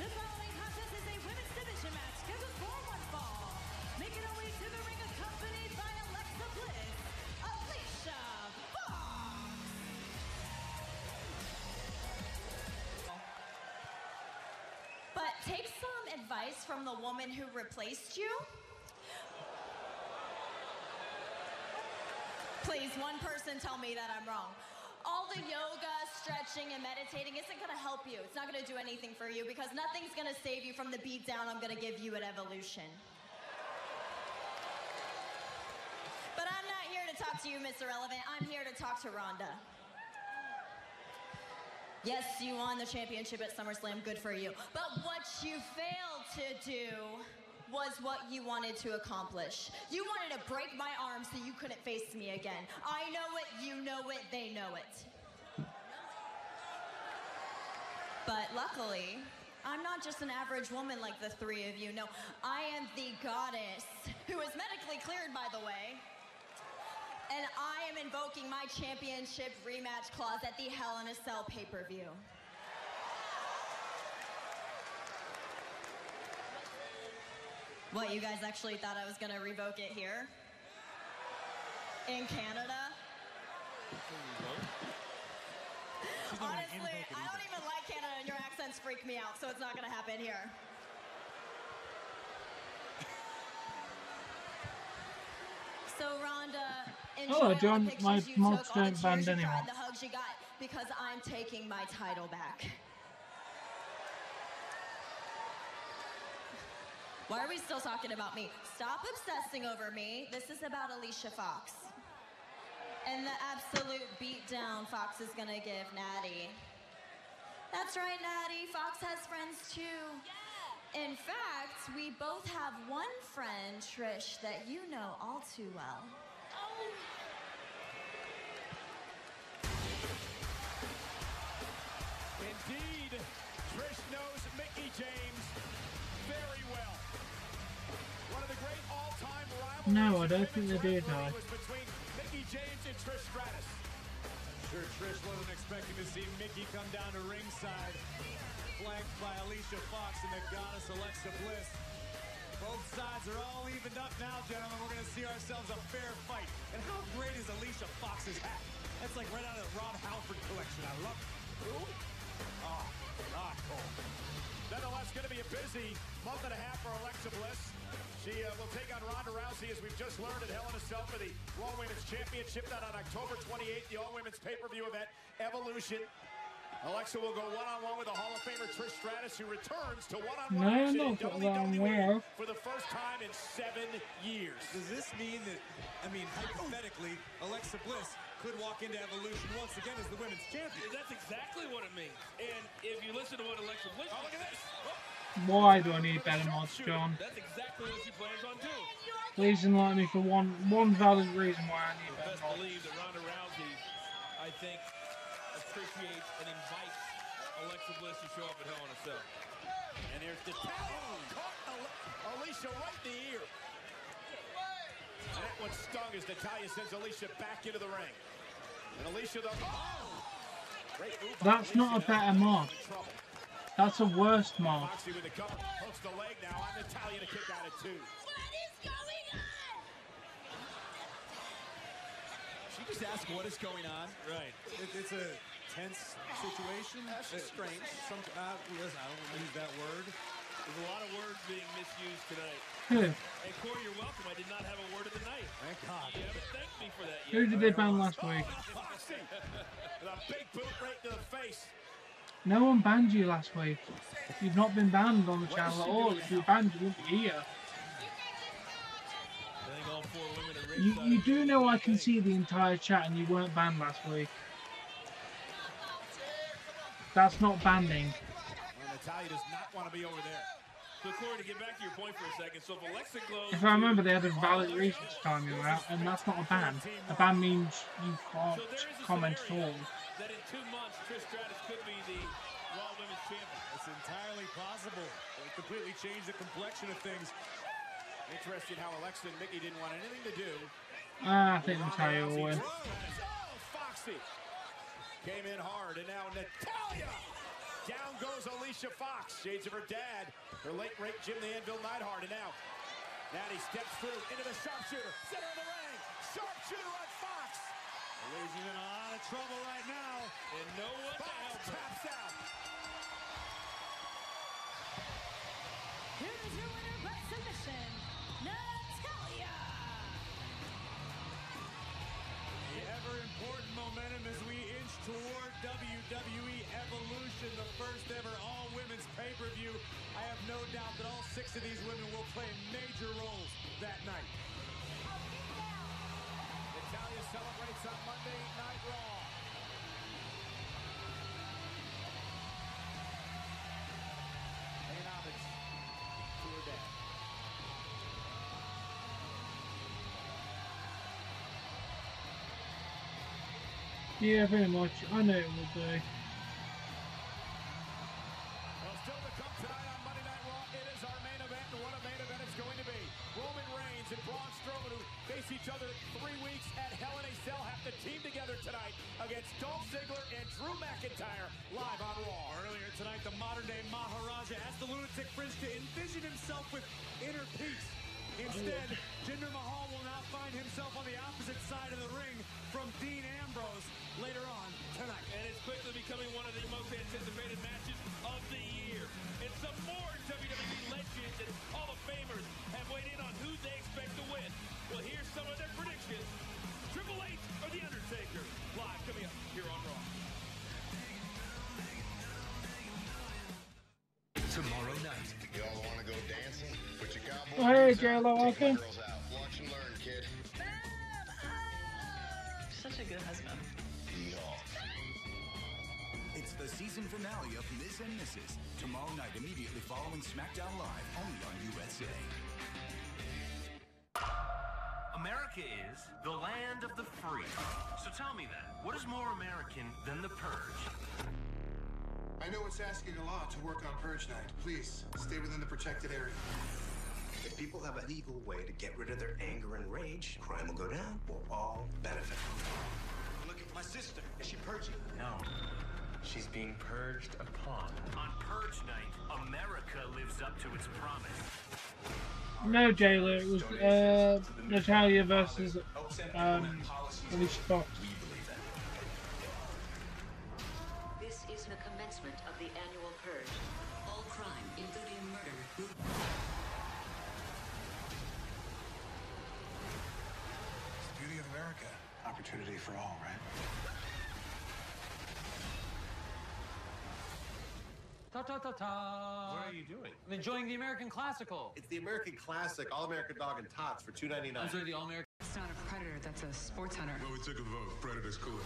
The following contest is a women's division match scheduled for one fall. Making her way to the ring accompanied by Alexa Bliss, Alicia Fox. But take some advice from the woman who replaced you. Please, one person tell me that I'm wrong. All the yoga, stretching, and meditating isn't gonna help you. It's not gonna do anything for you because nothing's gonna save you from the beat down I'm gonna give you at Evolution. But I'm not here to talk to you, Miss Irrelevant. I'm here to talk to Rhonda. Yes, you won the championship at SummerSlam, good for you. But what you failed to do was what you wanted to accomplish. You wanted to break my arm so you couldn't face me again. I know it, you know it, they know it. But luckily, I'm not just an average woman like the three of you. No, I am the goddess, who is medically cleared, by the way. And I am invoking my championship rematch clause at the Hell in a Cell pay-per-view. What, you guys actually thought I was gonna revoke it here? In Canada? Honestly, I don't even like Canada and your accents freak me out, so it's not gonna happen here. So Rhonda, enjoy all the my pictures you mods took, all the don't cheers band you anymore. cried, the hugs you got, because I'm taking my title back. Why are we still talking about me? Stop obsessing over me. This is about Alicia Fox. And the absolute beatdown Fox is gonna give Natty. That's right, Natty. Fox has friends too. Yeah. In fact, we both have one friend, Trish, that you know all too well. Oh. Indeed, Trish knows Mickie James very well. One of the great all-time rivalries. No, I don't think they did. Was between Mickie James and Trish Stratus. Sure, Trish wasn't expecting to see Mickie come down to ringside, flanked by Alicia Fox and the goddess Alexa Bliss. Both sides are all evened up now, gentlemen. We're going to see ourselves a fair fight. And how great is Alicia Fox's hat? That's like right out of the Rob Halford collection. I love it. Who? Oh, not cool. Nonetheless, going to be a busy month and a half for Alexa Bliss. She will take on Ronda Rousey, as we've just learned, at Hell in a Cell for the Raw Women's Championship. That on October 28th, the All-Women's pay-per-view event, Evolution. Alexa will go one-on-one with the Hall of Famer Trish Stratus, who returns to one-on-one action in WWE for the first time in 7 years. Does this mean that, I mean, hypothetically, Alexa Bliss could walk into Evolution once again as the women's champion? That's exactly what it means. And if you listen to what Alexa Bliss... Oh, look at this! Why do I need better mods, John? That's exactly what she plans on doing. Please enlighten me for one valid reason why I need better Best mods. believe that Ronda Rousey, I think, appreciates and invites Alexa Bliss to show up at Hell in a Cell. And here's the caught Alicia right in the ear. And that one stung as Natalya sends Alicia back into the ring. And Alicia, the great move. That's not a better mod. That's a worse mod. Moxie with the cover, hooks the leg now on Natalya to kick out at 2. What is going on? just ask what is going on? Right. It's a tense situation. That's strange. I don't want to use that word. There's a lot of words being misused tonight. Who? Hey, Corey, you're welcome. I did not have a word of the night. Thank God. You haven't thanked me for that yet. Who did they ban last week? Foxy. With a big boot right to the face. No one banned you last week. You've not been banned on the channel at all. If you were banned, you wouldn't be here. I think all 4 women are You do know I can see the entire chat and you weren't banned last week. That's not banning. Well, Natalya does not want to be over there. So, Corey, to get back to your point for a second, so if Alexa goes... If I remember, they had a valid reason to time you out, and that's not a ban. A ban means you can't comment at all. That in 2 months, Trish Stratus could be the Raw Women's Champion. It's entirely possible. It completely changed the complexion of things. Interesting how Alexa and Mickey didn't want anything to do. I think Natalya will win. Oh, Foxy came in hard, and now Natalya. Down goes Alicia Fox. Shades of her dad, her late great Jim the Anvil Neidhart, and now Natty steps through into the sharpshooter. Center of the ring. Sharpshooter on Fox. He's in a lot of trouble right now. And no one to help her. Taps out. Here is your winner by submission, Natalya. The ever-important momentum as we inch toward WWE Evolution, the first ever all-women's pay-per-view. I have no doubt that all 6 of these women will play major roles that night. Natalya celebrates on Monday Night Raw. Paying homage to her dad. Yeah, very much. I know it will be. Well, still to come tonight on Monday Night Raw, it is our main event, and what a main event it's going to be. Roman Reigns and Braun Strowman, who face each other 3 weeks at Hell in a Cell, have to team together tonight against Dolph Ziggler and Drew McIntyre live on Raw. Earlier tonight, the modern-day Maharaja asked the Lunatic Prince to envision himself with inner peace. Instead, Jinder Mahal will now find himself on the opposite side of the ring from Dean Ambrose later on tonight. And it's quickly becoming one of the most anticipated matches of the year. And some more WWE legends and Hall of Famers have weighed in on who they expect to win. Well, here's some of their predictions. Triple H or The Undertaker? Live coming up here on Raw. Tomorrow night. Y'all want to go dancing? Put your cowboy Oh, hey, boots on, J-Lo, take welcome. the girls out. Watch and learn, kid. Such a good husband. Yeehaw. It's the season finale of Miz and Mrs. Tomorrow night, immediately following SmackDown Live, only on USA. America is the land of the free. So tell me then, what is more American than the Purge? I know it's asking a lot to work on Purge Night. Please, stay within the protected area. If people have a legal way to get rid of their anger and rage, crime will go down. We'll all benefit. I'm looking for my sister. Is she purging? No. She's being purged upon. On Purge Night, America lives up to its promise. No, J-Lo, it was Natalya versus Alicia Fox. This is the commencement of the annual purge. All crime, including murder. It's the beauty of America. Opportunity for all, right? Ta-ta-ta-ta! What are you doing? I'm enjoying the American Classical. It's the American Classic All-American Dog and Tots for $2.99. I'm sorry, the All-American... It's not a predator, that's a sports hunter. Well, we took a vote. Predator's cool.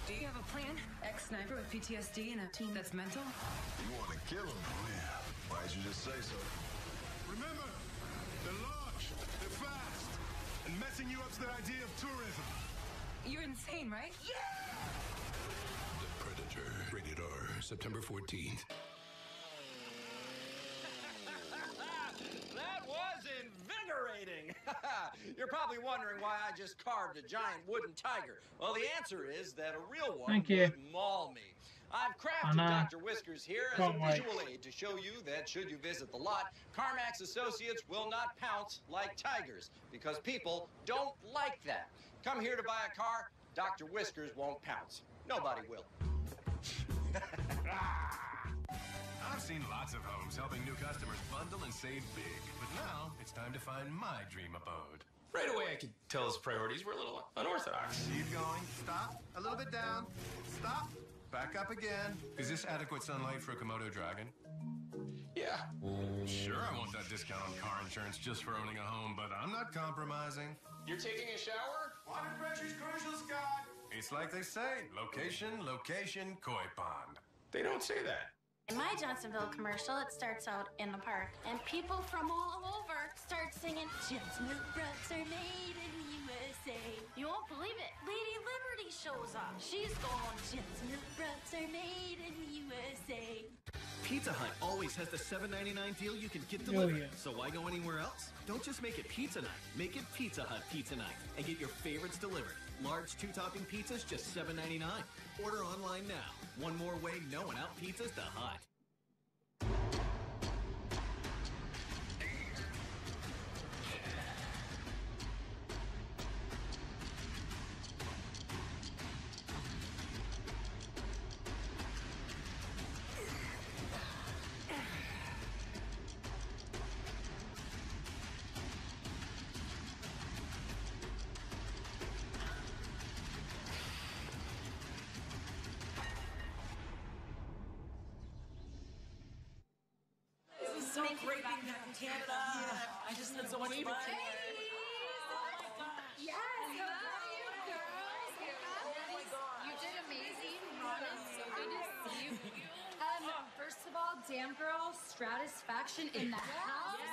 Do you have a plan? Ex-sniper with PTSD and a team that's mental? You want to kill him? Oh, yeah. Why'd you just say so? Remember, they're large, they're fast, and messing you up's the idea of tourism. You're insane, right? The Predator. Rated R. September 14th. That was invigorating! You're probably wondering why I just carved a giant wooden tiger. Well, the answer is that a real one Thank you. would maul me. I've crafted Dr. Whiskers here as a Can't wait. visual aid to show you that should you visit the lot, CarMax Associates will not pounce like tigers because people don't like that. Come here to buy a car, Dr. Whiskers won't pounce. Nobody will. I've seen lots of homes helping new customers bundle and save big, but now it's time to find my dream abode. Right away, I could tell his priorities were a little unorthodox. Keep going. Stop. A little bit down. Stop. Back up again. Is this adequate sunlight for a Komodo dragon? Yeah. Sure, I want that discount on car insurance just for owning a home, but I'm not compromising. You're taking a shower? Water pressure's crucial, Scott. It's like they say, location, location, koi pond. They don't say that. In my Johnsonville commercial, it starts out in the park, and people from all over start singing, Johnsonville rugs are made in the USA. You won't believe it. Lady Liberty shows up. She's going, Johnsonville rugs are made in the USA. Pizza Hut always has the $7.99 deal you can get Oh, delivered. yeah. So why go anywhere else? Don't just make it pizza night. Make it Pizza Hut pizza night and get your favorites delivered. Large 2-topping pizzas, just $7.99. Order online now. One more way knowing out pizzas the Hut. So great being back in Canada. I just had so much fun. Yes, how are you, girls? You did amazing. Rhonda, so good to see you. First of all, damn girl, Stratisfaction in the house.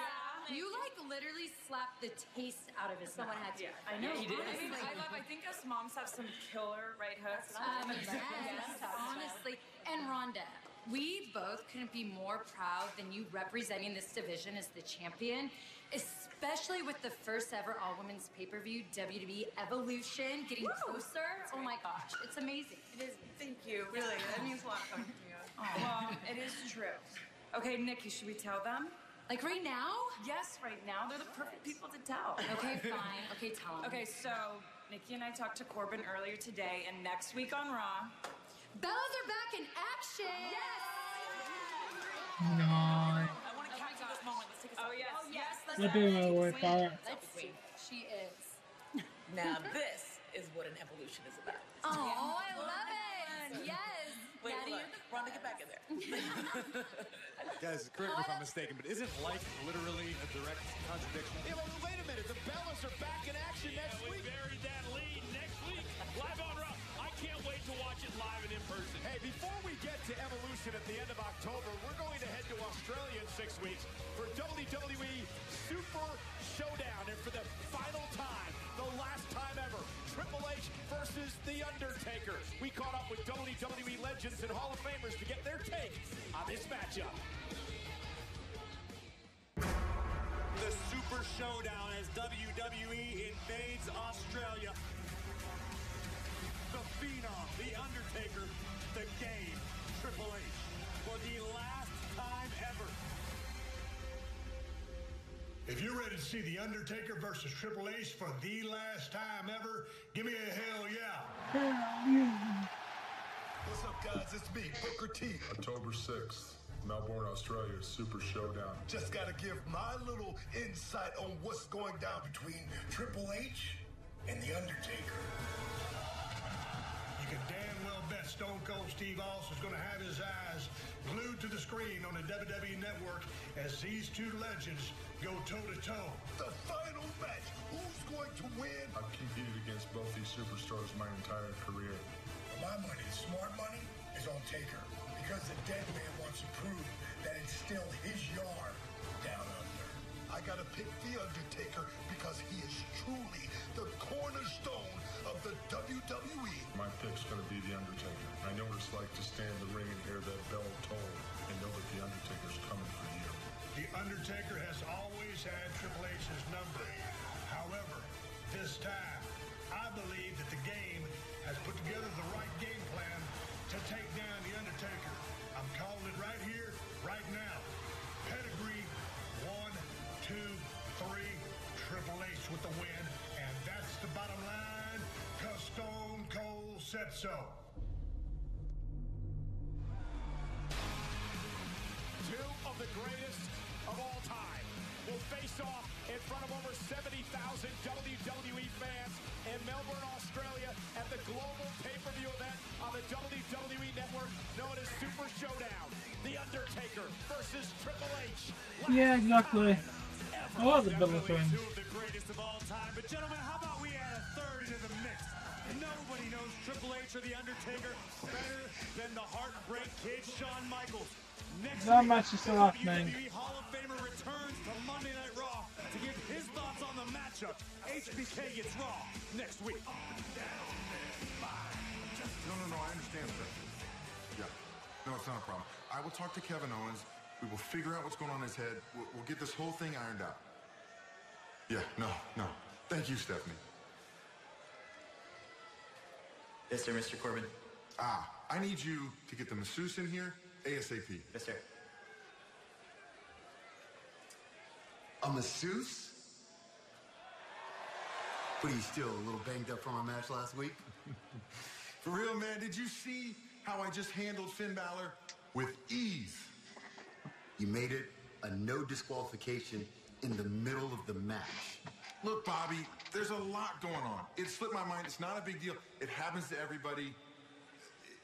You like literally slapped the taste out of his mouth. Someone had to. I know. He did. I think us moms have some killer right hooks. Yes, honestly. And Rhonda, we both couldn't be more proud than you representing this division as the champion, especially with the first ever all-women's pay-per-view, WWE Evolution, getting closer. Oh my gosh, it's amazing. It is. Thank you. Really, that means a lot coming from you. Well, it is true. Okay, Nikki, should we tell them? Like right now? Yes, right now. They're the perfect people to tell. Okay, fine. Okay, tell them. Okay, so Nikki and I talked to Corbin earlier today, and next week on Raw, Bellas are back in action! Yes! No. I want to capture this moment. Let's take a Oh, yes. Oh, yes. We're doing our work for it. Let's see. She is. Now this is what an evolution is about. Oh, I love it! Yes! Wait, Daddy, look. Rhonda, get back in there. Guys, correct me if I'm mistaken, but isn't life literally a direct contradiction? Yeah, but wait a minute. The Bellas are back in action next week. We buried that lead next week. Live on Raw. I can't wait to watch it live and in person. Hey, before we get to Evolution at the end of October, we're going to head to Australia in 6 weeks for WWE Super Showdown. And for the final time, the last time ever, Triple H versus The Undertaker. We caught up with WWE legends and Hall of Famers to get their take on this matchup. The Super Showdown as WWE invades Australia. The Phenom, The Undertaker, The Game, Triple H, for the last time ever. If you're ready to see The Undertaker versus Triple H for the last time ever, give me a hell yeah. What's up, guys? It's me, Booker T. October 6th, Melbourne, Australia, Super Showdown. Just gotta give my little insight on what's going down between Triple H and The Undertaker. You can damn well bet Stone Cold Steve Austin's going to have his eyes glued to the screen on the WWE Network as these two legends go toe-to-toe. The final match. Who's going to win? I've competed against both these superstars my entire career. My money, smart money, is on Taker. Because the dead man wants to prove that it's still his yard down under. I gotta pick The Undertaker because he is truly the cornerstone of the WWE. My pick's gonna be The Undertaker. I know what it's like to stand in the ring and hear that bell toll and know that The Undertaker's coming for you. The Undertaker has always had Triple H's number. However, this time, I believe that the Game has put together the right game plan to take down The Undertaker. said so. Two of the greatest of all time will face off in front of over 70,000 WWE fans in Melbourne, Australia at the global pay-per-view event on the WWE Network known as Super Showdown. The Undertaker versus Triple H. Yeah, exactly. I love the Bill of Twins. Two of the greatest of all time. But gentlemen, how about we add a third into the mix? Nobody knows Triple H or The Undertaker better than the Heartbreak Kid, Shawn Michaels. Next That week, match is still happening. WWE Hall of Famer returns to Monday Night Raw to give his thoughts on the matchup. HBK gets Raw next week. No, I understand, sir. Yeah. No, it's not a problem. I will talk to Kevin Owens. We will figure out what's going on in his head. We'll get this whole thing ironed out. Yeah, no. Thank you, Stephanie. Yes, sir, Mr. Corbin. I need you to get the masseuse in here ASAP. Yes, sir. A masseuse? What, are you still a little banged up from our match last week? For real, man, did you see how I just handled Finn Balor with ease? You made it a no disqualification in the middle of the match. Look, Bobby, there's a lot going on. It slipped my mind. It's not a big deal. It happens to everybody.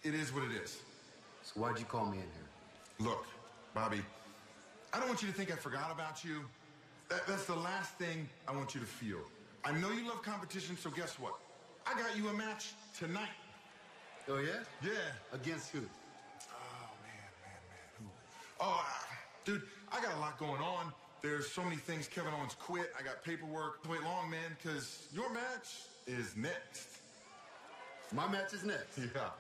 It is what it is. So why'd you call me in here? Look, Bobby, I don't want you to think I forgot about you. That's the last thing I want you to feel. I know you love competition, so guess what? I got you a match tonight. Oh, yeah? Yeah. Against who? Oh, man. Who? Oh, dude, I got a lot going on. There's so many things. Kevin Owens quit. I got paperwork. Wait long, man, because your match is next. My match is next? Yeah.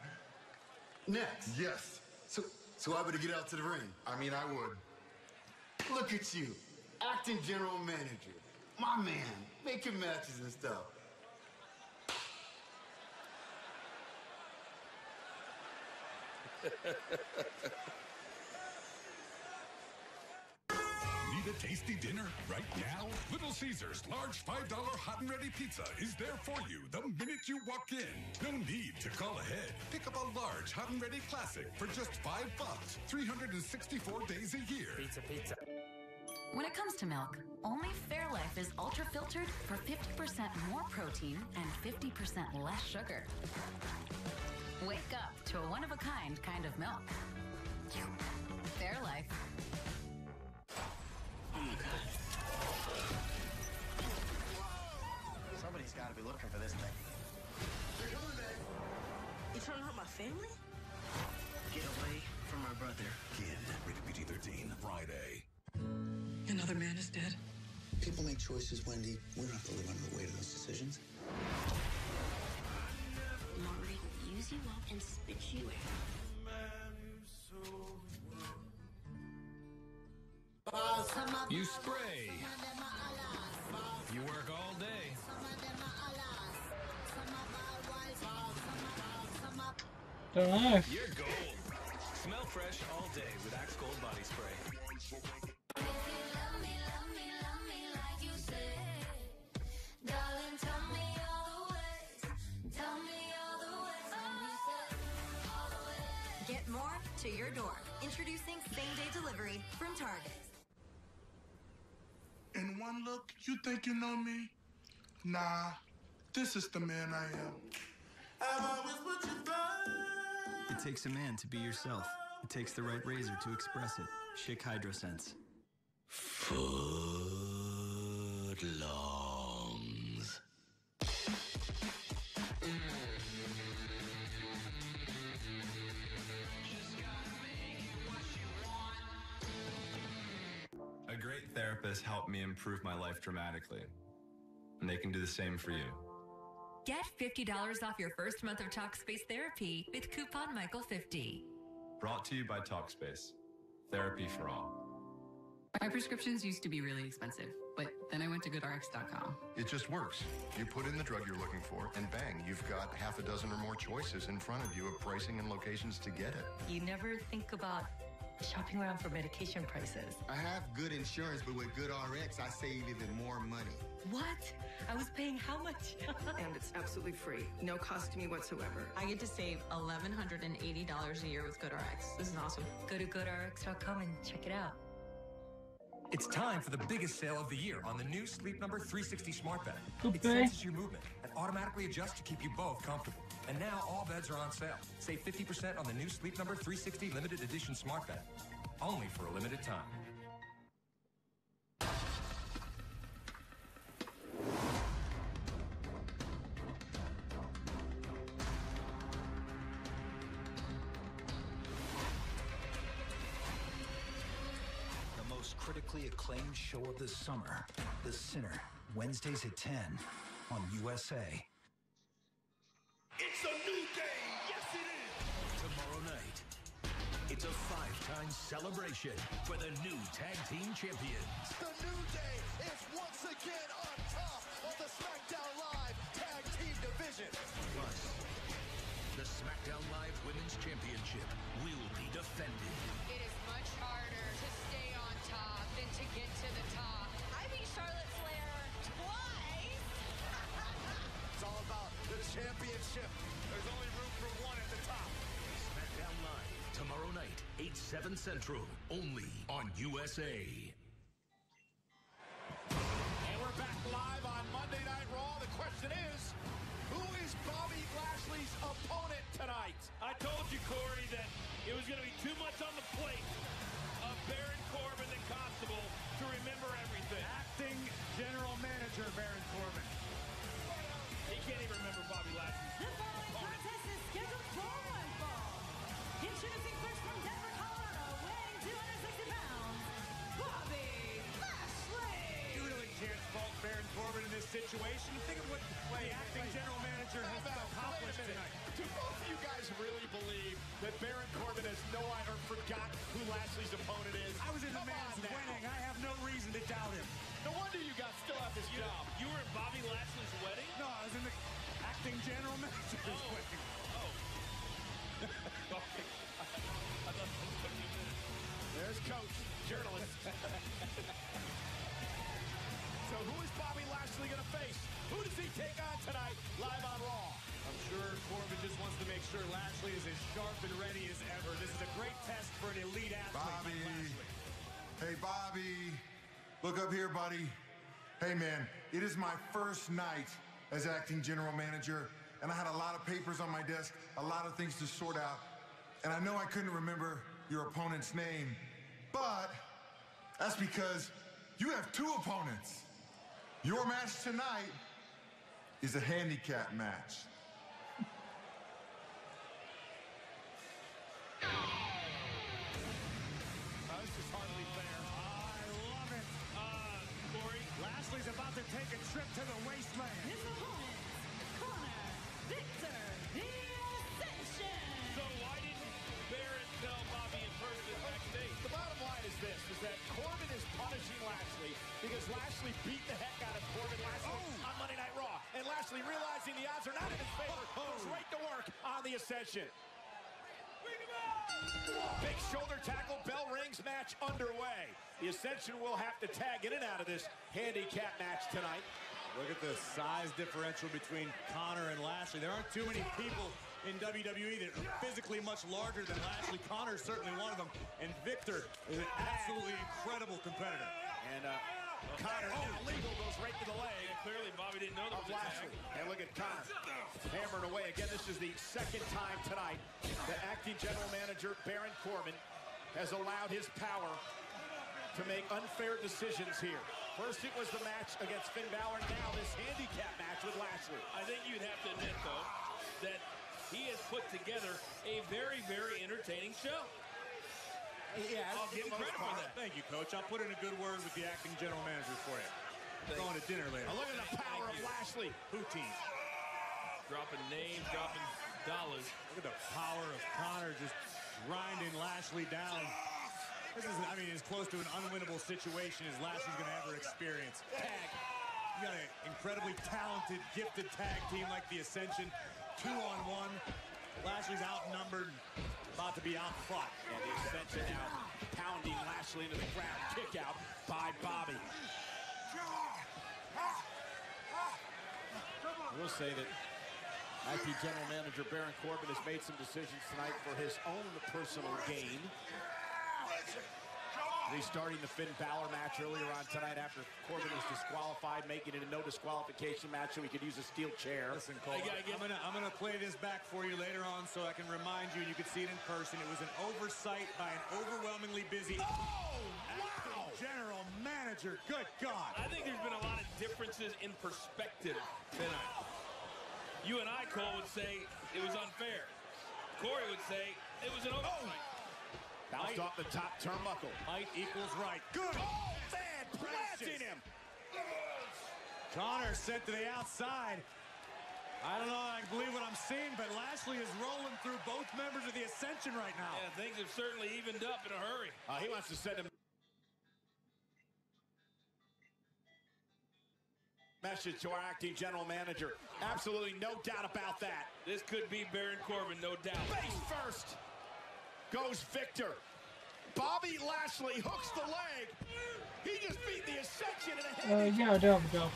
Next? Yes. So I better get out to the ring? I mean, I would. Look at you, acting general manager. My man, making matches and stuff. Need a tasty dinner right now? Little Caesars large $5 hot and ready pizza is there for you the minute you walk in. No need to call ahead. Pick up a large hot and ready classic for just $5, 364 days a year. Pizza. When it comes to milk, only Fairlife is ultra filtered for 50% more protein and 50% less sugar. Wake up to a one-of-a-kind kind of milk. Fairlife. Oh my God. Somebody's got to be looking for this thing. They're coming back. You trying to hurt my family? Get away from my brother. Kid, rated PG-13, Friday. Another man is dead. People make choices, Wendy. We don't have to live under the weight of those decisions. Maury will use you up and spit you out. You spray. You work all day. Don't know. You're gold. Smell fresh all day with Axe Gold Body Spray. Get more to your door. Introducing same-day delivery from Target. In one look, you think you know me? Nah, this is the man I am. It takes a man to be yourself. It takes the right razor to express it. Chech HydroSense. Footlongs. A great therapist helped me improve my life dramatically, and they can do the same for you. Get $50 off your first month of Talkspace therapy with coupon Michael50. Brought to you by Talkspace. Therapy for all. My prescriptions used to be really expensive, but then I went to GoodRx.com. It just works. You put in the drug you're looking for, and bang, you've got half a dozen or more choices in front of you of pricing and locations to get it. You never think about shopping around for medication prices. I have good insurance, but with Good RX, I save even more money. What? I was paying how much? And it's absolutely free. No cost to me whatsoever. I get to save $1,180 a year with GoodRx. This is awesome. Go to goodrx.com and check it out. It's time for the biggest sale of the year on the new Sleep Number 360 smart bed. Okay. It senses your movement and automatically adjusts to keep you both comfortable. And now all beds are on sale. Save 50% on the new Sleep Number 360 limited edition smart bed. Only for a limited time. Critically acclaimed show of the summer, The Sinner, Wednesdays at 10 on USA. It's a new day. Yes, it is. Tomorrow night, it's a 5-time celebration for the new tag team champions. The New Day is once again on top of the SmackDown Live Tag Team Division. Plus, the SmackDown Live Women's Championship will be defended. It is much harder to stay on top than to get to the top. I beat Charlotte Flair twice. It's all about the championship. There's only room for one at the top. SmackDown Live, tomorrow night, 8/7 Central, only on USA. And we're back live on Monday Night Raw. The question is, who is Bobby Lashley's opponent tonight? I told you, Corey, that it was going to be too much on the plate of Baron Corbin and Constable to remember everything. Acting General Manager Baron Corbin. He can't even remember Bobby Lashley. The following contest is scheduled for one fall. Introducing first from Denver, Colorado, weighing 260 pounds, Bobby Lashley. You really can't fault Baron Corbin in this situation. Think of what the acting general manager has accomplished tonight. Do both of you guys really believe that Baron Corbin has no idea or forgot who Lashley's opponent is? I was in the man's wedding. I have no reason to doubt him. No wonder you guys still have this job. You were at Bobby Lashley's wedding? No, I was in the acting general manager's wedding. Oh. Okay. I thought that was 30 minutes. There's Coach, journalist. So who is Bobby Lashley going to face? Who does he take on tonight, live on Raw? I'm sure Corbin just wants to make sure Lashley is as sharp and ready as ever. This is a great test for an elite athlete. Bobby. Hey, Bobby. Look up here, buddy. Hey, man, it is my first night as acting general manager, and I had a lot of papers on my desk, a lot of things to sort out, and I know I couldn't remember your opponent's name, but that's because you have two opponents. Your match tonight is a handicap match. This is hardly fair. I love it. Corey? Lashley's about to take a trip to the wasteland. His opponent, Connor Victor, the Ascension. So why didn't Baron tell Bobby in person backstage? The bottom line is this, is that Corbin is punishing Lashley because Lashley beat the heck out of Corbin last week on Monday Night Raw. And Lashley, realizing the odds are not in his favor, goes right to work on the Ascension. Big shoulder tackle, bell rings, match underway. The Ascension will have to tag in and out of this handicap match tonight. Look at the size differential between Connor and Lashley. There aren't too many people in WWE that are physically much larger than Lashley. Connor is certainly one of them. And Victor is an absolutely incredible competitor. And Connor, illegal, goes right to the leg. And clearly Bobby didn't know that was Lashley. And look at Connor hammering away. Again, this is the second time tonight that acting general manager Baron Corbin has allowed his power to make unfair decisions here. First it was the match against Finn Balor, now this handicap match with Lashley. I think you'd have to admit, though, that he has put together a very, very entertaining show. Yeah, I'll give him credit for that. Thank you, Coach. I'll put in a good word with the acting general manager for you. Going to dinner later. Now look at the power of Lashley. Poutine. Dropping names, dropping dollars. Look at the power of Connor just grinding Lashley down. This is, I mean, as close to an unwinnable situation as Lashley's going to ever experience. Tag. You got an incredibly talented, gifted tag team like the Ascension. 2-on-1. Lashley's outnumbered. about to be outfought. And the Ascension now pounding Lashley into the ground. Kick out by Bobby. I will say that IT General Manager Baron Corbin has made some decisions tonight for his own personal gain. Restarting the Finn Balor match earlier on tonight after Corbin was disqualified, making it a no disqualification match so he could use a steel chair. Listen, Cole, I'm gonna play this back for you later on so I can remind you, and you can see it in person. It was an oversight by an overwhelmingly busy General Manager. Good God. I think there's been a lot of differences in perspective tonight. You and I, Cole, would say it was unfair. Corey would say it was an oversight. Bounced off the top turnbuckle. Height equals right. Good. Oh, man, planting him. Connor sent to the outside. I don't know, I believe what I'm seeing, but Lashley is rolling through both members of the Ascension right now. Yeah, things have certainly evened up in a hurry. He wants to send him message to our acting general manager. Absolutely no doubt about that. This could be Baron Corbin, no doubt. Face first goes Victor. Bobby Lashley hooks the leg. He just beat the Ascension in a head. Yeah, I do have a job.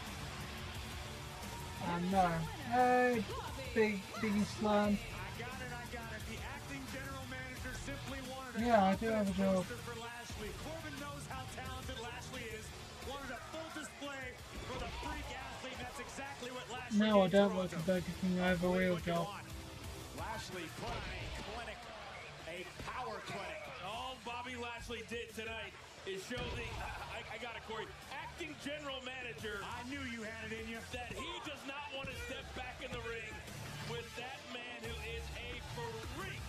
No. Hey, Biggie Slam. I got it. The acting general manager simply wanted Yeah, I do have a job. for Lashley. Corbin knows how talented Lashley is. Wanted a full display for the freak athlete. That's exactly what Lashley No, I did don't to like a Toronto. Burger King. I have a real job. Lashley put on a clinic, a power clinic. All Bobby Lashley did tonight is show the, I got it, Corey, acting general manager. I knew you had it in you. That he does not want to step back in the ring with that man who is a freak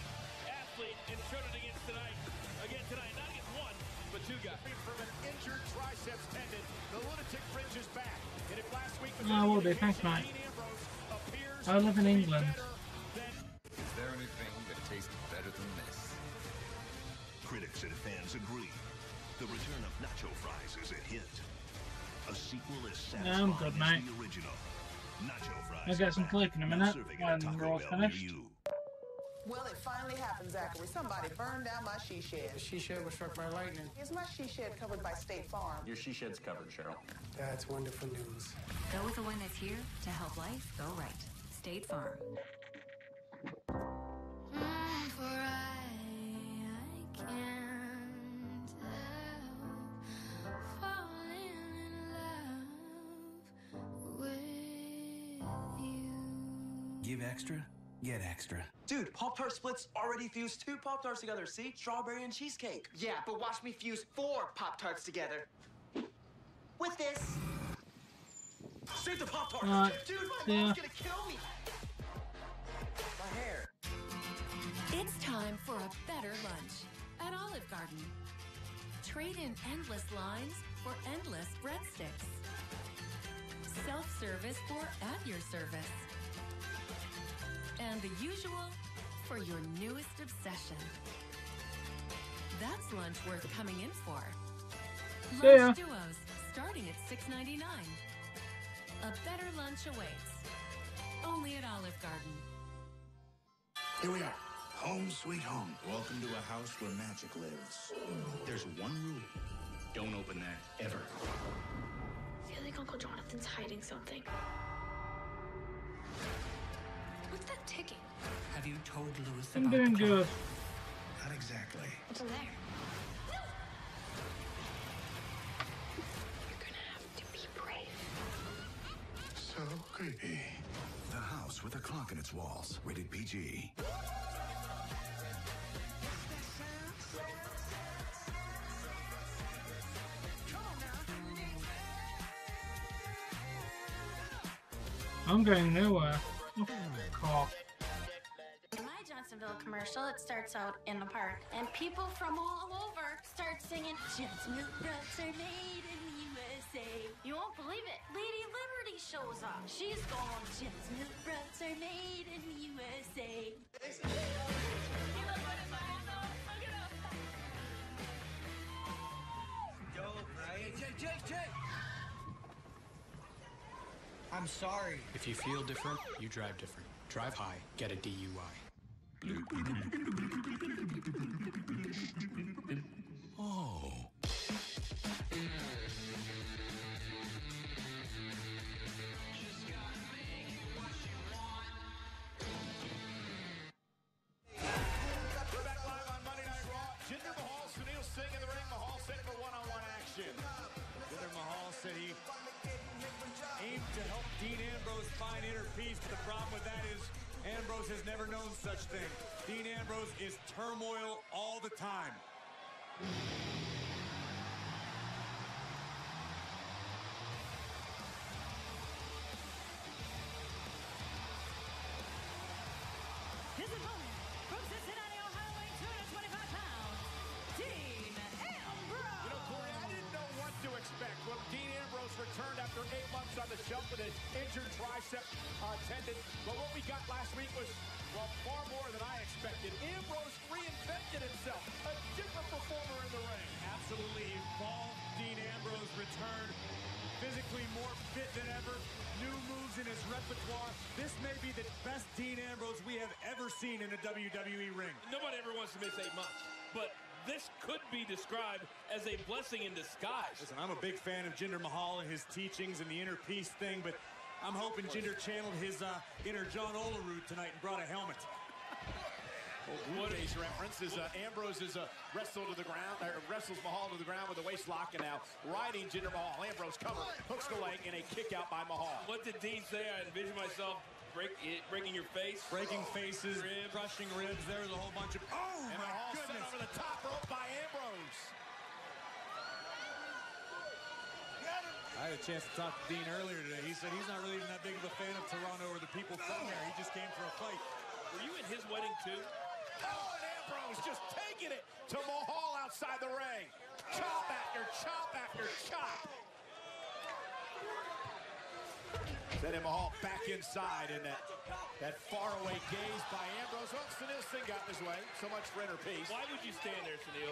athlete and showed it against tonight. Again tonight, not against one, but two guys. From an injured triceps tendon, the lunatic fringe is back. And if last week was I will do. Thanks, mate. I live in England. Is there anything that tastes better than this? Critics and fans agree. The return of nacho fries is a hit. A sequel is satisfying Yeah, I'm good, mate. as the original. Nacho fries. I'll get some click in a minute when we're all finished. Well, it finally happened, Zachary. Somebody burned down my she shed. The she shed was struck by lightning. Is my she shed covered by State Farm? Your she shed's covered, Cheryl. That's wonderful news. Go with the one that's here to help life go right. State Farm. For I can't help falling in love with you. Give extra, get extra. Dude, Pop-Tart splits already fused 2 Pop-Tarts together. See? Strawberry and cheesecake. Yeah, but watch me fuse 4 Pop-Tarts together. With this. Save the Pop-Tarts! Dude, my mom's gonna kill me! My hair. It's time for a better lunch at Olive Garden. Trade in endless lines for endless breadsticks. Self-service for at your service. And the usual for your newest obsession. That's lunch worth coming in for. Lunch duos starting at $6.99. A better lunch awaits. Only at Olive Garden. Here we are. Home sweet home. Welcome to a house where magic lives. There's one rule. Don't open that, ever. I feel like Uncle Jonathan's hiding something. What's that ticking? Have you told Louis I'm about doing the good. Not exactly. What's in there? You're gonna have to be brave. So creepy. The house with a clock in its walls. Rated PG. I'm going nowhere. Cough. In my Johnsonville commercial, it starts out in the park, and people from all over start singing, Jen's milk rugs are made in the USA. You won't believe it. Lady Liberty shows up. She's going, Jen's milk rugs are made in the USA. dope, right? Jake! I'm sorry. If you feel different, you drive different. Drive high, get a DUI. Oh. We're back live on Monday Night Raw. Jinder Mahal, Sunil Singh in the ring. Mahal set for one-on-one action. Jinder Mahal said he aimed to help Dean Ambrose find inner peace, but the problem with that is Ambrose has never known such thing. Dean Ambrose is turmoil all the time. His opponent from Cincinnati, Ohio, weighing 225 pounds, Dean Ambrose. You know, Corey, I didn't know what to expect when Dean Ambrose returned after 8 months on the shelf with an injured tricep tendon. But what we got last week was, well, far more than I expected. Ambrose reinvented himself, a different performer in the ring. Absolutely evolved. Dean Ambrose returned, physically more fit than ever, new moves in his repertoire. This may be the best Dean Ambrose we have ever seen in a WWE ring. Nobody ever wants to miss 8 months, but this could be described as a blessing in disguise. Listen, I'm a big fan of Jinder Mahal and his teachings and the inner peace thing, but I'm hoping Jinder channeled his inner John Olerud tonight and brought a helmet. What Blue reference is Ambrose is wrestled to the ground, wrestles Mahal to the ground with a waist lock, and now riding Jinder Mahal. Ambrose covered, hooks the leg, and a kick out by Mahal. What did Dean say? I envision myself breaking your face. Breaking faces, crushing ribs. There was a whole bunch of... Oh, and my Mahal goodness. sent over the top rope by Ambrose. I had a chance to talk to Dean earlier today. He said he's not really even that big of a fan of Toronto or the people from there. He just came for a fight. Were you at his wedding, too? Oh, and Ambrose just taking it to Mahal outside the ring. Chop after chop after chop. Sending Mahal back inside, and that faraway gaze by Ambrose. Well, Sunil Singh got in his way. So much for inner peace. Why would you stand there, Sunil?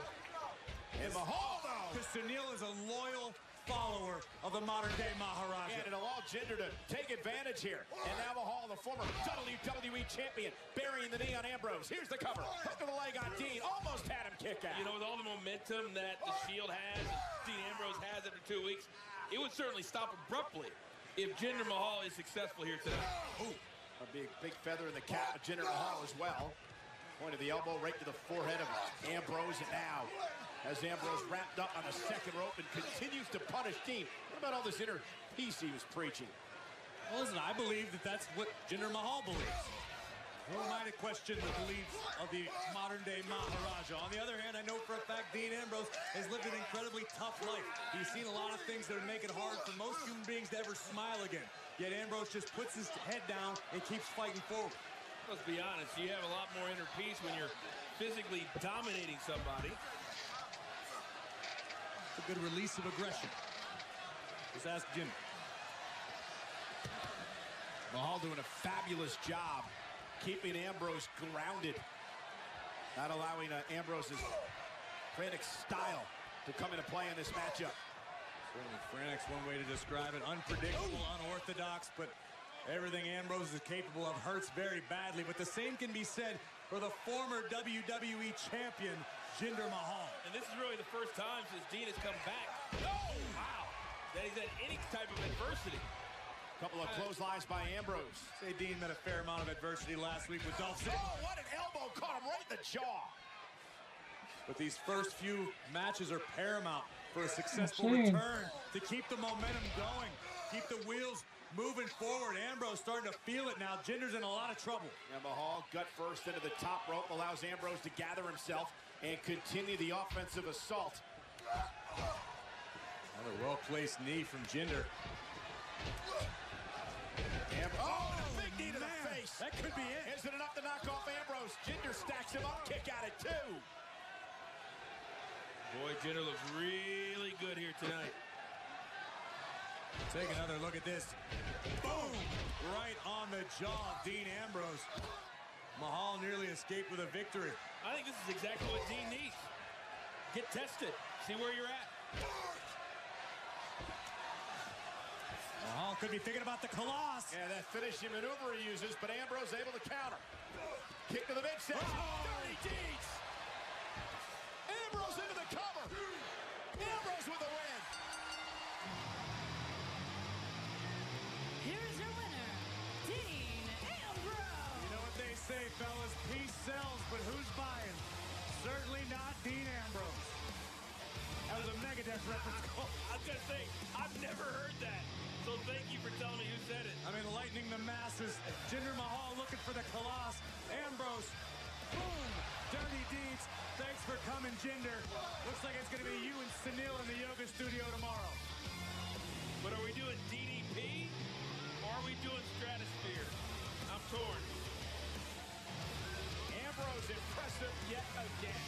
And Mahal, though. Because Sunil is a loyal follower of the modern-day Maharaja. And it'll allow Jinder to take advantage here. And now Mahal, the former WWE champion, burying the knee on Ambrose. Here's the cover. Hook of the leg on Dean. Almost had him kick out. You know, with all the momentum that the Shield has, Dean Ambrose has after 2 weeks, it would certainly stop abruptly if Jinder Mahal is successful here tonight. Ooh. A big feather in the cap of Jinder Mahal as well. Point of the elbow right to the forehead of Ambrose. And now, as Ambrose wrapped up on the second rope and continues to punish Dean. What about all this inner peace he was preaching? Well, listen, I believe that that's what Jinder Mahal believes. Who am I to question the beliefs of the modern-day Maharaja? On the other hand, I know for a fact Dean Ambrose has lived an incredibly tough life. He's seen a lot of things that would make it hard for most human beings to ever smile again. Yet Ambrose just puts his head down and keeps fighting forward. Let's be honest, you have a lot more inner peace when you're physically dominating somebody. It's a good release of aggression. Just ask Jinder. Mahal doing a fabulous job keeping Ambrose grounded. Not allowing Ambrose's frantic style to come into play in this matchup. Certainly frantic's one way to describe it. Unpredictable, unorthodox, but everything Ambrose is capable of hurts very badly. But the same can be said for the former WWE champion, Jinder Mahal. And this is really the first time since Dean has come back. Oh, wow. That he's had any type of adversity. Couple of clotheslines by Ambrose. Say Dean met a fair amount of adversity last week with Dolph Ziggler. Oh, what an elbow. Caught him right in the jaw. But these first few matches are paramount for a successful return to keep the momentum going, keep the wheels moving forward. Ambrose starting to feel it now. Jinder's in a lot of trouble. And Mahal gut first into the top rope, allows Ambrose to gather himself and continue the offensive assault. Another well-placed knee from Jinder. Oh, a big knee to the face. That could be it. Is it enough to knock off Ambrose? Jinder stacks him up, kick out at 2. Boy, Jinder looks really good here tonight. Take another look at this. Boom! Right on the jaw of Dean Ambrose. Mahal nearly escaped with a victory. I think this is exactly what Dean needs. Get tested. See where you're at. Mahal could be thinking about the Colossus. Yeah, that finishing maneuver he uses, but Ambrose able to counter. Kick to the midsection. Dirty deeds. Ambrose into the cover. Ambrose with the win. Here's your winner, Dean Ambrose. You know what they say, fellas? Peace sells, but who's buying? Certainly not Dean Ambrose. That was a Megadeth reference. I was gonna say, I've never heard that. So thank you for telling me who said it. I mean, lightning the masses. Jinder Mahal looking for the Colossus. Ambrose. Boom. Dirty deeds. Thanks for coming, Jinder. Looks like it's going to be you and Sunil in the yoga studio tomorrow. But are we doing DDP or are we doing Stratosphere? I'm torn. Ambrose impressive yet again.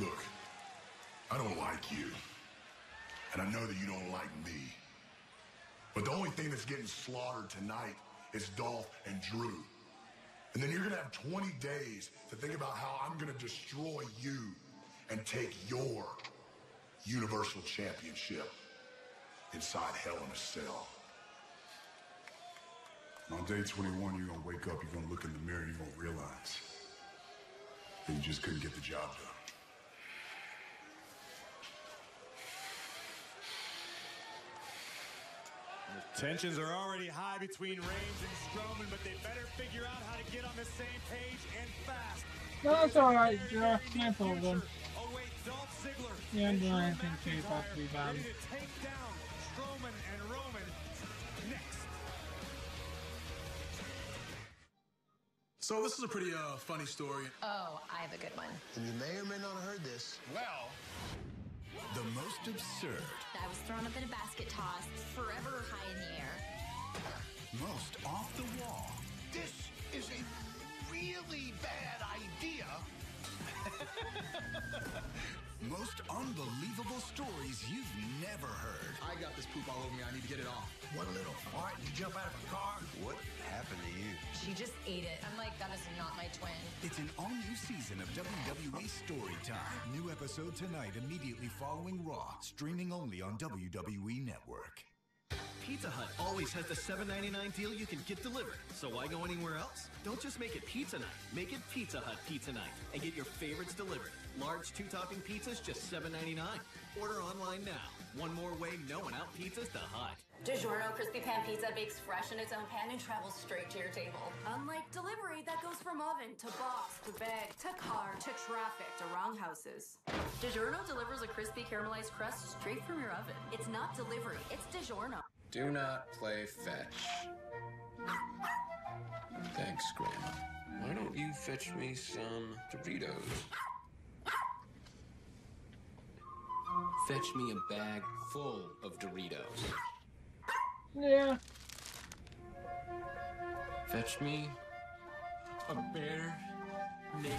Look, I don't like you. And I know that you don't like me. But the only thing that's getting slaughtered tonight is Dolph and Drew. And then you're going to have 20 days to think about how I'm going to destroy you and take your Universal Championship inside Hell in a Cell. And on day 21, you're going to wake up, you're going to look in the mirror, you're going to realize that you just couldn't get the job done. Tensions are already high between Reigns and Strowman, but they better figure out how to get on the same page and fast. That's alright, Jeff. No problem. Oh wait, Dolph Ziggler. You don't do anything too bad to be banned. Ready to take down Strowman and Roman next. So this is a pretty funny story. Oh, I have a good one. And you may or may not have heard this. Well, the most absurd. I was thrown up in a basket toss, forever high in the air. Most off the wall. This is a really bad idea. Most unbelievable stories you've never heard. I got this poop all over me. I need to get it off. One little fart and you jump out of a car. What happened to you? She just ate it. I'm like, that is not my twin. It's an all-new season of WWE Storytime. New episode tonight, immediately following Raw. Streaming only on WWE Network. Pizza Hut always has the $7.99 deal you can get delivered. So why go anywhere else? Don't just make it pizza night. Make it Pizza Hut Pizza Night and get your favorites delivered. Large 2-topping pizzas, just $7.99. Order online now. One more way no one out pizzas the Hut. DiGiorno Crispy Pan Pizza bakes fresh in its own pan and travels straight to your table. Unlike delivery that goes from oven to box to bag to car to traffic to wrong houses. DiGiorno delivers a crispy caramelized crust straight from your oven. It's not delivery, it's DiGiorno. Do not play fetch. Thanks, Grandma. Why don't you fetch me some Doritos? Fetch me a bag full of Doritos. Yeah. Fetch me a bear named...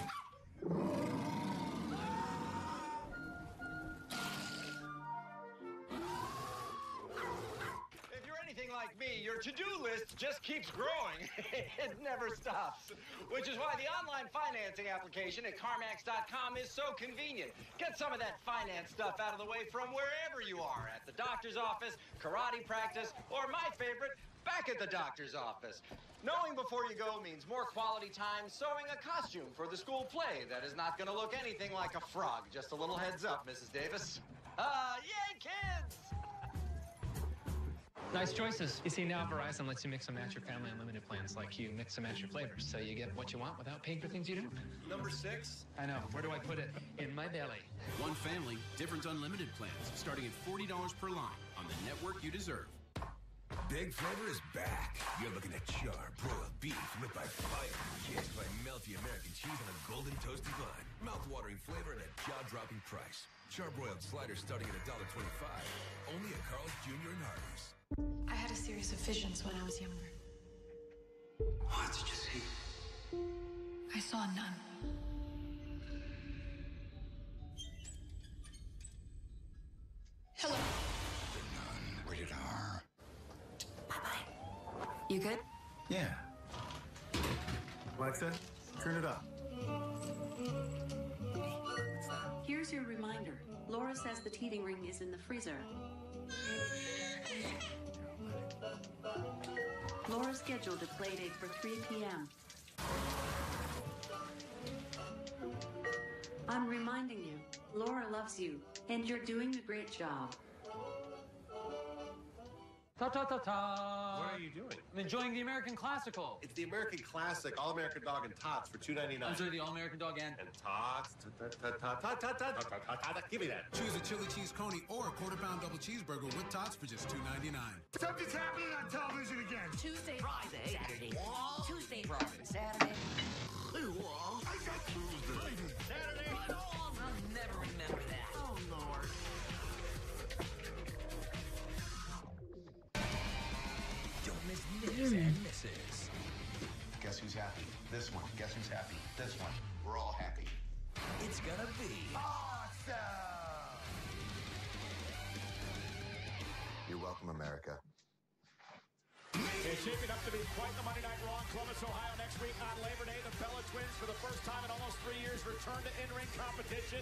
If you're anything like me, your to-do list just keeps growing. It never stops. Which is why the online financing application at CarMax.com is so convenient. Get some of that finance stuff out of the way from wherever you are, at the doctor's office, karate practice, or my favorite, back at the doctor's office. Knowing before you go means more quality time sewing a costume for the school play that is not going to look anything like a frog. Just a little heads up, Mrs. Davis. Yay, kids! Nice choices. You see, now Verizon lets you mix and match your family unlimited plans like you mix and match your flavors, so you get what you want without paying for things you don't. Number 6. I know. Where do I put it? In my belly. One family, different unlimited plans, starting at $40 per line on the network you deserve. Big Flavor is back. You're looking at charred broiled beef lit by fire, kissed by melty American cheese on a golden toasty bun. Mouth-watering flavor at a jaw-dropping price. Charbroiled sliders starting at $1.25. Only at Carl's Jr. and Hardee's. I had a series of visions when I was younger. What did you see? I saw none. Hello. Rated R. You good? Yeah. Alexa, turn it up. Here's your reminder. Laura says the teething ring is in the freezer. Laura's scheduled a play date for 3 p.m. I'm reminding you, Laura loves you, and you're doing a great job. Ta-ta-ta-ta! What are you doing? I'm enjoying the American Classical. It's the American Classic, All-American Dog and Tots for $2.99. I'm sorry, the All-American Dog and Tots. Give me that. Choose a chili cheese coney or a quarter-pound double cheeseburger with tots for just $2.99. Something's happening on television again. Tuesday, Friday, Saturday. Tuesday, Friday, Saturday. I got Tuesday. Saturday. I'll never remember that. Oh, Lord. Don't miss Nicks and Misses. Guess who's happy? This one. Guess who's happy? This one. We're all happy. It's gonna be Awesome! You're welcome, America. It's shaping up to be quite the Monday Night Raw in Columbus, Ohio next week on Labor Day. The Bella Twins, for the first time in almost 3 years, return to in-ring competition.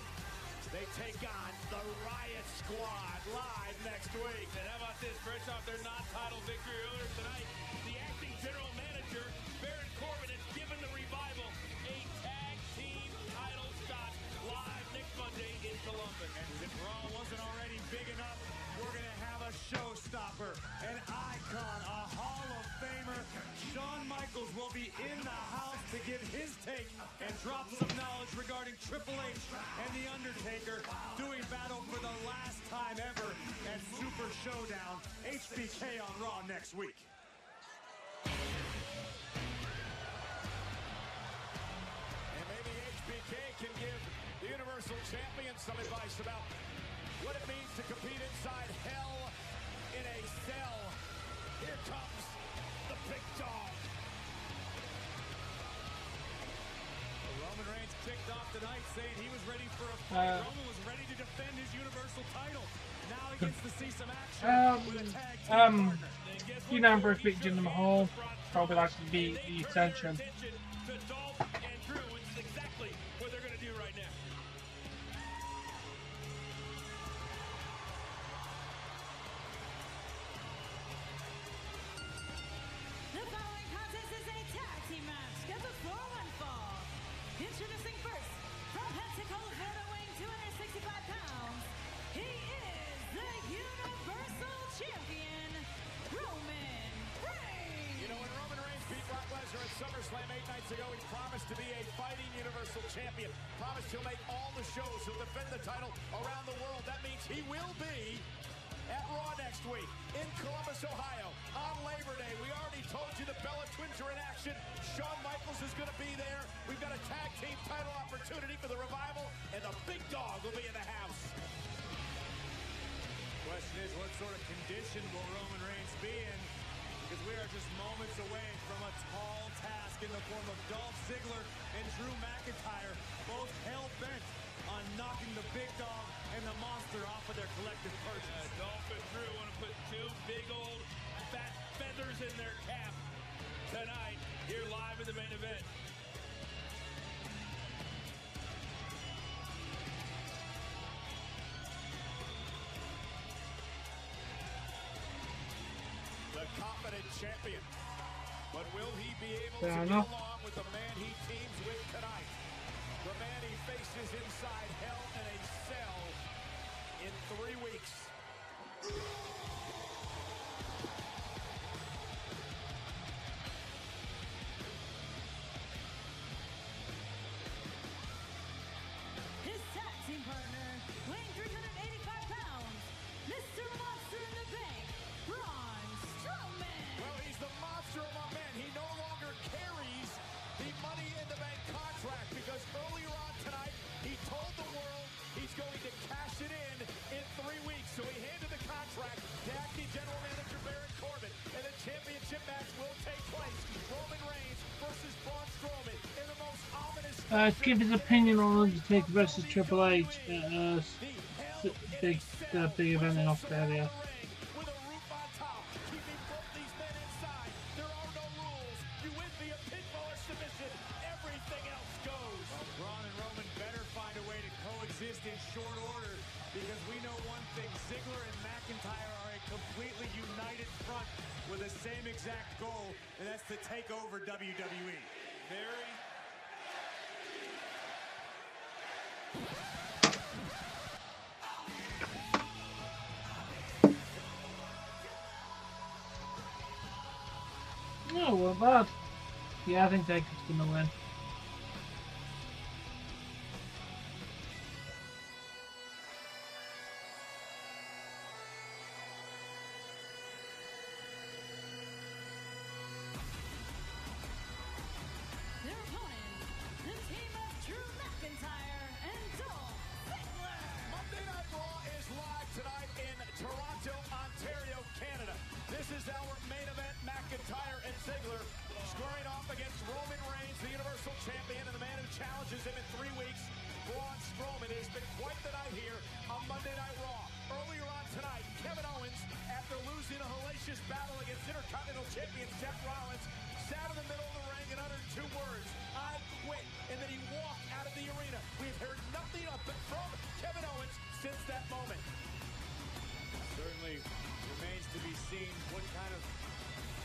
They take on the Riot Squad live next week. And how about this? Fresh off their non-title victory earlier tonight, the acting general manager, Baron Corbin, has given the Revival a tag team title shot live next Monday in Columbus. And if Raw wasn't already big enough, we're going to have a showstopper, an icon, a Hall of Famer. Shawn Michaels will be in the house to give his take and drop some knowledge regarding Triple H and The Undertaker doing battle for the last time ever at Super Showdown. HBK on Raw next week. And maybe HBK can give the Universal Champion some advice about what it means to compete inside hell in a cell. Here comes the big dog. Roman Reigns kicked off tonight saying he was ready for a fight. Roman was ready to defend his Universal title. Now he gets to see some action with a tag team partner. Dean Ambrose beat Jinder Mahal. Probably likely to be the Ascension. To Dolph and Drew, which is exactly what they're going to do right now. The following contest is a tag team match scheduled for one fall. Introducing first, from Pensacola, weighing 265 pounds, he is the Universal Champion, Roman Reigns. You know, when Roman Reigns beat Brock Lesnar at SummerSlam 8 nights ago, he promised to be a fighting Universal Champion. Promised he'll make all the shows. He'll defend the title around the world. That means he will be at Raw next week in Columbus, Ohio on Labor Day. We already told you the Bella Twins are in action. Shawn Michaels is going to be there. We've got a tag team title opportunity for the Revival, and the big dog will be in the house. Question is, what sort of condition will Roman Reigns be in? Because we are just moments away from a tall task in the form of Dolph Ziggler and Drew McIntyre, both hell-bent on knocking the big dog and the monster off of their collective perches. Dolph and Drew want to put two big old fat feathers in their cap tonight here live in the main event. The confident champion. But will he be able Fair to enough. get along with the man he teams with tonight? The man he faces inside hell in a cell in 3 weeks. His tag team partner, weighing 385 pounds, Mr. Monster in the Bank, Braun Strowman. Well, he's the monster among men. He no longer carries the Money in the Bank contract because earlier on tonight, he told the world he's going to cash it in 3 weeks. So he handed the contract to acting general manager Baron Corbin, and the championship match will take place. Roman Reigns versus Braun Strowman in the most ominous... Give his opinion on Undertaker versus Triple H at big event in Australia. With a roof on top, keeping both these men inside. There are no rules. You win via pinfall or submission. combination, everything else goes. Well, Braun and Roman better find a way to coexist in short order, because we know one thing, Ziggler and McIntyre are a completely united front with the same exact goal, and that's to take over WWE. Very... Oh, well, bad. Yeah, I think Jacob's gonna win. Their opponents, the team of Drew McIntyre and Dolph Ziggler. Monday Night Raw is live tonight in Toronto, Ontario, Canada. This is our main event, McIntyre and Ziggler squaring off against Roman Reigns, the Universal Champion, and the man who challenges him in 3 weeks, Braun Strowman. It has been quite the night here on Monday Night Raw. Earlier on tonight, Kevin Owens, after losing a hellacious battle against Intercontinental Champion Seth Rollins, sat in the middle of the ring and uttered 2 words, "I quit," and then he walked out of the arena. We've heard nothing from Kevin Owens since that moment. Certainly remains to be seen what kind of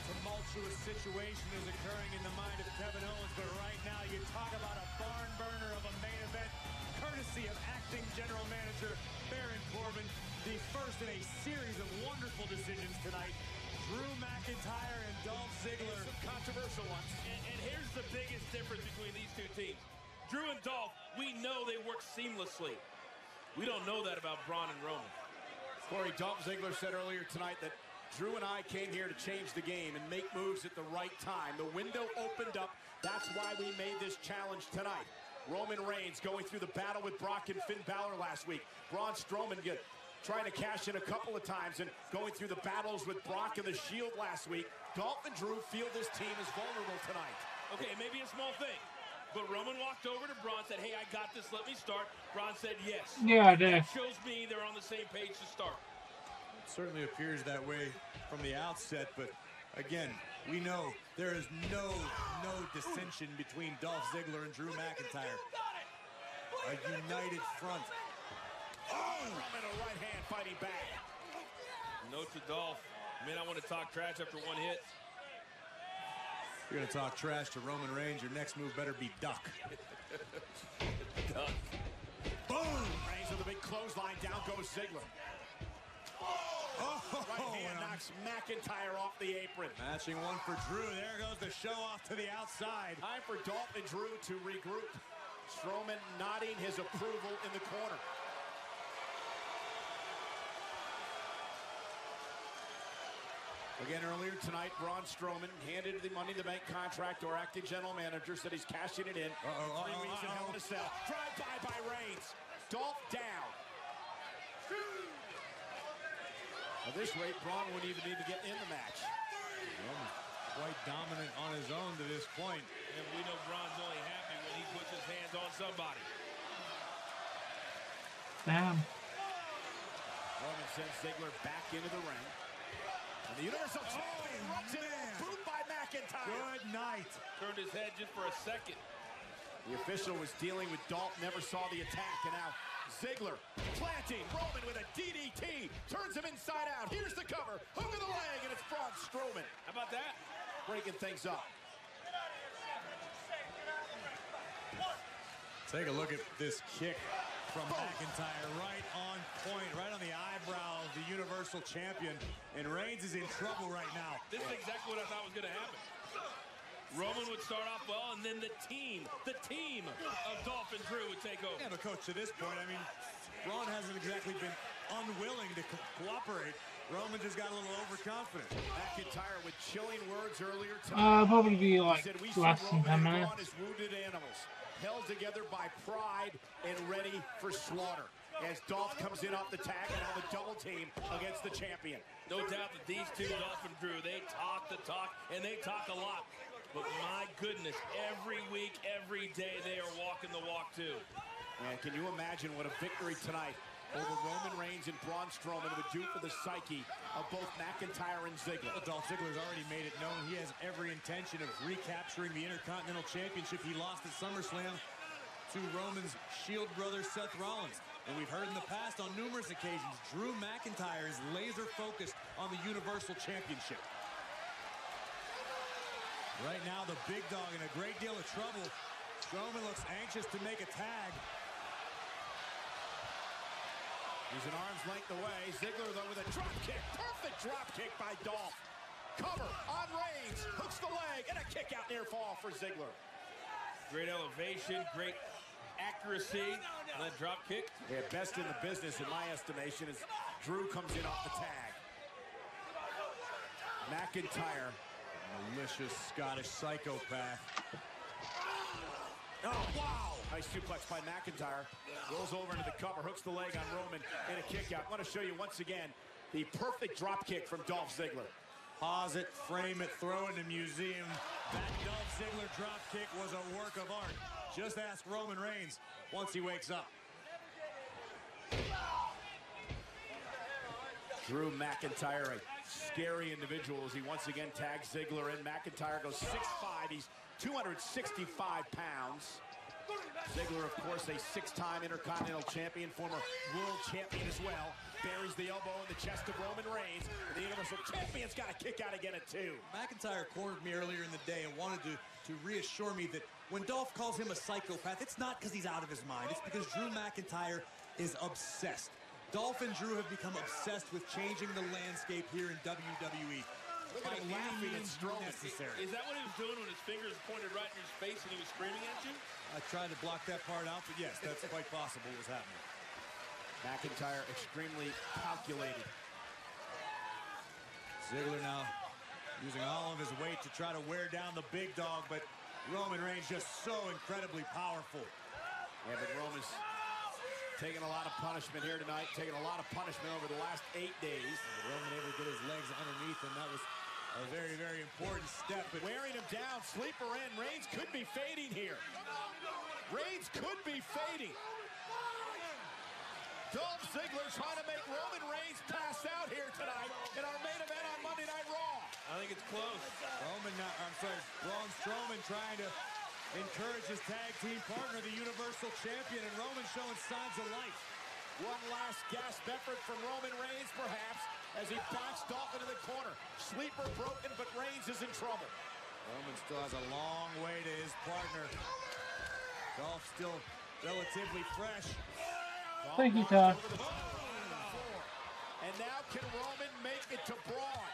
tumultuous situation is occurring in the mind of Kevin Owens, but right now you talk about a barn burner of a main event, courtesy of acting general manager Baron Corbin, the first in a series of wonderful decisions tonight. Drew McIntyre and Dolph Ziggler. Some controversial ones. And here's the biggest difference between these two teams. Drew and Dolph, we know they work seamlessly. We don't know that about Braun and Roman. Corey, Dolph Ziggler said earlier tonight that Drew and I came here to change the game and make moves at the right time. The window opened up. That's why we made this challenge tonight. Roman Reigns going through the battle with Brock and Finn Balor last week. Braun Strowman trying to cash in a couple of times and going through the battles with Brock and the Shield last week. Dolph and Drew feel this team is vulnerable tonight. Okay, maybe a small thing, but Roman walked over to Braun and said, "Hey, I got this, let me start." Braun said yes. Yeah, I did. That shows me they're on the same page to start. It certainly appears that way from the outset, but again, we know there is no dissension between Dolph Ziggler and Drew McIntyre. A united front. Oh, Roman, a right hand fighting back. Note to Dolph, man, I want to talk trash after one hit. You're going to talk trash to Roman Reigns, your next move better be duck. Duck. Boom! Reigns with a big clothesline, down goes Ziggler. Right hand knocks McIntyre off the apron. Matching one for Drew. There goes the show off to the outside. Time for Dolph and Drew to regroup. Strowman nodding his approval in the corner. Again, earlier tonight, Braun Strowman handed the Money in the Bank contract to our acting general manager, said he's cashing it in. 3 weeks in Hell in a Cell. Drive by Reigns. Dolph down. Now, this way, Braun wouldn't even need to get in the match. Roman quite dominant on his own to this point. And we know Braun's only happy when he puts his hands on somebody. Damn. Roman sends Ziggler back into the ring. And the Universal Champion runs in, boot by McIntyre. Good night. Turned his head just for a second. The official was dealing with Dolph, never saw the attack, and now Ziggler planting Roman with a DDT, turns him inside out. Here's the cover, hook of the leg, and it's Braun Strowman. How about that? Breaking things up. Take a look at this kick from McIntyre, right on point, right on the eyebrow of the Universal Champion. And Reigns is in trouble right now. This is exactly what I thought was going to happen. Roman would start off well, and then the team of Dolph and Drew would take over. Yeah, but Coach, to this point, I mean, Braun hasn't exactly been unwilling to cooperate. Roman just got a little overconfident. McIntyre with chilling words earlier tonight. Probably be like said, less than 10 minutes. Braun is wounded animals, held together by pride and ready for slaughter. As Dolph comes in off the tag and on the double team against the champion. No doubt that these two, Dolph and Drew, they talk the talk, and they talk a lot. But my goodness, every week, every day, they are walking the walk too. And can you imagine what a victory tonight over Roman Reigns and Braun Strowman would do for the psyche of both McIntyre and Ziggler. Dolph Ziggler's already made it known he has every intention of recapturing the Intercontinental Championship he lost at SummerSlam to Roman's Shield brother Seth Rollins. And we've heard in the past on numerous occasions, Drew McIntyre is laser focused on the Universal Championship. Right now, the big dog in a great deal of trouble. Strowman looks anxious to make a tag. He's an arm's length away. Ziggler, though, with a drop kick. Perfect drop kick by Dolph. Cover on Reigns. Hooks the leg, and a kick out near fall for Ziggler. Great elevation, great accuracy on that drop kick. Yeah, best in the business, in my estimation, as Drew comes in off the tag. McIntyre. Malicious Scottish psychopath. Oh, wow! Nice suplex by McIntyre. Rolls over into the cover, hooks the leg on Roman, and a kick out. I want to show you once again the perfect drop kick from Dolph Ziggler. Pause it, frame it, throw it in a museum. That Dolph Ziggler drop kick was a work of art. Just ask Roman Reigns once he wakes up. Drew McIntyre, a scary individual as he once again tags Ziggler in. McIntyre goes 6'5". He's 265 pounds. Ziggler, of course, a six-time Intercontinental Champion, former World Champion as well. Buries the elbow in the chest of Roman Reigns. The Universal Champion's got a kick out again at 2. McIntyre cornered me earlier in the day and wanted to reassure me that when Dolph calls him a psychopath, it's not because he's out of his mind. It's because Drew McIntyre is obsessed. Dolph and Drew have become obsessed with changing the landscape here in WWE. Look at him laughing at Strowman. Is that what he was doing when his fingers pointed right in his face and he was screaming at you? I tried to block that part out, but yes, that's quite possible what was happening. McIntyre extremely calculated. Ziggler now using all of his weight to try to wear down the big dog, but Roman Reigns just so incredibly powerful. Yeah, but Roman's taking a lot of punishment here tonight, taking a lot of punishment over the last 8 days. Roman able to get his legs underneath him. That was a very, very important step. But wearing him down, sleeper in. Reigns could be fading here. Reigns could be fading. Dolph Ziggler trying to make Roman Reigns pass out here tonight in our main event on Monday Night Raw. I think it's close. Braun Strowman trying to encourage his tag team partner, the Universal Champion, and Roman showing signs of life. One last gasp effort from Roman Reigns, perhaps, as he backs Dolph into the corner. Sleeper broken, but Reigns is in trouble. Roman still has a long way to his partner. Dolph still relatively fresh. Thank you, Todd. And now can Roman make it to Braun?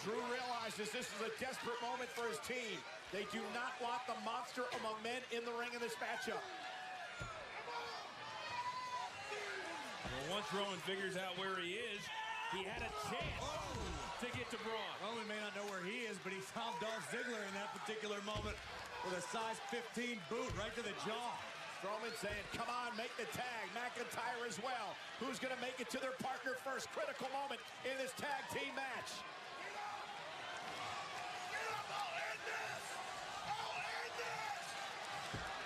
Drew realizes this is a desperate moment for his team. They do not want the monster among men in the ring in this matchup. Well, once Roman figures out where he is, he had a chance to get to Braun. Roman may not know where he is, but he found Dolph Ziggler in that particular moment with a size 15 boot right to the jaw. Strowman saying, come on, make the tag. McIntyre as well. Who's going to make it to their partner first? Critical moment in this tag team match.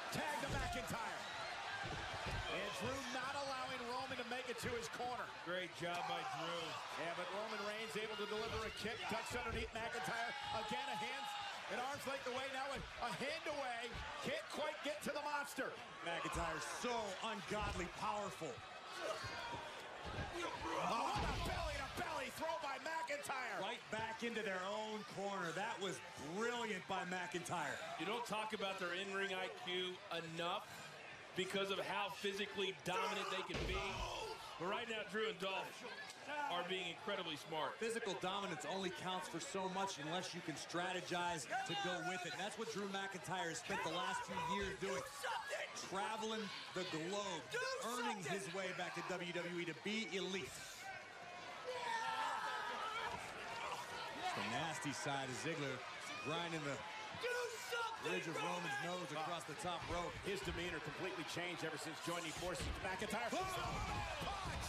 Tag to McIntyre. And Drew not allowing Roman to make it to his corner. Great job by Drew. Yeah, but Roman Reigns able to deliver a kick, ducks underneath McIntyre. Again, a hand, an arm's length away, now a hand away. Can't quite get to the monster. McIntyre so ungodly powerful. Oh, what a belly-to-belly throw by McIntyre. Right back into their own corner. That was brilliant by McIntyre. You don't talk about their in-ring IQ enough because of how physically dominant they can be. But right now, Drew and Dolph are being incredibly smart. Physical dominance only counts for so much unless you can strategize to go with it. And that's what Drew McIntyre has spent the last few years doing. Traveling the globe, earning his way back to WWE to be elite. The nasty side of Ziggler grinding the ridge of Roman's nose across the top rope. His demeanor completely changed ever since joining forces with McIntyre. Punch!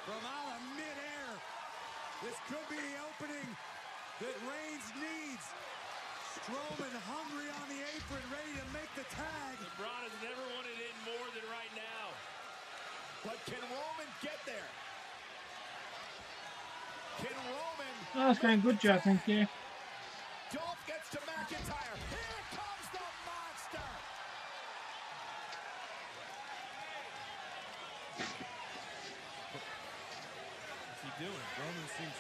From out of midair. This could be the opening that Reigns needs. Strowman hungry on the apron, ready to make the tag. Braun has never wanted in more than right now. But can Roman get there? Can Roman... Oh, that's going good, Joe, thank you. Dolph gets to McIntyre. Here comes the monster! What's he doing? Roman seems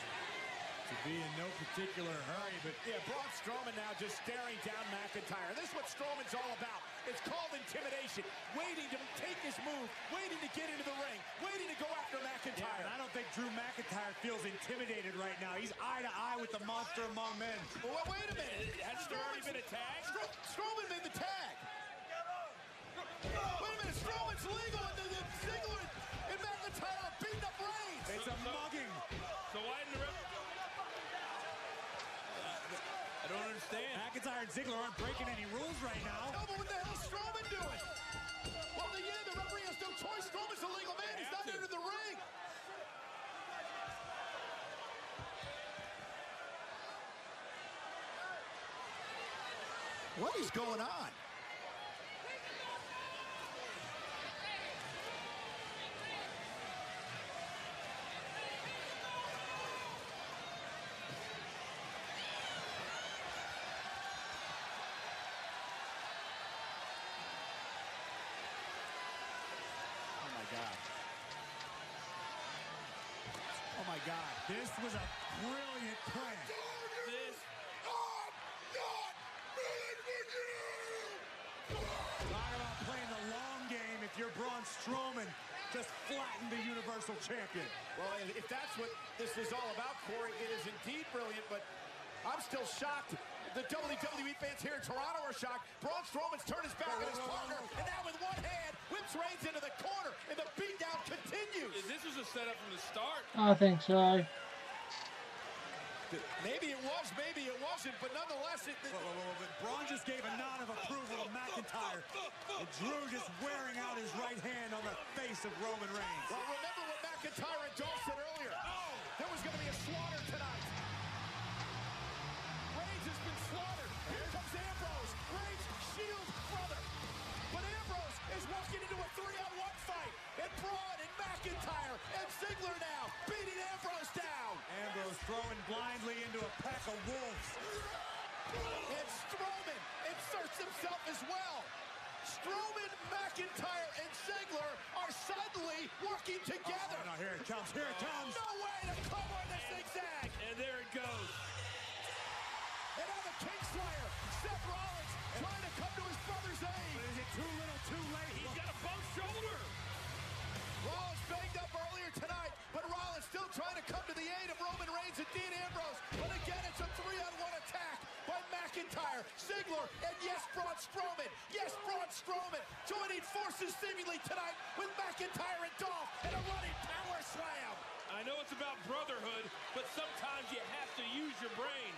to be in no particular hurry, but yeah, Braun Strowman now just staring down McIntyre. This is what Strowman's all about. It's called intimidation. Waiting to take his move, waiting to get into the ring, waiting to go after McIntyre. Yeah, and I don't think Drew McIntyre feels intimidated right now. He's eye to eye with the monster among men. Well, wait a minute. Hasn't there already been a tag? Strowman made the tag. Wait a minute. Strowman's legal, and the Ziggler and McIntyre are beating up Reigns. It's a mugging. So why didn't the ref... I don't understand. McIntyre and Ziggler aren't breaking any rules right now. No, but what the hell is Strowman doing? Well, the referee has no choice. Strowman's a legal man. He's not into the ring. What is going on? Oh my God, this was a brilliant plan. This... Talk about playing the long game if you're Braun Strowman. Just flatten the Universal Champion. Well, if that's what this is all about, Corey, it is indeed brilliant, but I'm still shocked. The WWE fans here in Toronto are shocked. Braun Strowman's turned his back on his partner, and now with one hand, whips Reigns into the corner, and the beatdown continues. This was a setup from the start. I think so. Maybe it was, maybe it wasn't, but nonetheless... But Braun just gave a nod of approval to McIntyre. And Drew just wearing out his right hand on the face of Roman Reigns. Well, remember what McIntyre and Dolph said earlier. There was going to be a slaughter tonight. Reigns has been slaughtered. Here comes Ambrose. Reigns shields brother. But Ambrose is walking into a 3-on-1 fight. And Braun and McIntyre and Ziggler now beating Ambrose down. Ambrose throwing blindly into a pack of wolves. And Strowman inserts himself as well. Strowman, McIntyre, and Ziggler are suddenly working together. Oh, no, here it comes, here it comes. No way to cover in the zigzag. And there it goes. And now the Kingslayer, Seth Rollins, trying to come to his brother's aid. But is it too little, too late? He's got a bump shoulder. Rollins banged up earlier tonight, but Rollins still trying to come to the aid of Roman Reigns and Dean Ambrose. But again, it's a 3-on-1 attack by McIntyre, Ziggler, and yes, Braun Strowman. Yes, Braun Strowman joining forces seemingly tonight with McIntyre and Dolph in a running power slam. I know it's about brotherhood, but sometimes you have to use your brain.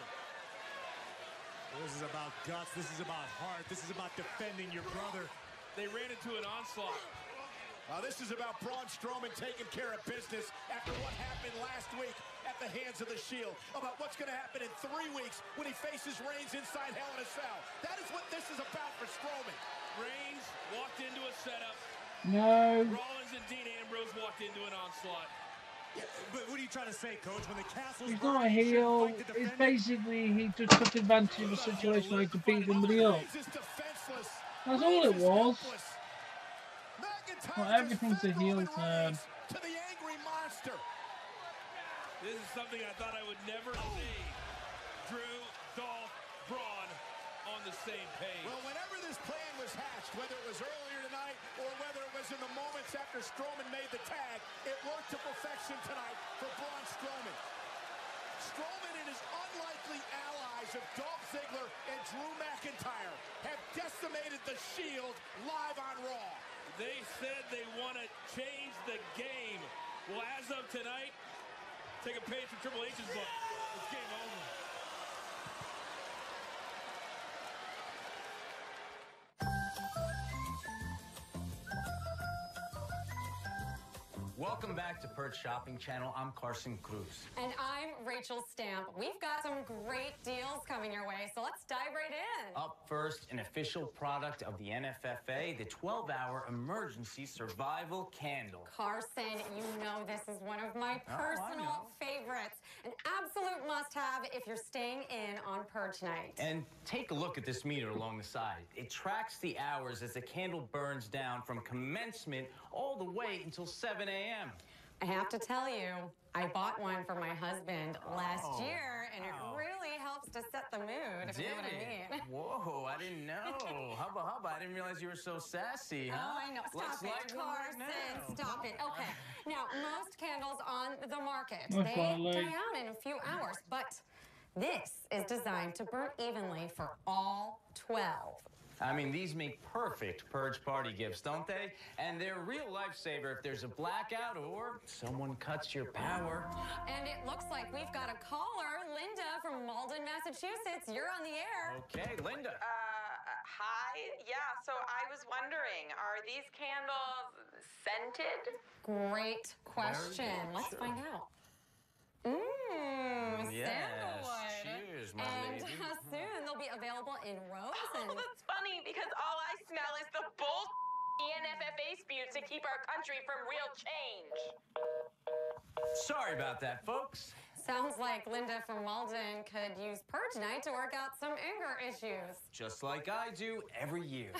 This is about guts. This is about heart. This is about defending your brother. They ran into an onslaught. This is about Braun Strowman taking care of business after what happened last week at the hands of the Shield. About what's going to happen in 3 weeks when he faces Reigns inside Hell in a Cell. That is what this is about for Strowman. Reigns walked into a setup. No. Rollins and Dean Ambrose walked into an onslaught. Yeah, but what are you trying to say, Coach? When the castle's He's not a heel. It's basically he just took advantage of the situation where he could beat somebody up. That's all it was. Well, everything's a heel turn. To the angry monster. This is something I thought I would never see. Drew, Dolph, Braun on the same page. Well, whenever this plan was hatched, whether it was earlier tonight or whether it was in the moments after Strowman made the tag, it worked to perfection tonight for Braun Strowman. Strowman and his unlikely allies of Dolph Ziggler and Drew McIntyre have decimated the Shield live on Raw. They said they want to change the game. Well, as of tonight, take a page from Triple H's book. It's game over. Welcome back to Perch Shopping Channel. I'm Carson Cruz. And I'm Rachel's stamp. We've got some great deals coming your way, so let's dive right in. Up first, an official product of the NFFA, the 12-hour emergency survival candle. Carson, you know this is one of my personal favorites. An absolute must-have if you're staying in on Purge night. And take a look at this meter along the side. It tracks the hours as the candle burns down from commencement all the way until 7 a.m. I have to tell you, I bought one for my husband last year, and it really helps to set the mood, if you know what I mean. Whoa, I didn't know. Hubba. I didn't realize you were so sassy, huh? Oh, I know. Stop it, Carson. Stop it. Okay. Now, most candles on the market, they die out in a few hours, but this is designed to burn evenly for all 12. I mean, these make perfect Purge party gifts, don't they? And they're a real lifesaver if there's a blackout or someone cuts your power. And it looks like we've got a caller, Linda from Malden, Massachusetts. You're on the air. Okay, Linda. Hi. Yeah, so I was wondering, are these candles scented? Great question. Let's find out. Sandalwood. Cheers, my and lady. Soon they'll be available in rose. Oh, that's funny because all I smell is the bull NFFA spews to keep our country from real change. Sorry about that, folks. Sounds like Linda from Malden could use Purge night to work out some anger issues. Just like I do every year.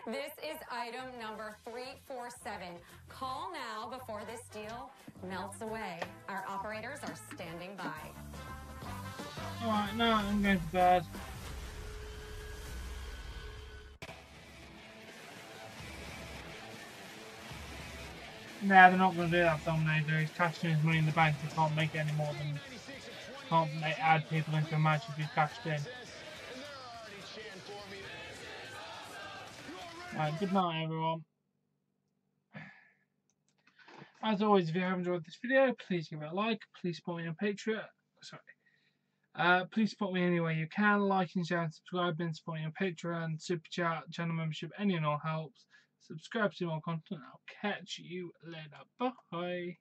This is item number 347. Call now before this deal melts away. Our operators are standing by. Alright, now I'm going to bed. Nah, they're not going to do that Dominator. He's cashing his money in the bank. He can't make it any more than... add people into a match if he's cashed in. Alright, good night everyone. As always, if you have enjoyed this video, please give it a like. Please support me on Patreon. Please support me any way you can. Like and share and subscribe and support me on Patreon, Super Chat, channel membership, any and all helps. Subscribe to more content. I'll catch you later. Bye.